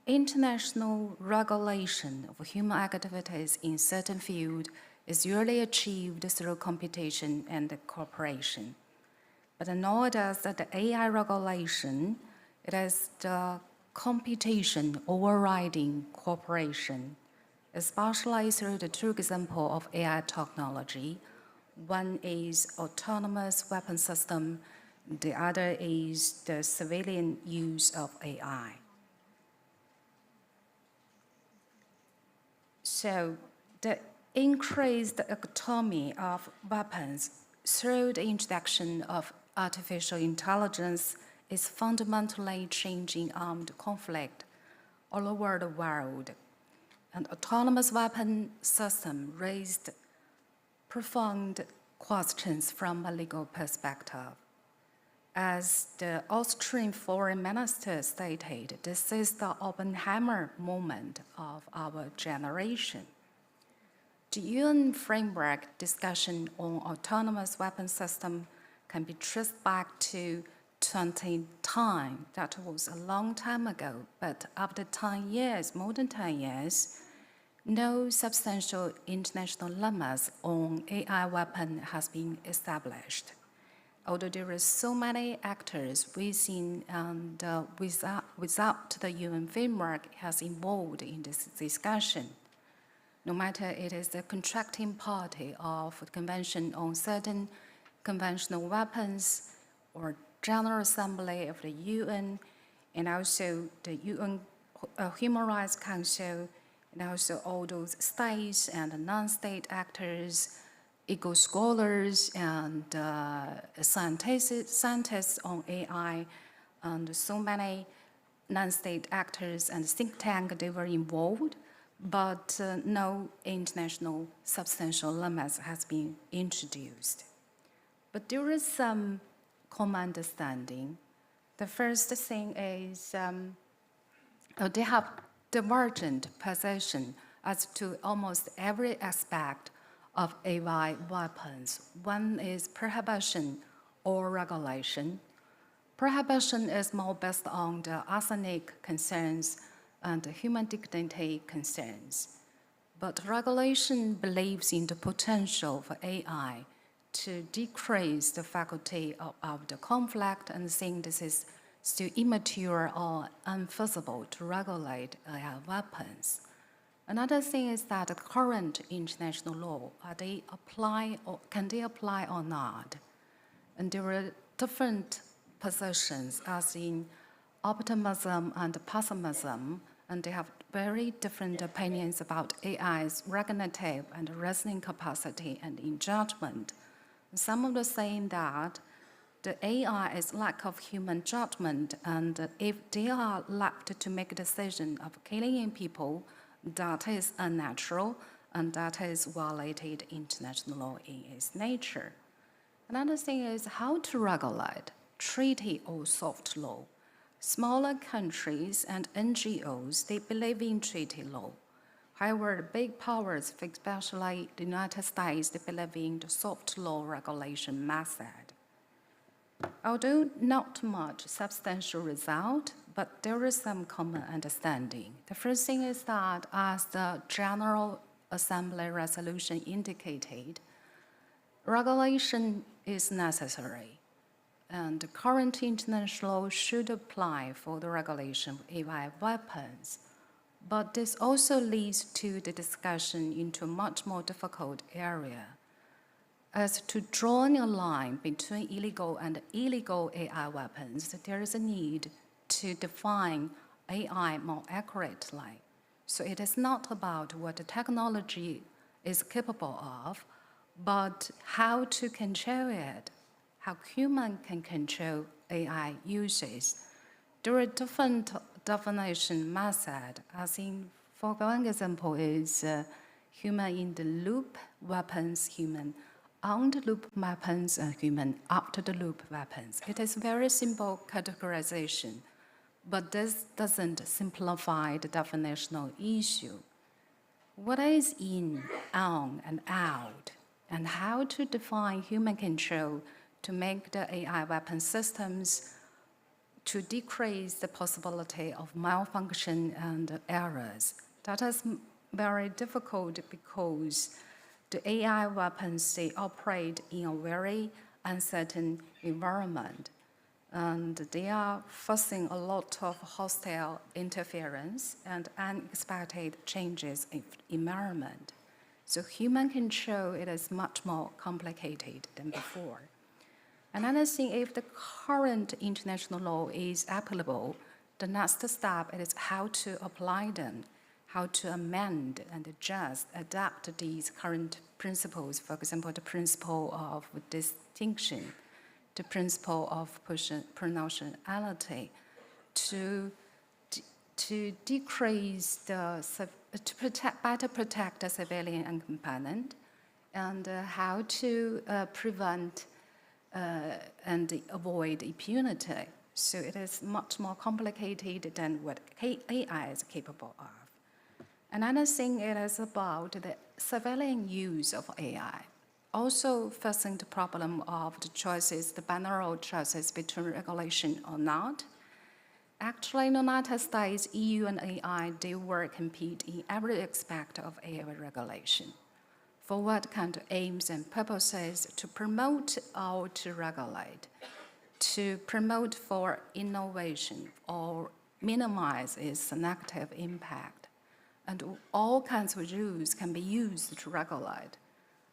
International regulation of human activities in certain fields is usually achieved through computation and cooperation. But nor does the AI regulation, it is the computation overriding cooperation, especially through the 2 examples of AI technology. One is autonomous weapon system, the other is the civilian use of AI. So the increased autonomy of weapons through the introduction of artificial intelligence is fundamentally changing armed conflict all over the world. An autonomous weapon system raised profound questions from a legal perspective. As the Austrian foreign minister stated, this is the Oppenheimer moment of our generation. The UN framework discussion on autonomous weapon system can be traced back to 2010. That was a long time ago, but after 10 years, more than 10 years, no substantial international limits on AI weapon has been established. Although there are so many actors within and without the UN framework has involved in this discussion. no matter it is the contracting party of the Convention on Certain Conventional Weapons or General Assembly of the UN, and also the UN Human Rights Council, and also all those states and non-state actors, eco scholars and scientists on AI, and so many non-state actors and think tanks, they were involved, but no international substantial limits has been introduced. But there is some common understanding. The first thing is they have divergent position as to almost every aspect of AI weapons. One is prohibition or regulation. Prohibition is more based on the arsenic concerns and the human dignity concerns. But regulation believes in the potential for AI to decrease the faculty of the conflict and saying this is still immature or unfeasible to regulate AI weapons. Another thing is that the current international law, can they apply or not? And there are different positions as in optimism and pessimism, and they have very different opinions about AI's cognitive and reasoning capacity and in judgment. Some of them saying that the AI is lack of human judgment, and if they are left to make a decision of killing people, that is unnatural, and that is violated international law in its nature. Another thing is how to regulate treaty or soft law. Smaller countries and NGOs, they believe in treaty law. However, the big powers, especially the United States, they believe in the soft law regulation method. Although not much substantial result, but there is some common understanding. The first thing is that as the General Assembly resolution indicated, regulation is necessary, and the current international law should apply for the regulation of AI weapons. But this also leads to the discussion into a much more difficult area, as to drawing a line between illegal and illegal AI weapons, there is a need to define AI more accurately. So it is not about what the technology is capable of, but how to control it, how human can control AI uses. There are different definition methods, as in foregoing example is human in the loop weapons, human on the loop weapons, and human after the loop weapons. It is very simple categorization, but this doesn't simplify the definitional issue. What is in, on, and out, and how to define human control to make the AI weapon systems to decrease the possibility of malfunction and errors. That is very difficult because the AI weapons, they operate in a very uncertain environment, and they are facing a lot of hostile interference and unexpected changes in environment. So human control, it is much more complicated than before. Another thing, if the current international law is applicable, the next step is how to apply them, how to amend and adjust, adapt these current principles. For example, the principle of distinction, the principle of proportionality, to decrease better protect the civilian and component, and how to prevent and avoid impunity. So it is much more complicated than what AI is capable of. Another thing, it is about the civilian use of AI. Also facing the problem of the choices, the binary choices between regulation or not. Actually, in the United States, EU and AI, they will compete in every aspect of AI regulation. For what kind of aims and purposes to promote or to regulate, to promote for innovation or minimize its negative impact. and all kinds of rules can be used to regulate.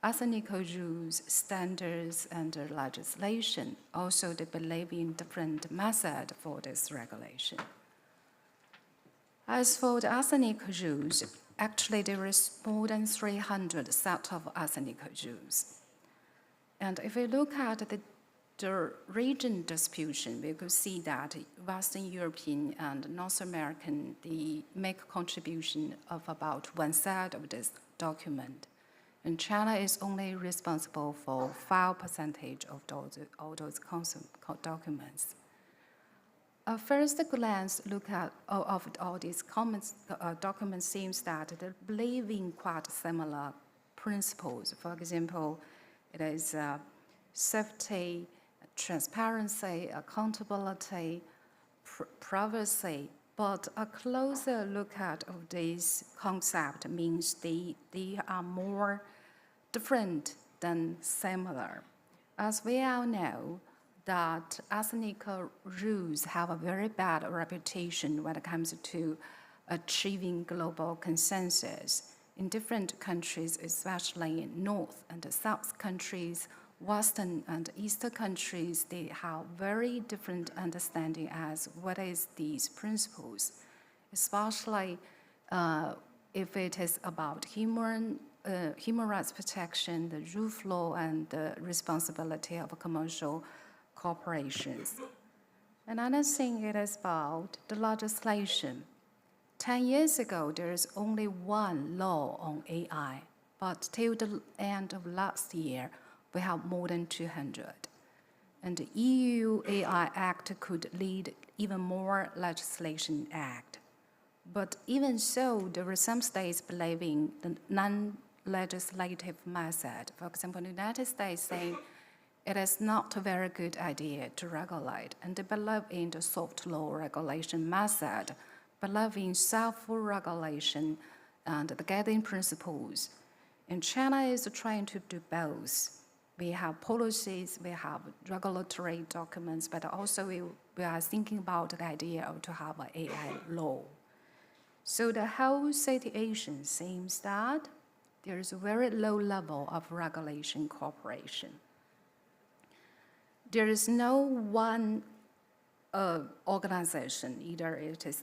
Ethnic rules, standards, and legislation. Also, they believe in different methods for this regulation. As for the ethnic rules, actually there is more than 300 set of ethnic rules. And if we look at the region distribution, we could see that Western European and North American, they make contribution of about 1/3 of this document. And China is only responsible for 5% of all those documents. A first glance look at all these documents seems that they believe in quite similar principles. For example, it is safety, transparency, accountability, privacy. But a closer look at of this concept means they are more different than similar. As we all know, that ethnic rules have a very bad reputation when it comes to achieving global consensus. In different countries, especially in North and South countries, Western and Eastern countries, they have very different understanding as what is these principles, especially if it is about human rights protection, the rule of law, and the responsibility of commercial corporations. Another thing it is about the legislation. 10 years ago, there is only one law on AI, but till the end of last year, we have more than 200. And the EU AI Act could lead even more legislation act. But even so, there are some states believing the non-legislative method. For example, the United States saying it is not a very good idea to regulate, and they believe in the soft law regulation method, believe in self-regulation and the guiding principles. And China is trying to do both. We have policies, we have regulatory documents, but also we are thinking about the idea of to have an AI law. So the whole situation seems that there is a very low level of regulation cooperation. There is no one organization, either it is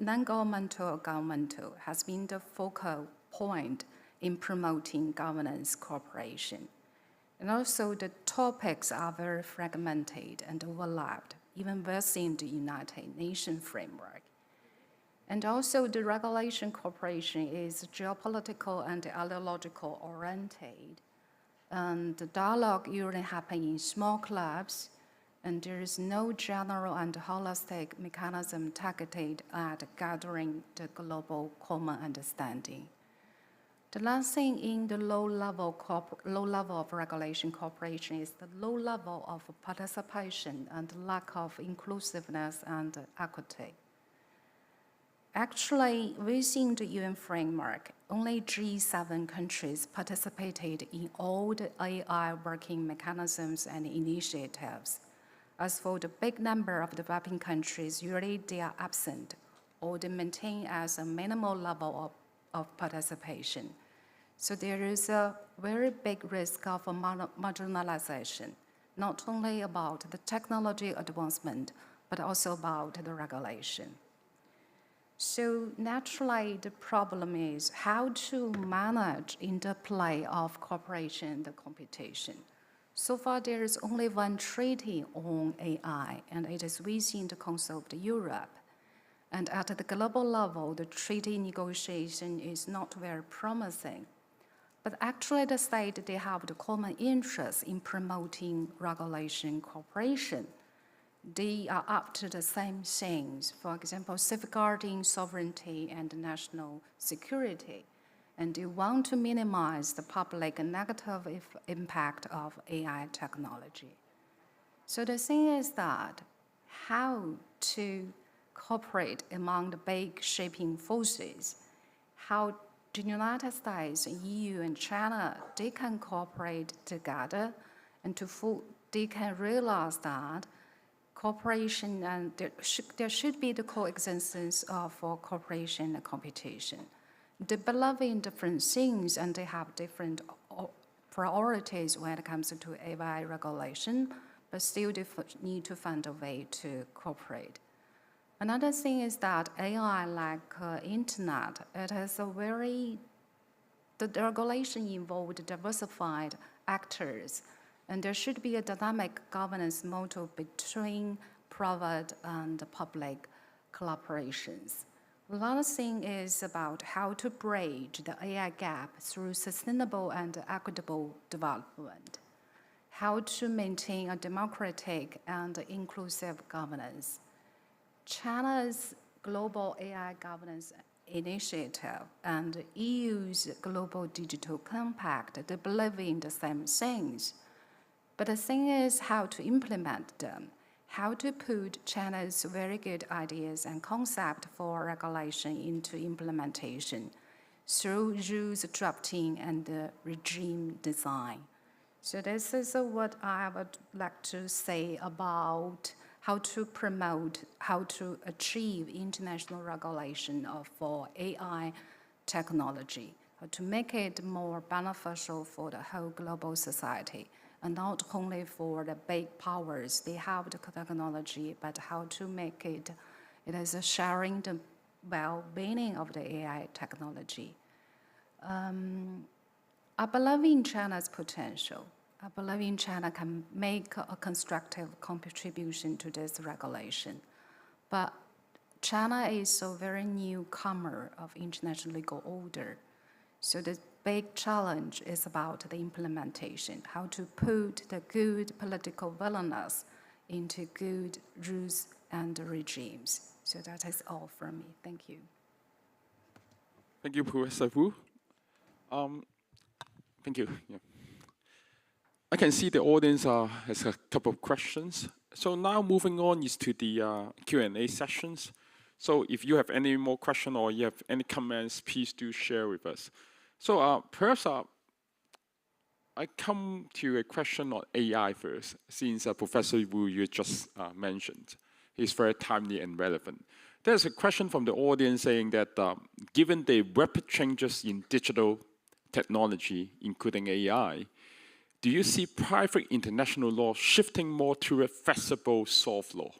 non-governmental or governmental, has been the focal point in promoting governance cooperation. And also the topics are very fragmented and overlapped, even within the United Nations framework. And also the regulation cooperation is geopolitical and ideological oriented. And the dialogue usually happens in small clubs, and there is no general and holistic mechanism targeted at gathering the global common understanding. The last thing in the low level of regulation cooperation is the low level of participation and lack of inclusiveness and equity. Actually, within the UN framework, only G7 countries participated in all the AI working mechanisms and initiatives. As for the big number of developing countries, usually they are absent or they maintain as a minimal level of participation. So there is a very big risk of marginalization, not only about the technology advancement, but also about the regulation. So naturally, the problem is how to manage interplay of cooperation and competition. So far, there is only one treaty on AI, and it is within the Council of Europe. And at the global level, the treaty negotiation is not very promising. But actually, the states, they have the common interest in promoting regulation cooperation. They are up to the same things, for example, safeguarding sovereignty and national security. And they want to minimize the public negative impact of AI technology. So the thing is that how to cooperate among the big shaping forces, how the United States, EU, and China, they can cooperate together and they can realize that cooperation and there should be the coexistence of cooperation and competition. developing different things and they have different priorities when it comes to AI regulation, but still they need to find a way to cooperate. Another thing is that AI, like internet, it has a the regulation involved diversified actors, and there should be a dynamic governance model between private and public collaborations. Another thing is about how to bridge the AI gap through sustainable and equitable development, how to maintain a democratic and inclusive governance. China's Global AI Governance Initiative and EU's Global Digital Compact, they believe in the same things. But the thing is how to implement them, how to put China's very good ideas and concept for regulation into implementation through rules drafting and regime design. So this is what I would like to say about how to promote, how to achieve international regulation for AI technology, how to make it more beneficial for the whole global society, and not only for the big powers, they have the technology, but how to make it is sharing the well-being of the AI technology. I believe in China's potential. I believe in China can make a constructive contribution to this regulation. But China is a very newcomer of international legal order. So the big challenge is about the implementation, how to put the good political willingness into good rules and regimes. So that is all from me. Thank you. Thank you, Professor Wu. Thank you. Yeah. I can see the audience has a couple of questions. So now moving on is to the Q&A sessions. So if you have any more questions or you have any comments, please do share with us. So perhaps I come to a question on AI first, since Professor Wu you just mentioned. It's very timely and relevant. There's a question from the audience saying that given the rapid changes in digital technology, including AI, do you see private international law shifting more to a flexible soft law?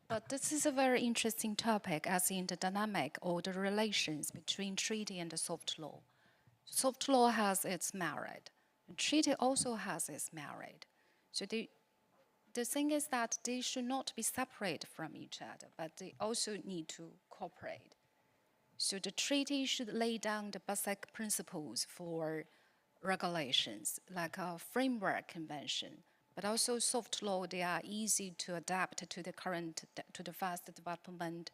But this is a very interesting topic, as in the dynamic or the relations between treaty and the soft law. Soft law has its merit. The treaty also has its merit. So the thing is that they should not be separate from each other, but they also need to cooperate. So the treaty should lay down the basic principles for regulations, like a framework convention. But also soft law, they are easy to adapt to the to the fast development,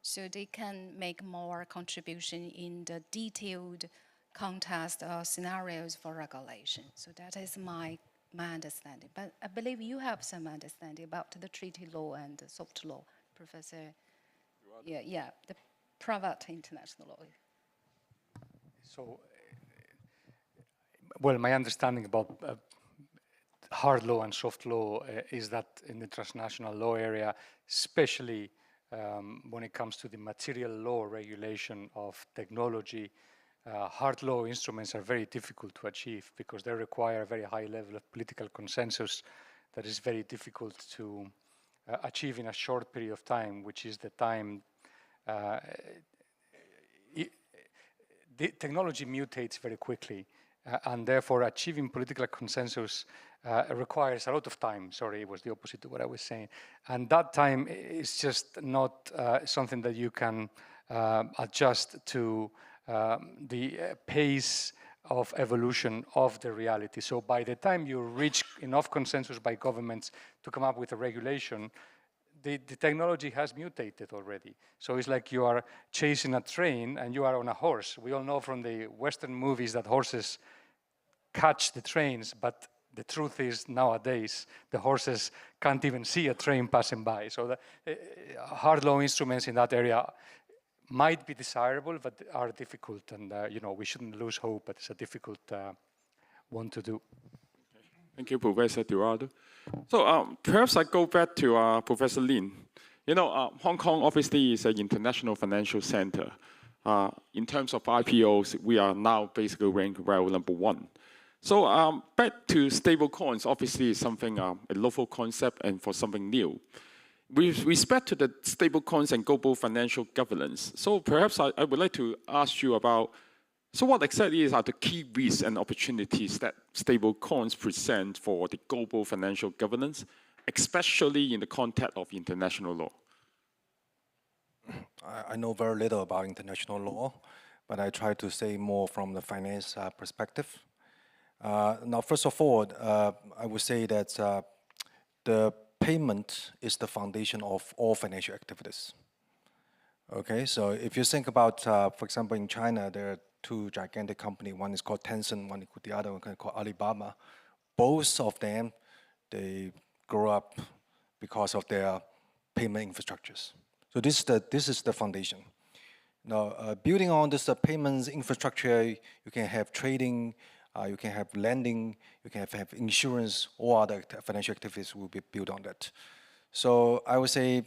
so they can make more contribution in the detailed context or scenarios for regulation. So that is my understanding. But I believe you have some understanding about the treaty law and the soft law, Professor. Yeah, the private international law. So, well, my understanding about hard law and soft law is that in the transnational law area, especially when it comes to the material law regulation of technology, hard law instruments are very difficult to achieve because they require a very high level of political consensus that is very difficult to achieve in a short period of time, which is the time the technology mutates very quickly. And therefore, achieving political consensus requires a lot of time. Sorry, it was the opposite of what I was saying. And that time is just not something that you can adjust to the pace of evolution of the reality. So by the time you reach enough consensus by governments to come up with a regulation, the technology has mutated already. So it's like you are chasing a train and you are on a horse. We all know from the Western movies that horses catch the trains, but the truth is nowadays the horses can't even see a train passing by. So the hard law instruments in that area might be desirable, but are difficult, and we shouldn't lose hope, but it's a difficult one to do. Thank you, Professor Tirado. So perhaps I go back to Professor Lin. Hong Kong obviously is an international financial center. In terms of IPOs, we are now basically ranked well #1. So back to stable coins, obviously is something, a local concept and for something new. With respect to the stable coins and global financial governance, so perhaps I would like to ask you about, so what exactly are the key risks and opportunities that stable coins present for the global financial governance, especially in the context of international law? I know very little about international law, but I try to say more from the finance perspective. Now, first of all, I would say that the payment is the foundation of all financial activities. Okay, so if you think about, for example, in China, there are two gigantic companies. One is called Tencent, the other one is called Alibaba. Both of them, they grow up because of their payment infrastructures. So this is the foundation. Now, building on this payments infrastructure, you can have trading, you can have lending, you can have insurance, all other financial activities will be built on that. So I would say,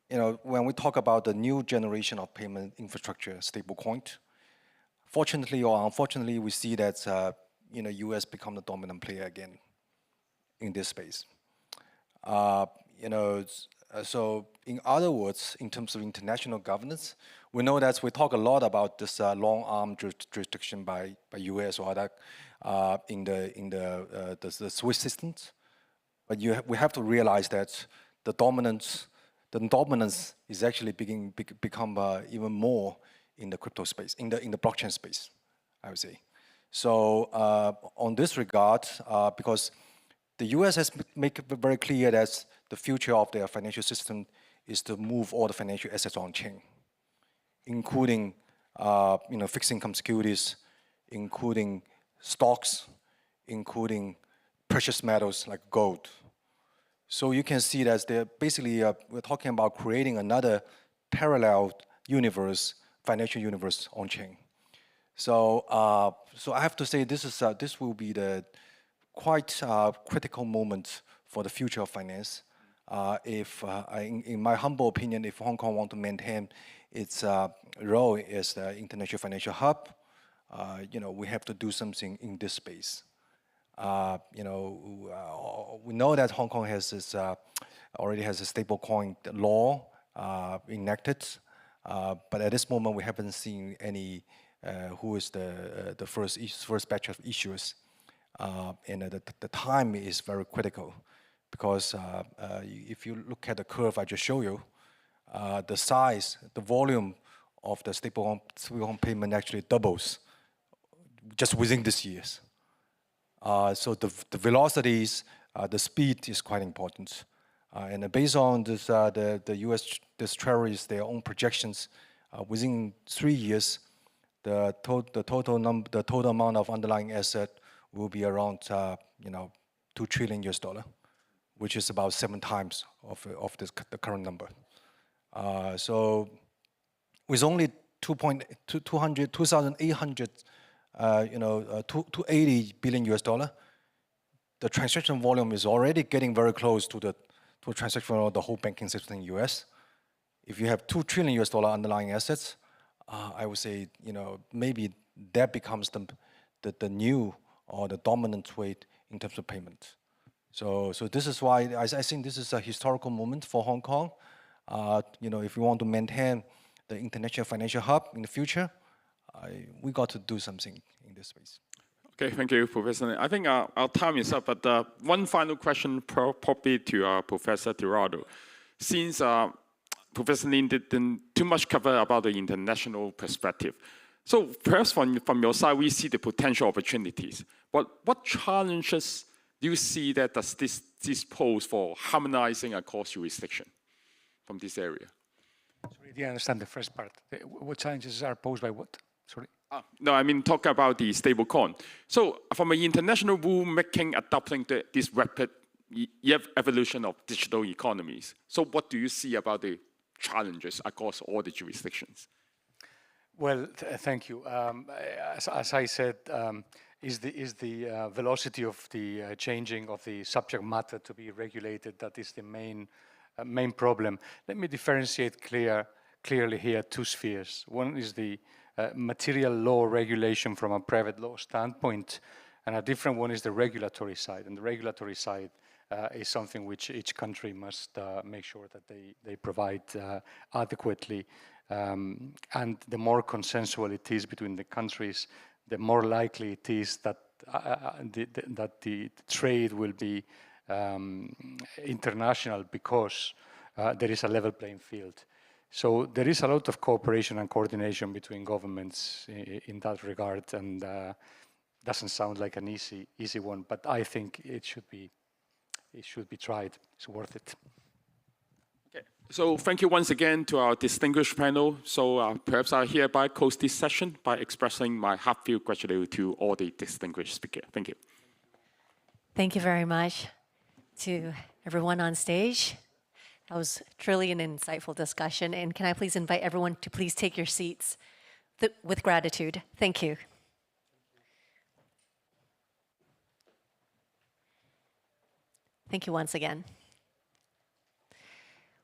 when we talk about the new generation of payment infrastructure, stablecoin, fortunately or unfortunately, we see that U.S. become the dominant player again in this space. So in other words, in terms of international governance, we know that we talk a lot about this long-arm jurisdiction by U.S. or other in the Swiss systems, but we have to realize that the dominance is actually become even more in the crypto space, in the blockchain space, I would say. So on this regard, because the U.S. has made it very clear that the future of their financial system is to move all the financial assets on chain, including fixed income securities, including stocks, including precious metals like gold. So you can see that they're basically we're talking about creating another parallel universe, financial universe on chain. So I have to say this will be the quite critical moment for the future of finance. In my humble opinion, if Hong Kong want to maintain its role as the international financial hub, we have to do something in this space. We know that Hong Kong has already has a stablecoin law enacted, but at this moment we haven't seen any who is the first batch of issuers, and the time is very critical because if you look at the curve I just showed you, the size, the volume of the stablecoin payment actually doubles just within this years. So the velocities, the speed is quite important. And based on this, the U.S. Treasury's their own projections, within 3 years, the total amount of underlying asset will be around $2 trillion, which is about 7 times of the current number. So with only 2,800, $280 billion, the transaction volume is already getting very close to the transaction of the whole banking system in the U.S. If you have $2 trillion underlying assets, I would say maybe that becomes the new or the dominant weight in terms of payment. So this is why I think this is a historical moment for Hong Kong. If we want to maintain the international financial hub in the future, we got to do something in this space. Okay, thank you, Professor. I think our time is up, but one final question probably to Professor Tirado. Since Professor Lin didn't too much cover about the international perspective, so perhaps from your side, we see the potential opportunities. But what challenges do you see that does this pose for harmonizing across jurisdiction from this area? Sorry, I didn't understand the first part. What challenges are posed by what? Sorry. No, I mean talk about the stablecoin. So from an international rule-making adopting this rapid evolution of digital economies, so what do you see about the challenges across all the jurisdictions? Well, thank you. As I said, is the velocity of the changing of the subject matter to be regulated that is the main problem. Let me differentiate clearly here two spheres. One is the material law regulation from a private law standpoint, and a different one is the regulatory side. And the regulatory side is something which each country must make sure that they provide adequately. And the more consensual it is between the countries, the more likely it is that the trade will be international, because there is a level playing field. So there is a lot of cooperation and coordination between governments in that regard, and doesn't sound like an easy one, but I think it should be tried. It's worth it. Okay. So thank you once again to our distinguished panel. So perhaps I hereby close this session by expressing my heartfelt gratitude to all the distinguished speakers. Thank you. Thank you very much to everyone on stage. That was truly an insightful discussion. And can I please invite everyone to please take your seats with gratitude. Thank you. Thank you once again.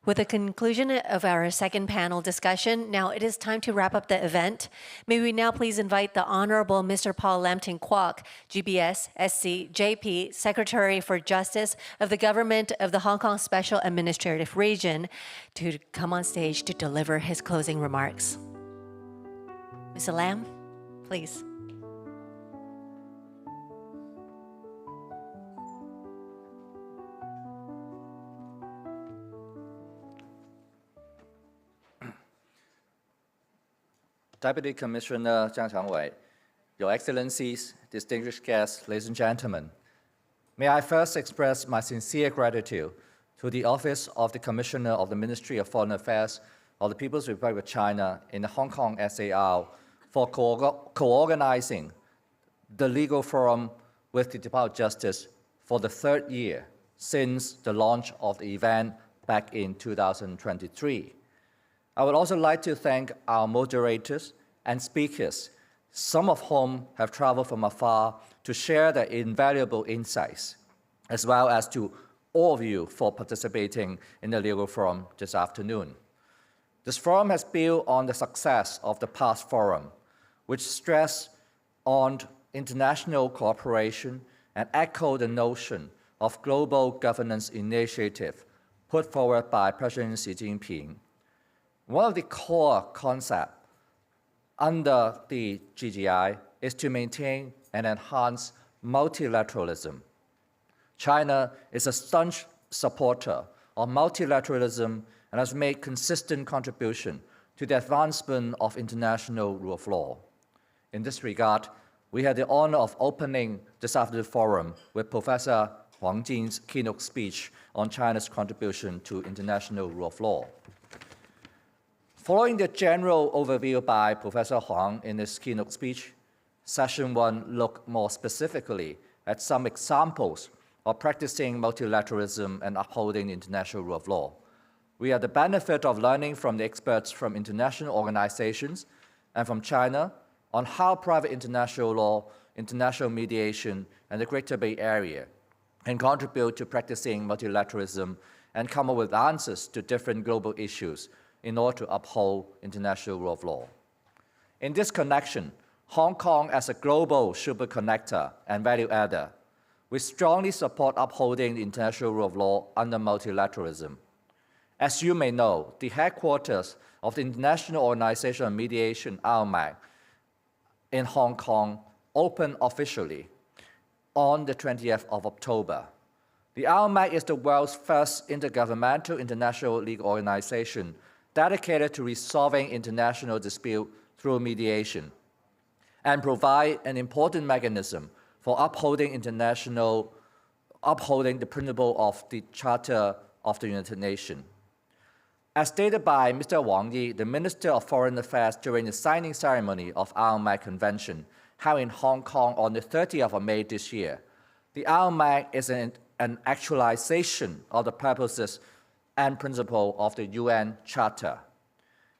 With the conclusion of our second panel discussion, now it is time to wrap up the event. May we now please invite the Honorable Mr. Paul Lambton Kwok, GBS, SC, JP, Secretary for Justice of the Government of the Hong Kong Special Administrative Region, to come on stage to deliver his closing remarks. Mr. Lam, please. Deputy Commissioner Zhang Changwei, Your Excellencies, distinguished guests, ladies and gentlemen, may I first express my sincere gratitude to the Office of the Commissioner of the Ministry of Foreign Affairs of the People's Republic of China in the Hong Kong SAR for co-organizing the legal forum with the Department of Justice for the third year since the launch of the event back in 2023. I would also like to thank our moderators and speakers, some of whom have traveled from afar to share their invaluable insights, as well as to all of you for participating in the legal forum this afternoon. This forum has built on the success of the past forum, which stressed on international cooperation and echoed the notion of global governance initiative put forward by President Xi Jinping. One of the core concepts under the GGI is to maintain and enhance multilateralism. China is a staunch supporter of multilateralism and has made consistent contribution to the advancement of international rule of law. In this regard, we had the honor of opening this afternoon forum with Professor Huang Jin's keynote speech on China's contribution to international rule of law. Following the general overview by Professor Huang in his keynote speech, Session 1 looked more specifically at some examples of practicing multilateralism and upholding the international rule of law. We had the benefit of learning from the experts from international organizations and from China on how private international law, international mediation, and the Greater Bay Area can contribute to practicing multilateralism and come up with answers to different global issues in order to uphold international rule of law. In this connection, Hong Kong as a global super connector and value adder, we strongly support upholding the international rule of law under multilateralism. As you may know, the headquarters of the International Organization of Mediation, IOMAC, in Hong Kong opened officially on the 20th of October. The IOMAC is the world's first intergovernmental international legal organization dedicated to resolving international disputes through mediation, and provide an important mechanism for upholding the principle of the Charter of the United Nations. As stated by Mr. Wang Yi, the Minister of Foreign Affairs during the signing ceremony of IOMAC Convention held in Hong Kong on the 30th of May this year, the IOMAC is an actualization of the purposes and principle of the UN Charter.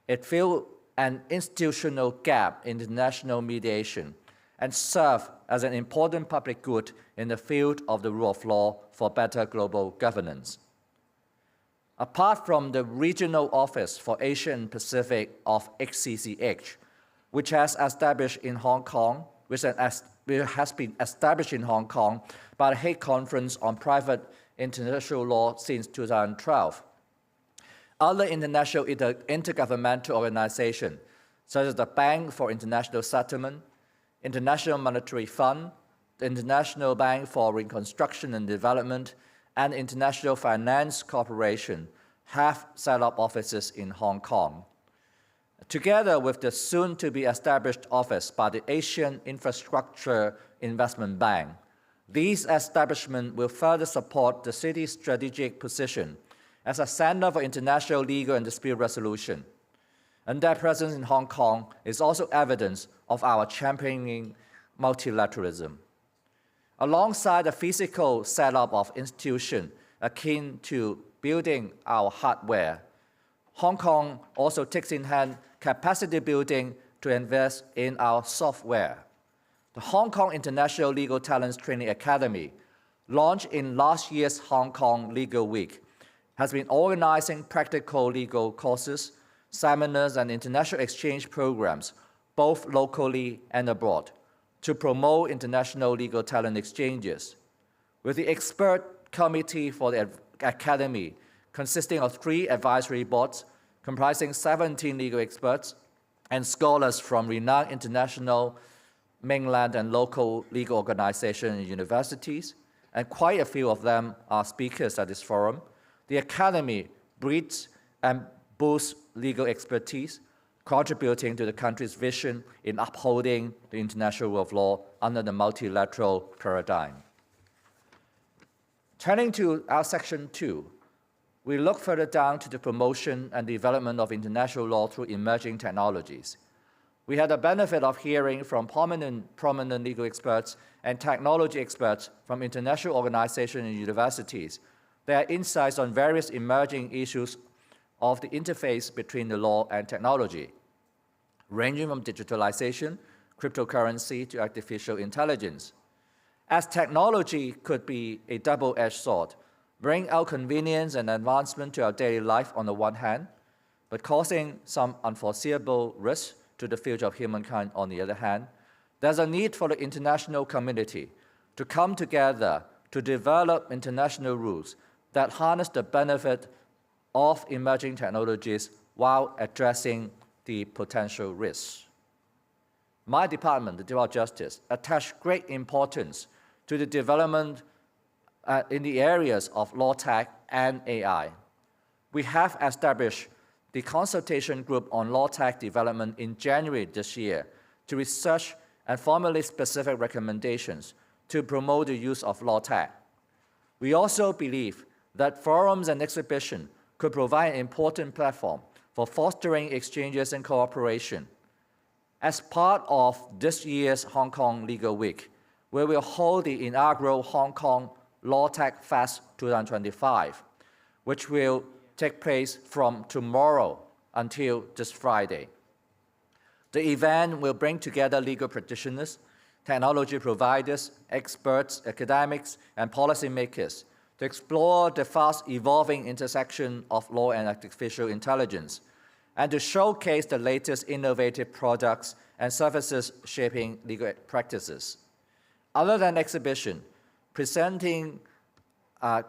It filled an institutional gap in international mediation and served as an important public good in the field of the rule of law for better global governance. Apart from the Regional Office for Asia and Pacific of HCCH, which has established in Hong Kong, which has been established in Hong Kong by the Hague Conference on Private International Law since 2012. Other international intergovernmental organizations, such as the Bank for International Settlement, International Monetary Fund, the International Bank for Reconstruction and Development, and International Finance Corporation, have set up offices in Hong Kong. Together with the soon-to-be established office by the Asian Infrastructure Investment Bank, these establishments will further support the city's strategic position as a center for international legal and dispute resolution. And their presence in Hong Kong is also evidence of our championing multilateralism. Alongside the physical setup of institutions akin to building our hardware, Hong Kong also takes in hand capacity building to invest in our software. The Hong Kong International Legal Talents Training Academy, launched in last year's Hong Kong Legal Week, has been organizing practical legal courses, seminars, and international exchange programs, both locally and abroad, to promote international legal talent exchanges. With the expert committee for the Academy, consisting of 3 advisory boards, comprising 17 legal experts and scholars from renowned international, mainland, and local legal organizations and universities, and quite a few of them are speakers at this forum, the Academy breeds and boosts legal expertise, contributing to the country's vision in upholding the international rule of law under the multilateral paradigm. Turning to our section 2, we look further down to the promotion and development of international law through emerging technologies. We had the benefit of hearing from prominent legal experts and technology experts from international organizations and universities their insights on various emerging issues of the interface between the law and technology, ranging from digitalization, cryptocurrency, to artificial intelligence. As technology could be a double-edged sword, bring out convenience and advancement to our daily life on the one hand, but causing some unforeseeable risks to the future of humankind on the other hand, there's a need for the international community to come together to develop international rules that harness the benefit of emerging technologies while addressing the potential risks. My department, the Department of Justice, attached great importance to the development in the areas of law tech and AI. We have established the consultation group on law tech development in January this year to research and formulate specific recommendations to promote the use of law tech. We also believe that forums and exhibitions could provide an important platform for fostering exchanges and cooperation. As part of this year's Hong Kong Legal Week, we will hold the inaugural Hong Kong Law Tech Fest 2025, which will take place from tomorrow until this Friday. The event will bring together legal practitioners, technology providers, experts, academics, and policymakers to explore the fast-evolving intersection of law and artificial intelligence, and to showcase the latest innovative products and services shaping legal practices. Other than exhibition, presenting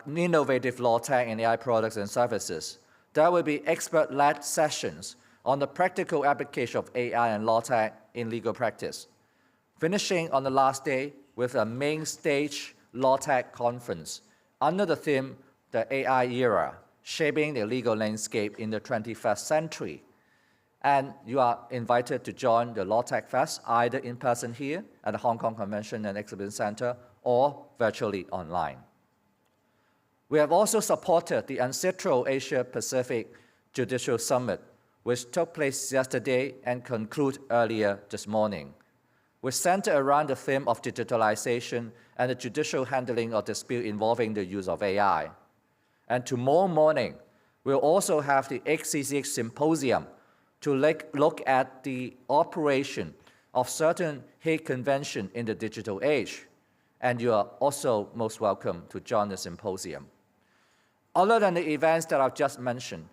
innovative law tech and AI products and services, there will be expert-led sessions on the practical application of AI and law tech in legal practice, finishing on the last day with a main stage law tech conference under the theme, The AI Era, Shaping the Legal Landscape in the 21st Century. And you are invited to join the Law Tech Fest either in person here at the Hong Kong Convention and Exhibition Center or virtually online. We have also supported the UNCITRAL Asia Pacific Judicial Summit, which took place yesterday and concluded earlier this morning. We centered around the theme of digitalization and the judicial handling of disputes involving the use of AI. And tomorrow morning, We'll also have the XCCX Symposium to look at the operation of certain Hague Convention in the digital age. And you are also most welcome to join the symposium. Other than the events that I've just mentioned,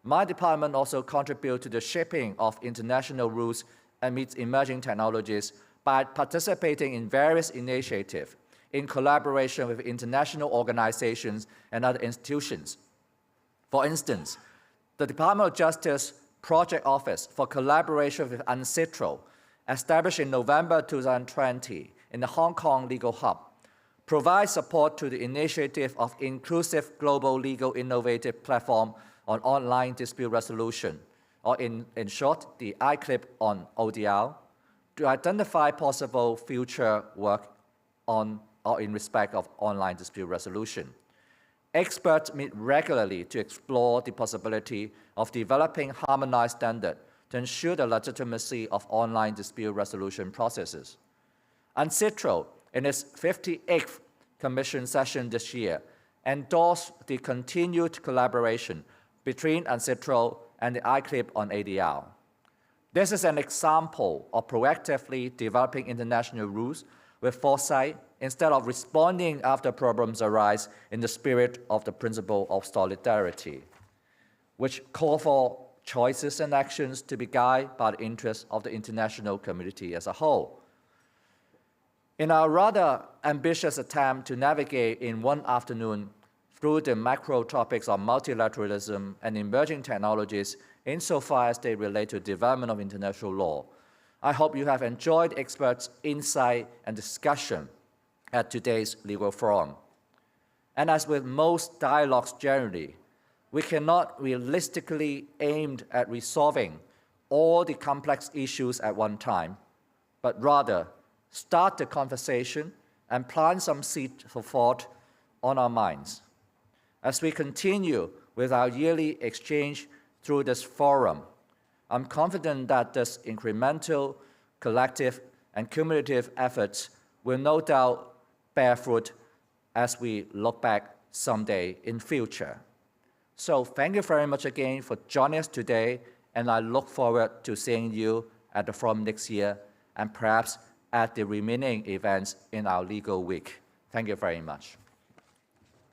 my department also contributes to the shaping of international rules amidst emerging technologies by participating in various initiatives in collaboration with international organizations and other institutions. For instance, the Department of Justice Project Office for Collaboration with UNCITRAL, established in November 2020 in the Hong Kong Legal Hub, provides support to the initiative of Inclusive Global Legal Innovative Platform on Online Dispute Resolution, or in short, the ICLIP on ODR, to identify possible future work on or in respect of online dispute resolution. Experts meet regularly to explore the possibility of developing harmonized standards to ensure the legitimacy of online dispute resolution processes. UNCITRAL, in its 58th Commission session this year, endorsed the continued collaboration between UNCITRAL and the ICLIP on ADR. This is an example of proactively developing international rules with foresight instead of responding after problems arise in the spirit of the principle of solidarity, which call for choices and actions to be guided by the interests of the international community as a whole. In our rather ambitious attempt to navigate in one afternoon through the macro topics of multilateralism and emerging technologies insofar as they relate to development of international law, I hope you have enjoyed experts' insight and discussion at today's legal forum. And as with most dialogues generally, we cannot realistically aim at resolving all the complex issues at one time, but rather start the conversation and plant some seed for thought on our minds. As we continue with our yearly exchange through this forum, I'm confident that this incremental, collective, and cumulative efforts will no doubt bear fruit as we look back someday in future. So thank you very much again for joining us today, and I look forward to seeing you at the forum next year and perhaps at the remaining events in our legal week. Thank you very much.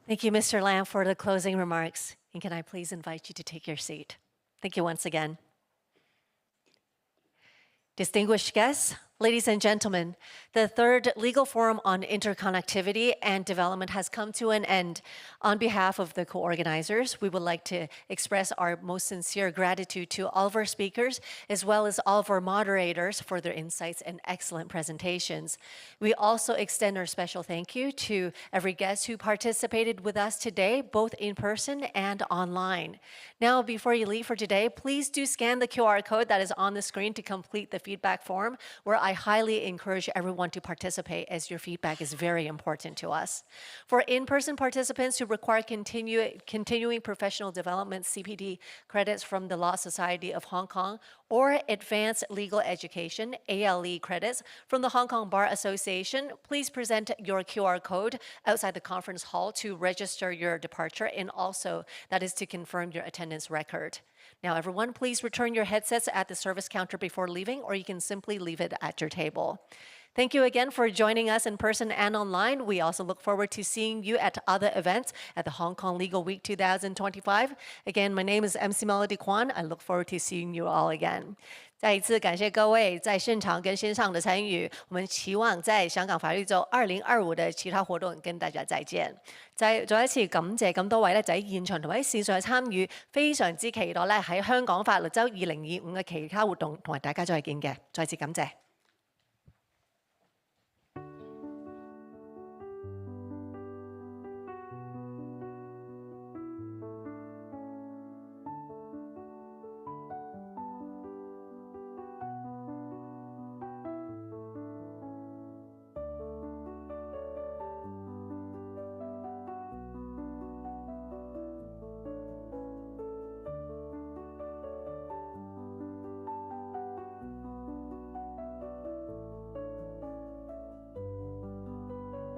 Thank you, Mr. Lam, for the closing remarks. And can I please invite you to take your seat? Thank you once again. Distinguished guests, ladies and gentlemen, the third Legal Forum on Interconnectivity and Development has come to an end. On behalf of the co-organizers, we would like to express our most sincere gratitude to all of our speakers, as well as all of our moderators for their insights and excellent presentations. We also extend our special thank you to every guest who participated with us today, both in person and online. Now, before you leave for today, please do scan the QR code that is on the screen to complete the feedback form, where I highly encourage everyone to participate, as your feedback is very important to us. For in-person participants who require continuing professional development CPD credits from the Law Society of Hong Kong, or advanced legal education ALE credits from the Hong Kong Bar Association, please present your QR code outside the conference hall to register your departure, and also that is to confirm your attendance record. Now, everyone, please return your headsets at the service counter before leaving, or you can simply leave it at your table. Thank you again for joining us in person and online. We also look forward to seeing you at other events at the Hong Kong Legal Week 2025. Again, my name is MC Melody Kwan. I look forward to seeing you all again. 再一次感谢各位在现场跟线上的参与，我们期望在香港法律周2025的其他活動跟大家再見。再一次感謝咁多位咧，就喺現場同埋喺線上參與，非常之期待咧喺香港法律周2025嘅其他活動同埋大家再見嘅，再次感謝。